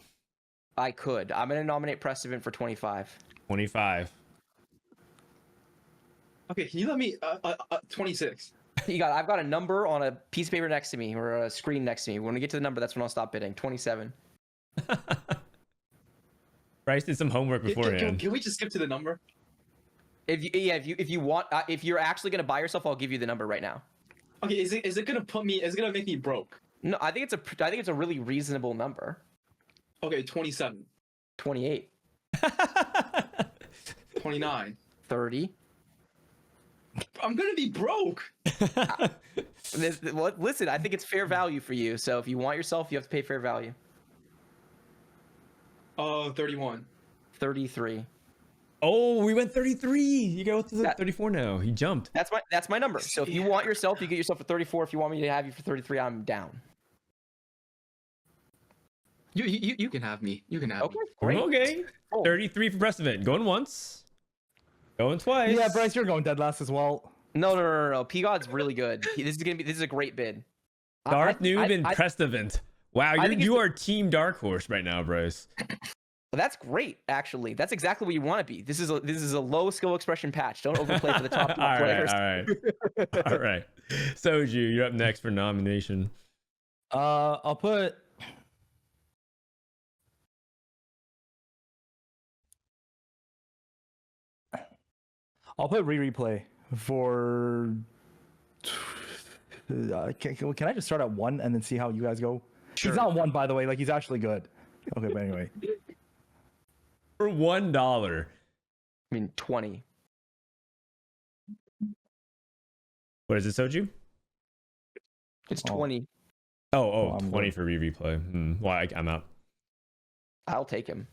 I could. I'm gonna nominate Prestivent for 25. 25. Okay, can you let me 26? I've got a number on a piece of paper next to me or a screen next to me. When we get to the number, that's when I'll stop bidding. 27. Bryce did some homework beforehand. Can we just skip to the number? If you want, if you're actually gonna buy yourself, I'll give you the number right now. Okay, is it gonna make me broke? No, I think it's a really reasonable number. Okay, 27. 28. 29. 30. I'm gonna be broke. Listen, I think it's fair value for you. So if you want yourself, you have to pay fair value. 31. 33. Oh, we went 33. You go to the 34 now. He jumped. That's my number. So if you want yourself, you get yourself for 34. If you want me to have you for 33, I'm down. You can have me. You can have me. Great. Okay. Cool. 33 for Prestivent. Going once. Going twice. Yeah, Bryce, you're going dead last as well. No. P-God's really good. This is a great bid. Dark Noob and Prestivent. Wow, you are Team Dark Horse right now, Bryce. That's great, actually. That's exactly what you want to be. This is a low skill expression patch. Don't overplay for the top players. All right. Soju, you're up next for nomination. I'll put. Replay for. Can I just start at 1 and then see how you guys go? Sure. He's not 1, by the way. Like, he's actually good. Okay, but anyway. For $1. I mean, 20. What is it, Soju? It's 20. Oh, I'm 20 good. for replay. Why? I'm out. I'll take him.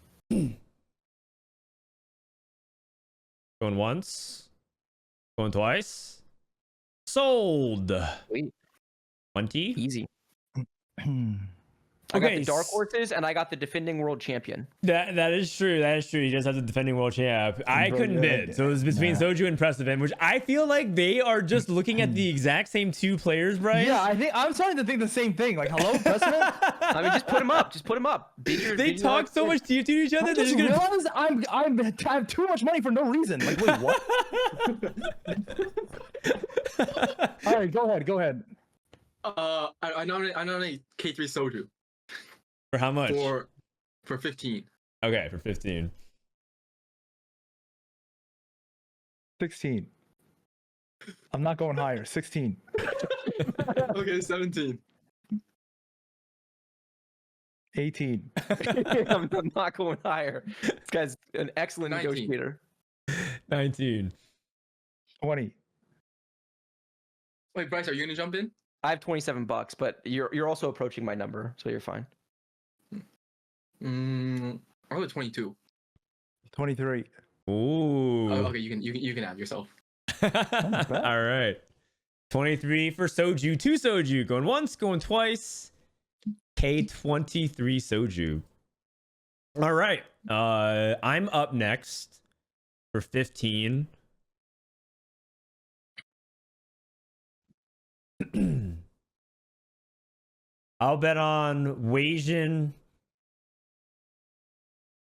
Going once. Going twice. Sold. Sweet. 20. Easy. I got Okay, the Dark Horses and I got the defending world champion. That is true. That is true. He just has a defending world champ. I Bro, couldn't yeah, bid. So it was between Soju and Prestivent, which I feel like they are just looking at the exact same two players, Bryce. Yeah, I'm starting to think the same thing. Like, hello, President? I mean, just put him up. Just put him up. They talk so much to each other. I They're just just gonna... realized I have too much money for no reason. Like, wait, what? All right, go ahead. I nominate k3soju. For how much? For 15. Okay, for 15. 16. I'm not going higher. 16. Okay, 17. 18. I'm not going higher. This guy's an excellent 19. negotiator. 19. 20. Wait, Bryce, are you gonna jump in? I have $27, but you're also approaching my number, so you're fine. I'll go 22. 23. Ooh. Okay, you can have yourself. All right. 23 for Soju. 2 Soju. Going once, going twice. K23 Soju. All right. I'm up next for 15. I'll bet on Wasian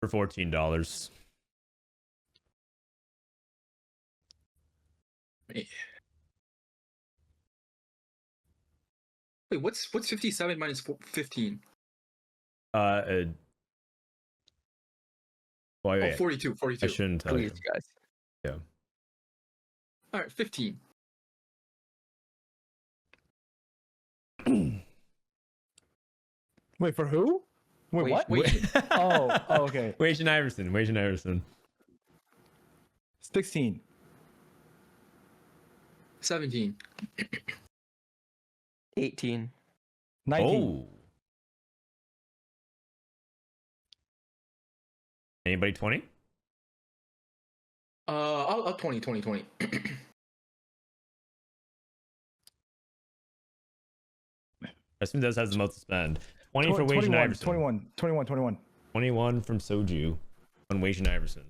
for $14. Wait, what's 57 minus 15? Well, Oh, 42. I shouldn't tell you. Please, guys. Yeah. All right, 15. Wait, for who? Wait, what? Oh, okay. Wasian Iverson. 16. 17. 18. 19. Oh. Anybody 20? I'll 20. Preston does has the most to spend. 20 for Wasian Iverson. 21. 21 from Soju on Wasian Iverson.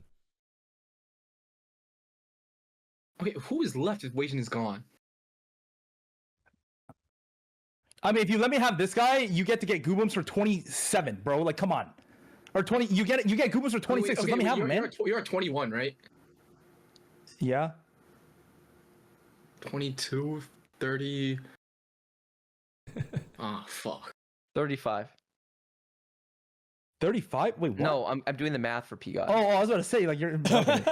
Okay, who is left if Wei Jin is gone? I mean, if you let me have this guy, you get to get Goobums for 27, bro. Like, come on. Or 20. You get Goobums for 26. Just let me have him, man. You're at 21, right? Yeah. 22, 30. Ah, fuck. 35. 35? Wait, what? No, I'm doing the math for P God. Oh, I was about to say, like, you're. Okay.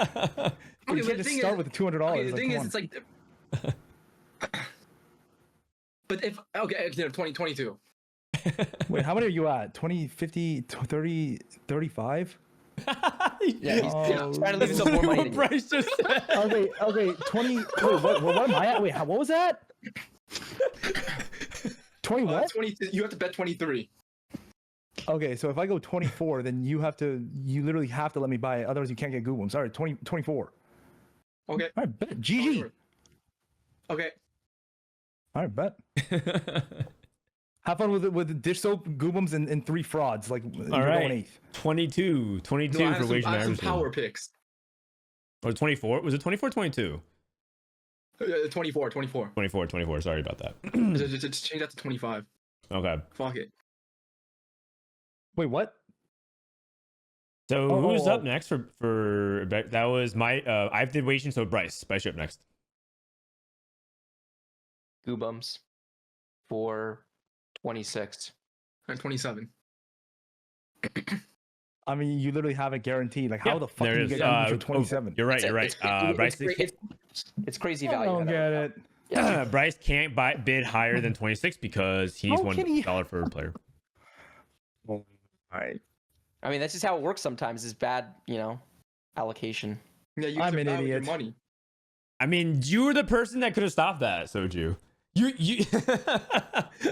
You Okay, can't just start with the $200. Okay, the like, thing come is, on. it's like. But if okay, 2022. Wait, how many are you at? 20, 50, 30, 35? Yeah, he's Oh, trying to leave himself more money. What Bryce just said. Okay, 20. Wait, what am I at? Wait, what was that? 20 what? 22. You have to bet 23. Okay, so if I go 24, then you literally have to let me buy it. Otherwise, you can't get Goobums. Sorry, 24. Okay. All right, bet. GG. Okay. All right, bet. Have fun with the dish soap, Goobums, and 3 frauds. Like, All you're right. going 8th. 22 No, I for have Wage some, I have some Anderson. power picks. Or 24? Was it 24 or 22? 24. 24. Sorry about that. Just change that to 25. Okay. Fuck it. Wait, what? So Oh, who's oh, up next for that was my I did waging, so Bryce you up next. Goobums for 26. And 27. I mean, you literally have it guaranteed. Like, how Yeah, the fuck there can it you is. get Goobums for 27? You're right. Bryce, It's crazy I value. don't get it. Bryce can't bid higher than 26 because he's How can he- $1 per player. All right. I mean, that's just how it works sometimes, is bad, allocation. Yeah, you I'm guys are an bad with your idiot. money. I mean, you were the person that could have stopped that, Soju. You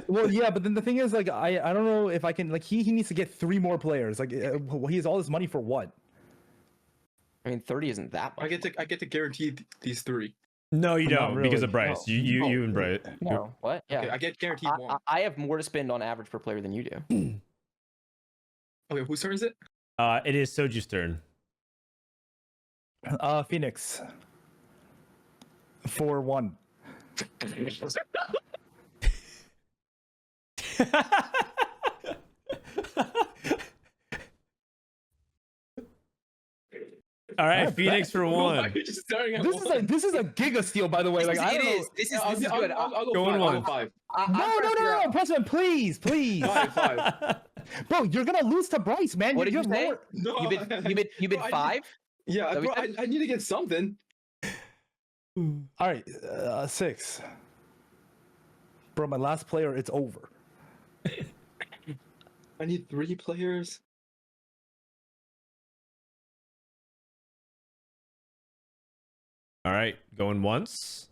Well, yeah, but then the thing is, like, I don't know if I can. Like, he needs to get 3 more players. Like, he has all this money for what? I mean, 30 isn't that much. I get to guarantee these 3. No, you Not don't because of really. Bryce. No. You and Bryce. No, what? Yeah. Okay, I get guaranteed 1. I have more to spend on average per player than you do. Okay, whose turn is it? It is Soju's turn. Phoenix. 4-1. All right, Not Phoenix bad. for 1. You're just staring at This is a giga steal, by the way. Like, I don't know. This is I'll good. go Going 5. I'll once. go 5. No, President, please. 5. Bro, you're gonna lose to Bryce, man. What did you you have say? lower- No, You bid Bro, 5? Yeah, That bro, we- I need to get something. All right, 6. Bro, my last player, it's over. I need 3 players. All right, going once.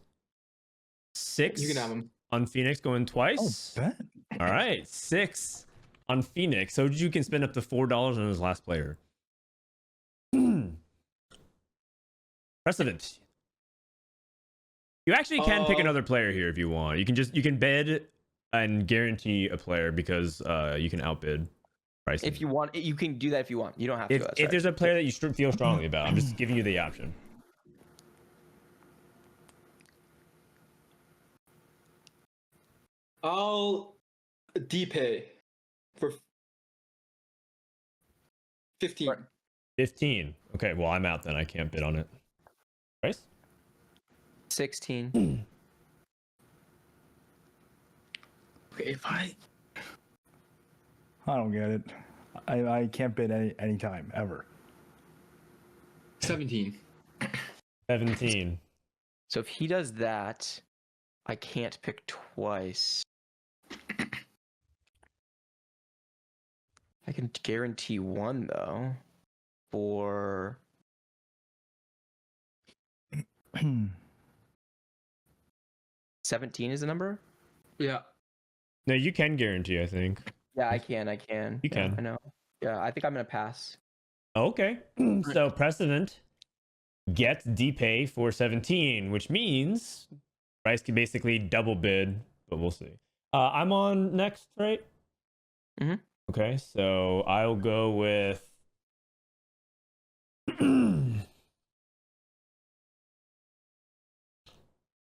6. You can have them. On Phoenix going Oh, twice. bet. All right, 6 on Phoenix. So you can spend up to $4 on his last player. Precedent. You actually can pick another player here if you want. You can bid and guarantee a player because you can outbid pricing. If you want, you can do that if you want. You don't have to. if, That's if right. there's a player that you feel strongly about, I'm just giving you the option. I'll DPay for 15. Right. 15. Okay, well I'm out then. I can't bid on it. Price? 16. Okay, if I I don't get it. I can't bid any time ever. 17. 17. So if he does that, I can't pick twice. I can guarantee 1 though. For 17 is the number? Yeah. No, you can guarantee, I think. Yeah, I can. You Yeah, can. I know. Yeah, I think I'm gonna pass. Okay. So Precedent gets DPay for 17, which means Bryce can basically double bid, but we'll see. I'm on next, right? Mhm. Okay, so I'll go with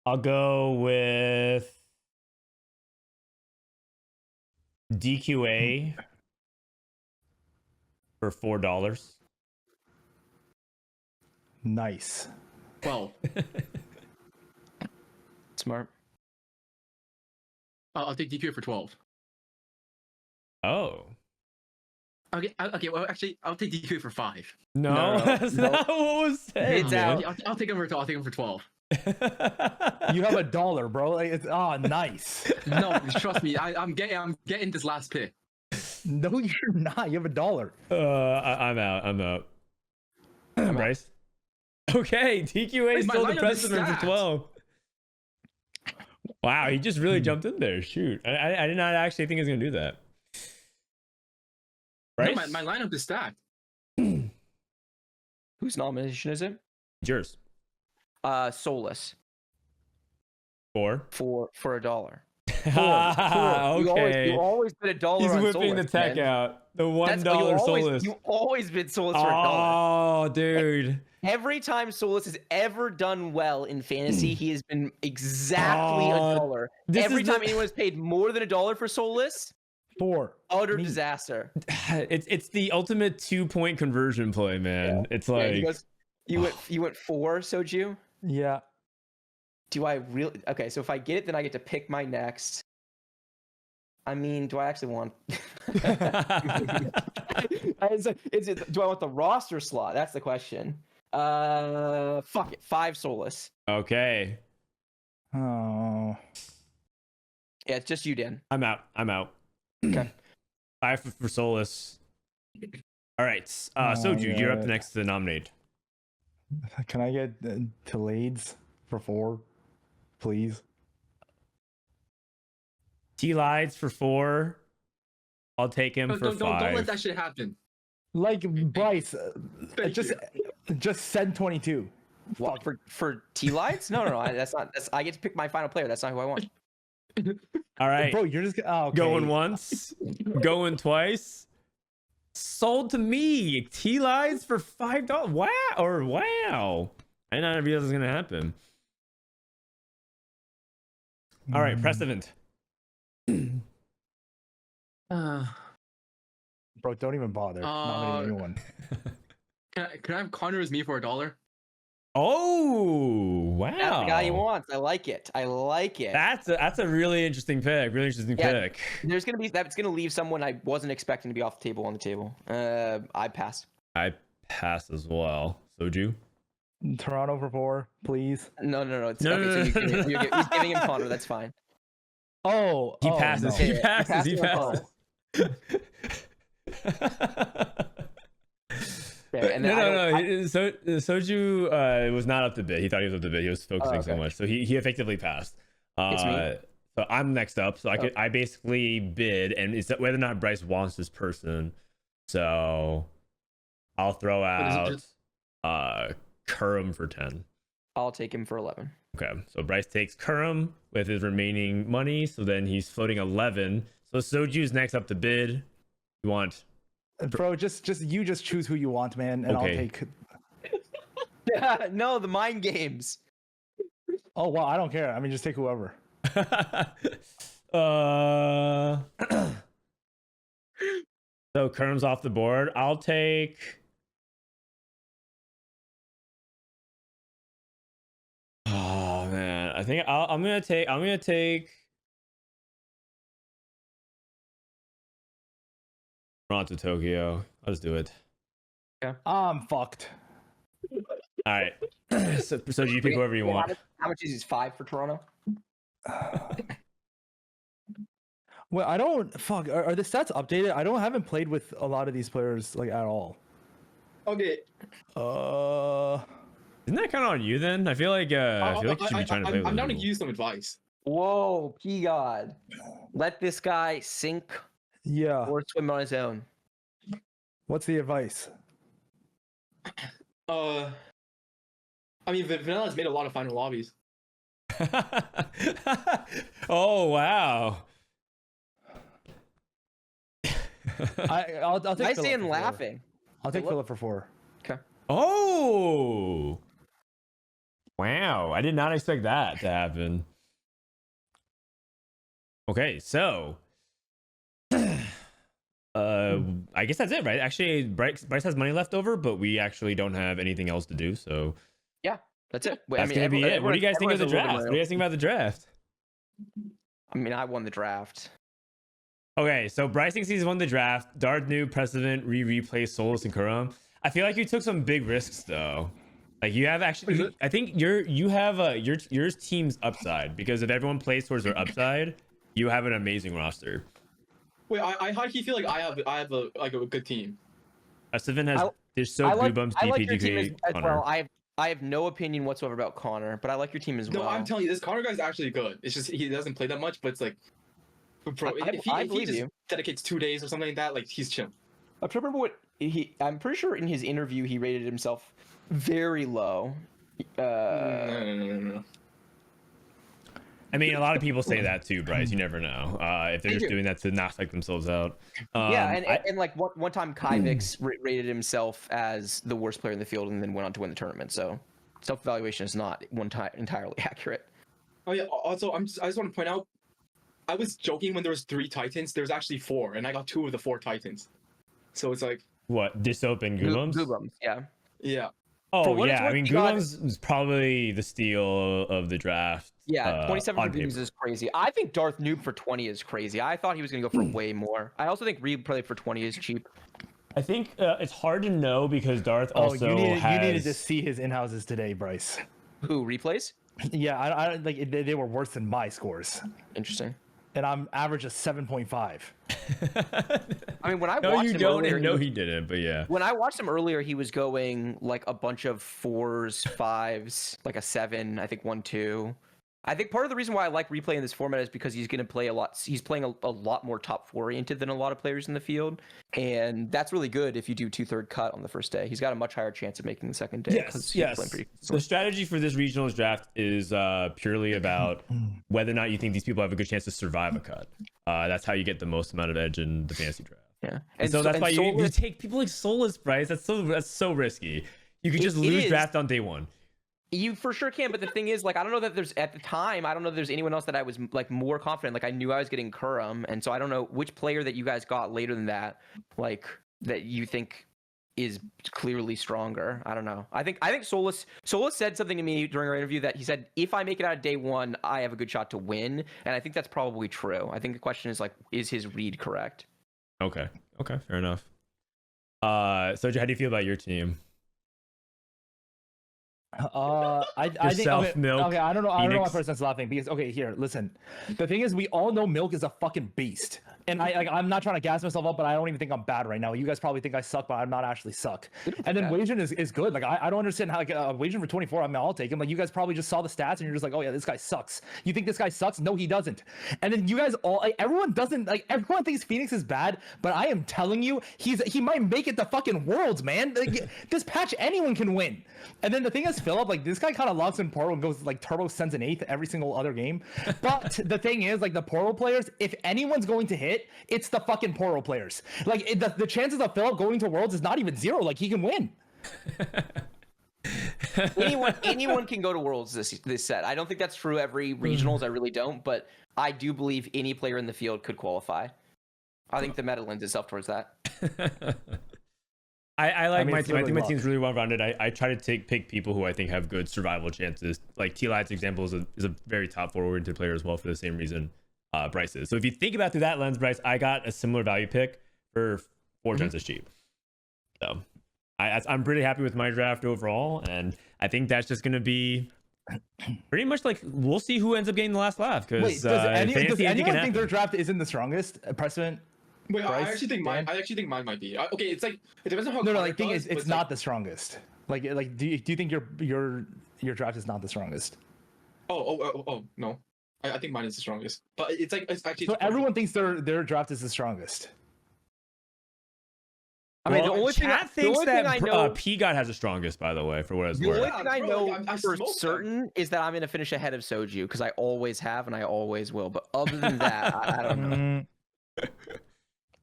I'll go with DQA for $4. Nice. 12. Smart. I'll take DQ for 12. Oh. Okay. Well, actually, I'll take DQ for 5. No, that's not what was said. It's man. out. I'll take him for 12. I'll take him for 12. You have $1, bro. Like, it's nice. No, trust me. I'm getting this last pick. No, you're not. You have $1. I'm out. Bryce. Okay, TQA Wait, my stole the lineup is precedent for stacked. 12. Wow, he just really jumped in there. Shoot, I did not actually think he was gonna do that. Right? No, my lineup is stacked. Whose nomination is it? Yours. Soulless Four. for $1. Okay. You always bid $1 He's on whipping the Soulless, tech man. out. The $1 You Soulless. always bid Soulless for $1. Oh, dude. Every time Soulless has ever done well in fantasy, he has been exactly $1. this Every is time the- anyone has paid more than $1 for Soulless, 4. utter Me. disaster. It's the ultimate 2-point conversion play, man. It's Yeah, like he goes, you went 4, Soju? Yeah. Do I really? Okay, so if I get it, then I get to pick my next. I mean, do I actually want? Do I want the roster slot? That's the question. Fuck it. 5 Soulless. okay. Oh. Yeah, it's just you, Dan. I'm out. Okay. 5 for Solus. All right. Soju, you're up yeah. next to nominate. Can I get Tilades for 4, please? T-Lides for 4. I'll take him for 5. Don't let that shit happen. Like Bryce, Thank just send 22. What for T-Lights? No. I get to pick my final player. That's not who I want. All right. Bro, you're just okay. Going once, going twice. Sold to me. T-Lides for $5. Wow. Wow. I did not realize this was gonna happen. All right, Prestivent. Bro, don't even bother nominating anyone. Can I have Connor as me for $1? Oh, wow. That's the guy he wants. I like it. That's a really interesting pick. Really interesting pick. That's gonna leave someone I wasn't expecting to be off the table on the table. I passed. I pass as well. Soju. Toronto for 4, please. No. It's, No, okay, no, so he's giving him Connor. That's fine. Oh, He oh, passes. no. He Yeah, passes. He him passes. Okay, and then No. Soju was not up to bid. He thought he was up to bid. He was focusing so okay. much, so he effectively passed. It's me? So I'm next up. So I basically bid, and it's whether or not Bryce wants this person. So I'll throw out Kurum for 10. I'll take him for 11. Okay, so Bryce takes Kurum with his remaining money. So then he's floating 11. So Soju's next up to bid. You want? Bro, just choose who you want, man, and Okay. I'll take. No, the mind games. Oh wow, I don't care. I mean, just take whoever. So Kurum's off the board. I'll take. Oh man, I think I'm gonna take. Toronto, Tokyo. I'll just do it. I'm fucked. All right. So you pick whoever you want. How much is his 5 for Toronto? Well, I don't fuck. Are the stats updated? Haven't played with a lot of these players like at all. Okay. Isn't that kind of on you then? I feel like you should be trying to play with I'm down to people. give you some advice. Whoa, P God. Let this guy sink Yeah. or swim on his own. What's the advice? I mean, Vanilla's made a lot of final lobbies. Oh wow. I'll take. I Philip stand for 4. laughing. I'll take Philip? Philip for 4. Okay. Oh. Wow. Wow, I did not expect that to happen. Okay, so I guess that's it, right? Actually, Bryce has money left over, but we actually don't have anything else to do, so Yeah, that's it. Wait, that's gonna be it. What do you guys think of the draft? What do you guys think about the draft? I mean, I won the draft. Okay, so Bryce thinks he's won the draft. Darth Noob, Prestivent, replay Solus and Kurum. I feel like you took some big risks though. Like you have actually, I think you have your team's upside, because if everyone plays towards their upside, you have an amazing roster. Wait, I how do you feel like I have a good team? Prestivent has there's so Goobums, I like your team DPGK, as Connor. well. I have no opinion whatsoever about Connor, but I like your team as well. No, I'm telling you, this Connor guy's actually good. It's just he doesn't play that much, but it's like, bro, if he just dedicates 2 days or something like that, like he's chill. I'm trying to remember what I'm pretty sure in his interview he rated himself very low. No. I mean, a lot of people say that too, Bryce. You never know if they're just doing that to not psych themselves out. Yeah, and like one time Kyvix rated himself as the worst player in the field and then went on to win the tournament. So self-evaluation is not entirely accurate. Oh yeah. Also, I just want to point out, I was joking when there was 3 Titans. There's actually 4, and I got 2 of the 4 Titans. So it's like What, Disop and Goobums? Goobums, yeah. Yeah. Oh yeah, I mean Goobums is probably the steal of the draft. Yeah, 27 on reviews paper. is crazy. I think Darth Noob for 20 is crazy. I thought he was going to go for way more. I also think replay for 20 is cheap. I think it's hard to know because Darth also you has... needed to see his in-houses today, Bryce. Who, replays? Yeah, I like they were worse than my scores, Interesting. and I'm average of 7.5. I mean, when I No, watched you him don't, earlier, and no, he didn't. But yeah, when I watched him earlier, he was going like a bunch of 4s, 5s, like a 7, I think 1, 2. I think part of the reason why I like replay in this format is because he's going to play a lot. He's playing a lot more top 4 oriented than a lot of players in the field, and that's really good if you do 2/3 cut on the first day. He's got a much higher chance of making the second day. Yes. So the strategy for this regionals draft is purely about whether or not you think these people have a good chance to survive a cut. That's how you get the most amount of edge in the fantasy draft. Yeah, And so that's why you take people like Solus, Bryce. That's so risky. You could just lose draft on day 1. You for sure can, but the thing is, like, I don't know that there's at the time. I don't know if there's anyone else that I was like more confident. Like, I knew I was getting Kurum, and so I don't know which player that you guys got later than that, like that you think is clearly stronger. I don't know. I think Solus said something to me during our interview that he said, if I make it out of day 1, I have a good shot to win, and I think that's probably true. I think the question is like, is his read correct? Okay, fair enough. Soju, how do you feel about your team? I think okay, I don't know why person's laughing because here, listen. The thing is, we all know Milk is a fucking beast, and I'm not trying to gas myself up, but I don't even think I'm bad right now. You guys probably think I suck, but I'm not actually suck. And then Wajan is good. Like I don't understand how Wajan for 24. I mean, I'll take him. Like you guys probably just saw the stats and you're just like, oh yeah, this guy sucks. You think this guy sucks? No, he doesn't. And then you guys all everyone thinks Phoenix is bad, but I am telling you, he might make it the fucking Worlds, man. Like, this patch anyone can win. And then the thing is, Philip, like this guy kind of locks in Portal and goes like Turbo sends an 8th every single other game. But the thing is, like the Portal players, if anyone's going to hit, it's the fucking Portal players. Like the chances of Philip going to Worlds is not even 0. Like he can win. anyone can go to Worlds this set. I don't think that's true every regionals. I really don't, but I do believe any player in the field could qualify. I think the meta lends itself towards that. I like my team. I think my team's really well rounded. I try to pick people who I think have good survival chances. Like T-Light's example is a very top 4 oriented player as well for the same reason Bryce is. So if you think about through that lens, Bryce, I got a similar value pick for 4 chances cheap. So I'm pretty happy with my draft overall, and I think that's just going to be pretty much like we'll see who ends up getting the last laugh. Because does anyone think their draft isn't the strongest? Precedent. Wait, Bryce, I actually think mine might be. Okay, it's like it depends on how. No, like thing is, it's not the strongest. Like do you think your draft is not the strongest? Oh no, I think mine is the strongest. But it's actually. So everyone thinks their draft is the strongest. I mean, the only thing I know, P-God has the strongest, by the way, for what it's worth. The only thing I know I for certain is that I'm going to finish ahead of Soju because I always have and I always will. But other than that, I don't know.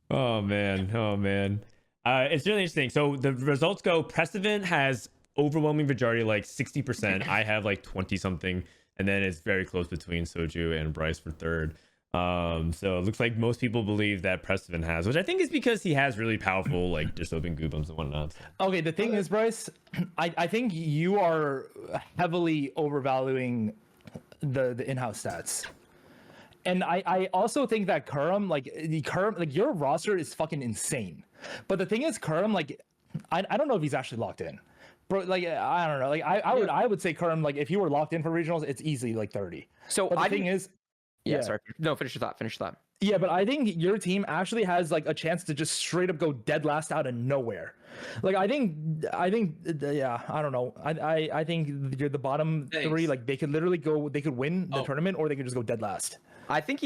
Oh man. It's really interesting. So the results go: Prestivent has overwhelming majority, like 60%. I have like 20 something, and then it's very close between Soju and Bryce for third. So it looks like most people believe that Prestivent has, which I think is because he has really powerful like dystopian goobums and whatnot. Okay, the thing is, Bryce, I think you are heavily overvaluing the in-house stats. And I also think that Kurum, like your roster is fucking insane. But the thing is, Kurum, like I don't know if he's actually locked in. Bro, like I don't know. Like I would say Kurum, like if you were locked in for regionals, it's easily like 30. So but the thing is, sorry. No, finish your thought. Yeah, but I think your team actually has like a chance to just straight up go dead last out of nowhere. Like I think yeah, I don't know. I think you're the bottom three. Like they could win the tournament, or they could just go dead last. I think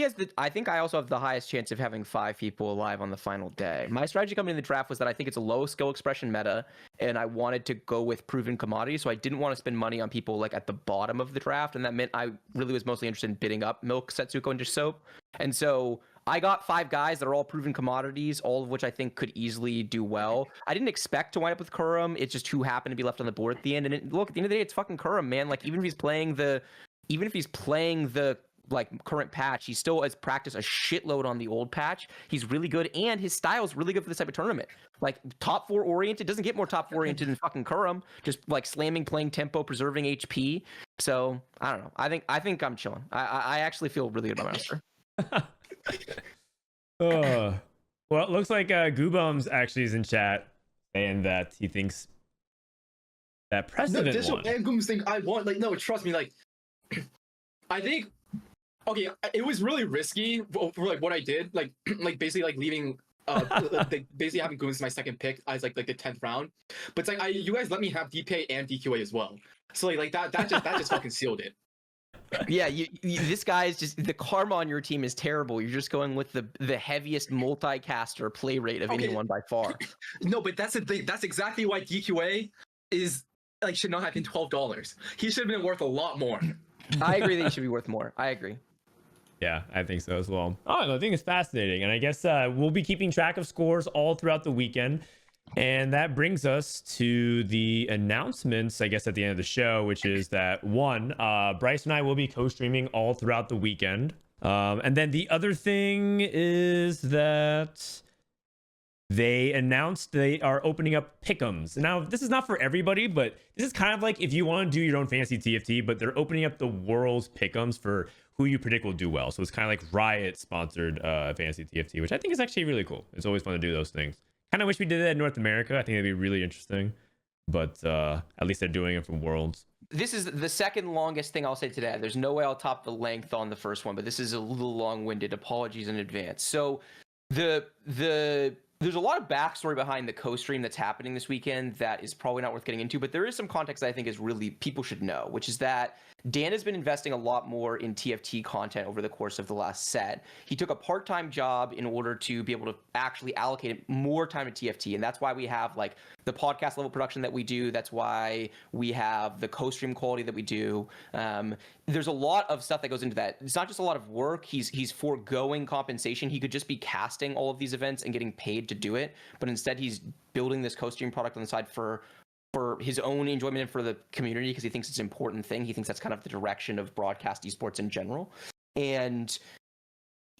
I also have the highest chance of having 5 people alive on the final day. My strategy coming in the draft was that I think it's a low skill expression meta, and I wanted to go with proven commodities, so I didn't want to spend money on people like at the bottom of the draft, and that meant I really was mostly interested in bidding up Milk, Setsuko, and Soap. And so I got 5 guys that are all proven commodities, all of which I think could easily do well. I didn't expect to wind up with Kurum. It's just who happened to be left on the board at the end. And look, at the end of the day, it's fucking Kurum, man. Like even if he's playing the like current patch, he still has practiced a shitload on the old patch. He's really good, and his style is really good for this type of tournament. Like top 4 oriented, doesn't get more top 4 oriented than fucking Kurum. Just like slamming, playing tempo, preserving HP. So I don't know. I think I'm chilling. I actually feel really good about my roster. Well, it looks like Goobums actually is in chat saying that he thinks that Prestivent won. And Goobums think I won. Like no, trust me. Like I think. Okay, it was really risky for like what I did, like basically like leaving, basically having Goons as my second pick as like the 10th round. But it's like you guys let me have DPA and DQA as well, so like that just fucking sealed it. Yeah, this guy is just, the karma on your team is terrible. You're just going with the heaviest multicaster play rate of anyone by far. No, but that's the thing. That's exactly why DQA is like should not have been $12. He should have been worth a lot more. I agree that he should be worth more. I agree. Yeah, I think so as well. I think it's fascinating. And I guess we'll be keeping track of scores all throughout the weekend. And that brings us to the announcements, I guess, at the end of the show, which is that one, Bryce and I will be co-streaming all throughout the weekend. And then the other thing is that they announced they are opening up pick'ems. Now, this is not for everybody, but this is kind of like if you want to do your own fantasy TFT, but they're opening up the world's pick'ems for who you predict will do well. So it's kind of like Riot sponsored fantasy TFT, which I think is actually really cool. It's always fun to do those things. Kind of wish we did that in North America. I think it'd be really interesting, but at least they're doing it from Worlds. This is the second longest thing I'll say today. There's no way I'll top the length on the first one, but this is a little long-winded. Apologies in advance. So there's a lot of backstory behind the co-stream that's happening this weekend that is probably not worth getting into, but there is some context that I think is really people should know, which is that Dan has been investing a lot more in TFT content over the course of the last set. He took a part-time job in order to be able to actually allocate more time to TFT, and that's why we have like the podcast level production that we do. That's why we have the co-stream quality that we do. There's a lot of stuff that goes into that. It's not just a lot of work. He's foregoing compensation. He could just be casting all of these events and getting paid to do it, but instead he's building this co-stream product on the side for his own enjoyment and for the community because he thinks it's an important thing. He thinks that's kind of the direction of broadcast esports in general. And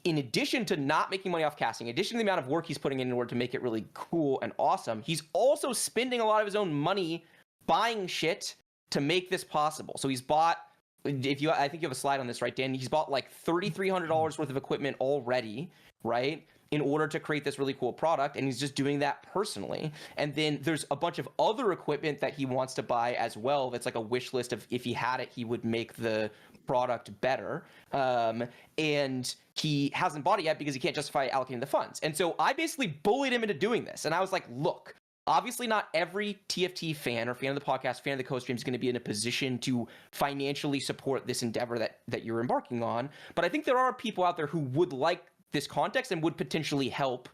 in addition to not making money off casting, in addition to the amount of work he's putting in order to make it really cool and awesome, he's also spending a lot of his own money buying shit to make this possible. So he's bought, I think you have a slide on this, right, Dan? He's bought like $3,300 worth of equipment already, right, in order to create this really cool product, and he's just doing that personally. And then there's a bunch of other equipment that he wants to buy as well that's like a wish list of if he had it, he would make the product better. And he hasn't bought it yet because he can't justify allocating the funds. And so I basically bullied him into doing this. And I was like, look, obviously not every TFT fan or fan of the podcast, fan of the co-stream is going to be in a position to financially support this endeavor that you're embarking on. But I think there are people out there who would like this context and would potentially help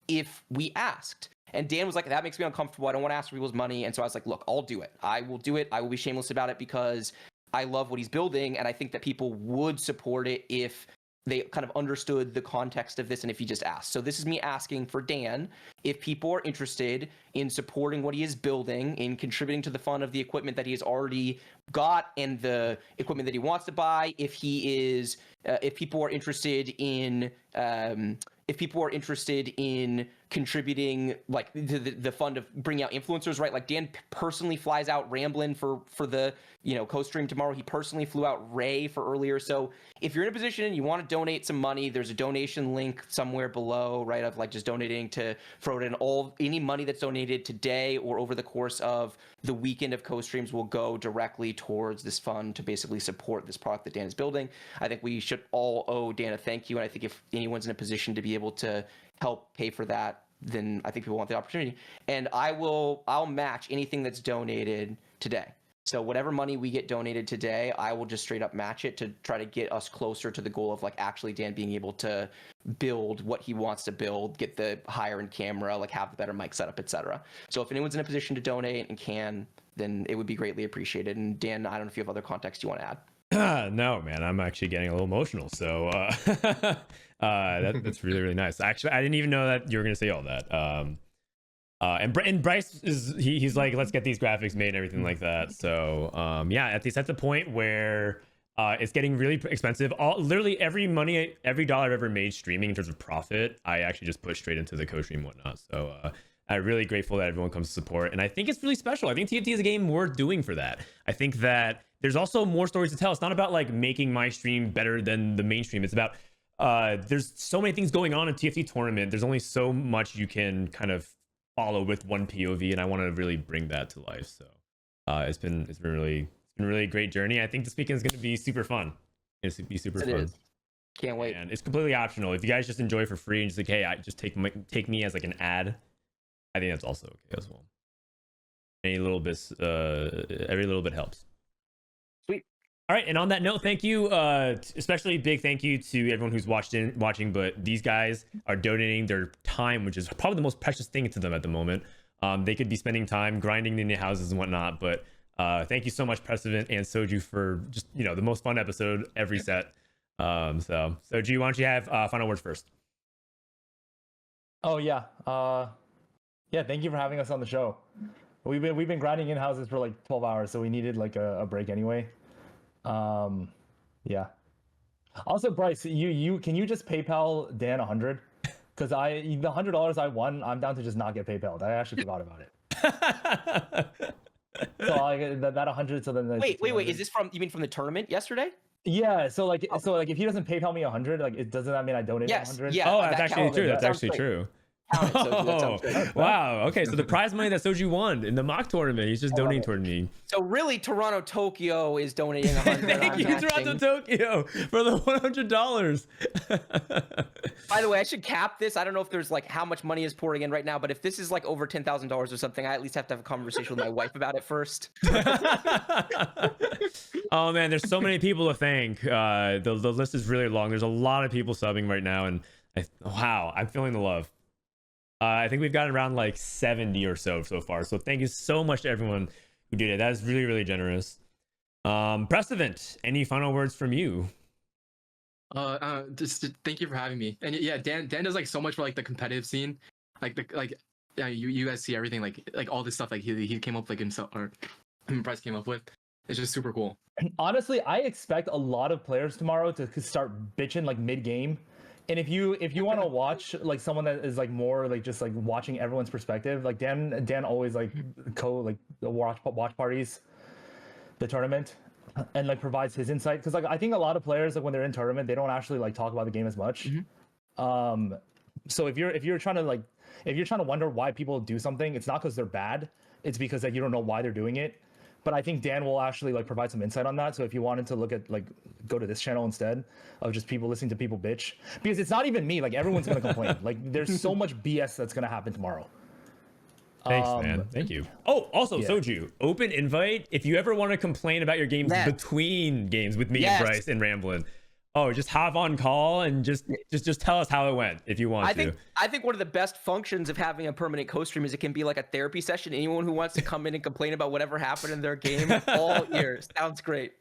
if we asked. And Dan was like, that makes me uncomfortable. I don't want to ask for people's money. And so I was like, look, I'll do it. I will do it. I will be shameless about it because I love what he's building. And I think that people would support it if they kind of understood the context of this and if he just asked. So this is me asking for Dan, if people are interested in supporting what he is building, in contributing to the fund of the equipment that he has already got and the equipment that he wants to buy, if people are interested in contributing like the fund of bringing out influencers, right? Like Dan personally flies out Ramblin for the co-stream tomorrow. He personally flew out Ray for earlier. So if you're in a position and you want to donate some money, there's a donation link somewhere below, right? Of like just donating to Froden. Any money that's donated today or over the course of the weekend of co-streams will go directly towards this fund to basically support this product that Dan is building. I think we should all owe Dan a thank you. And I think if anyone's in a position to be able to help pay for that, then I think people want the opportunity. And I'll match anything that's donated today. So whatever money we get donated today, I will just straight up match it to try to get us closer to the goal of like actually Dan being able to build what he wants to build, get the higher end camera, like have the better mic setup, etc. So if anyone's in a position to donate and can, then it would be greatly appreciated. And Dan, I don't know if you have other context you want to add. No, man, I'm actually getting a little emotional. So that's really, really nice. Actually, I didn't even know that you were going to say all that. And Bryce he's like, let's get these graphics made and everything like that. So yeah, at the point where it's getting really expensive. Literally every dollar I've ever made streaming in terms of profit, I actually just put straight into the co-stream and whatnot. So I'm really grateful that everyone comes to support, and I think it's really special. I think TFT is a game worth doing for that. I think that there's also more stories to tell. It's not about like making my stream better than the mainstream. It's about there's so many things going on in TFT tournament. There's only so much you can kind of follow with one POV, and I want to really bring that to life. So it's been really great journey. I think this weekend is going to be super fun. It's going to be super fun. Is. Can't wait. And it's completely optional. If you guys just enjoy for free and just like, hey, I just take me as like an ad, I think that's also okay as well. Every little bit helps. Sweet. All right, and on that note, thank you, especially big thank you to everyone who's watching. But these guys are donating their time, which is probably the most precious thing to them at the moment. They could be spending time grinding in their houses and whatnot. But thank you so much, Prestivent and Soju, for just the most fun episode every set. So Soju, why don't you have final words first? Oh yeah. Yeah, thank you for having us on the show. We've been grinding in houses for like 12 hours, so we needed like a break anyway. Yeah. Also, Bryce, you can you just PayPal Dan 100? Because the $100 I won, I'm down to just not get PayPal'd. I actually forgot about it. So that 100. So then wait. Is this you mean from the tournament yesterday? Yeah. So if he doesn't PayPal me 100, doesn't that mean I donated 100? Yeah. Oh, that's actually true. That's actually true. Oh, wow. Okay, so the prize money that Soju won in the mock tournament, he's just donating toward me. So really, Toronto Tokyo is donating 100. Thank you, Toronto Tokyo, for the $100. By the way, I should cap this. I don't know if there's like how much money is pouring in right now, but if this is like over $10,000 or something, I at least have to have a conversation with my wife about it first. Oh man, there's so many people to thank. The list is really long. There's a lot of people subbing right now, and wow, I'm feeling the love. I think we've gotten around like 70 or so far. So thank you so much to everyone who did it. That is really, really generous. Prestivent, any final words from you? Just thank you for having me. And yeah, Dan does like so much for like the competitive scene. Yeah, you guys see everything like all this stuff like he came up like himself, or Bryce came up with. It's just super cool. Honestly, I expect a lot of players tomorrow to start bitching like mid game. And if you want to watch like someone that is like more like just like watching everyone's perspective, like Dan always like the watch parties, the tournament, and like provides his insight, because like I think a lot of players like when they're in tournament they don't actually like talk about the game as much. So if you're trying to wonder why people do something, it's not because they're bad, it's because like you don't know why they're doing it. But I think Dan will actually like provide some insight on that. So if you wanted to look at like go to this channel instead of just people listening to people bitch, because it's not even me, like everyone's gonna complain. Like there's so much BS that's gonna happen tomorrow. Thanks, man. Thank you. Oh, also, yeah. Soju, open invite. If you ever want to complain about your games between games with me and Bryce and Ramblin', just hop on call and just tell us how it went if you want to. I think one of the best functions of having a permanent co-stream is it can be like a therapy session. Anyone who wants to come in and complain about whatever happened in their game all year. Sounds great.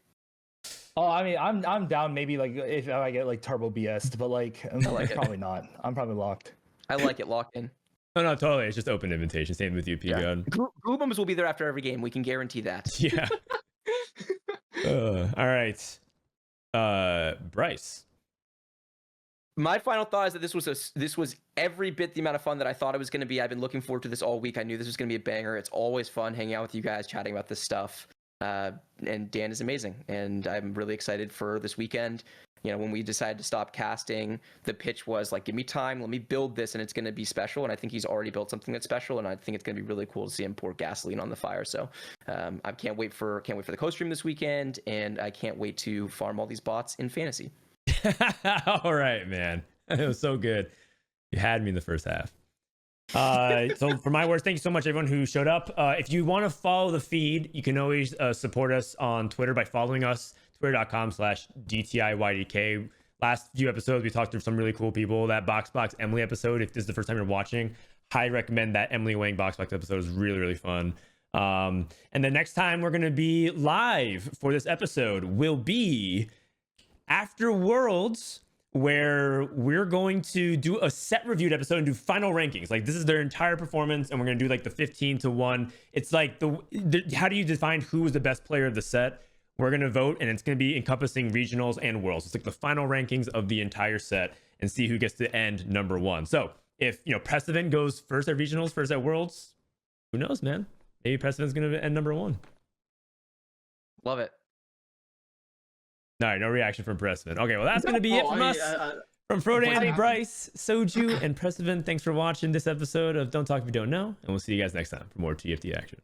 Oh, I mean, I'm down. Maybe like if I get like turbo BS, but like, like it. probably not. I'm probably locked. I like it locked in. Oh, no, totally. It's just open invitation. Same with you, P-Gun. Goobums will be there after every game. We can guarantee that. Yeah. All right. Bryce. My final thought is that this was every bit the amount of fun that I thought it was going to be. I've been looking forward to this all week. I knew this was going to be a banger. It's always fun hanging out with you guys, chatting about this stuff. And Dan is amazing, and I'm really excited for this weekend. You know, when we decided to stop casting, the pitch was like, give me time, let me build this, and it's going to be special. And I think he's already built something that's special, and I think it's going to be really cool to see him pour gasoline on the fire. So I can't wait for the co-stream this weekend, and I can't wait to farm all these bots in fantasy. All right, man. It was so good. You had me in the first half. So for my words, thank you so much, everyone who showed up. If you want to follow the feed, you can always support us on Twitter by following us, twitter.com/DTIYDK. Last few episodes, we talked to some really cool people. That Box Emily episode, if this is the first time you're watching, highly recommend that Emily Wang Box episode. Is really, really fun. And the next time we're going to be live for this episode will be after Worlds, where we're going to do a set reviewed episode and do final rankings. Like, this is their entire performance, and we're going to do like the 15-1. It's like the how do you define who is the best player of the set? We're going to vote, and it's going to be encompassing regionals and worlds. It's like the final rankings of the entire set and see who gets to end number one. So if, you know, Prestivent goes first at regionals, first at worlds, who knows, man? Maybe Prestivent's going to end number one. Love it. All right, no reaction from Prestivent. Okay, well, that's going to be it from us. From Frodan, Bryce, Soju, and Prestivent, thanks for watching this episode of Don't Talk If You Don't Know, and we'll see you guys next time for more TFT action.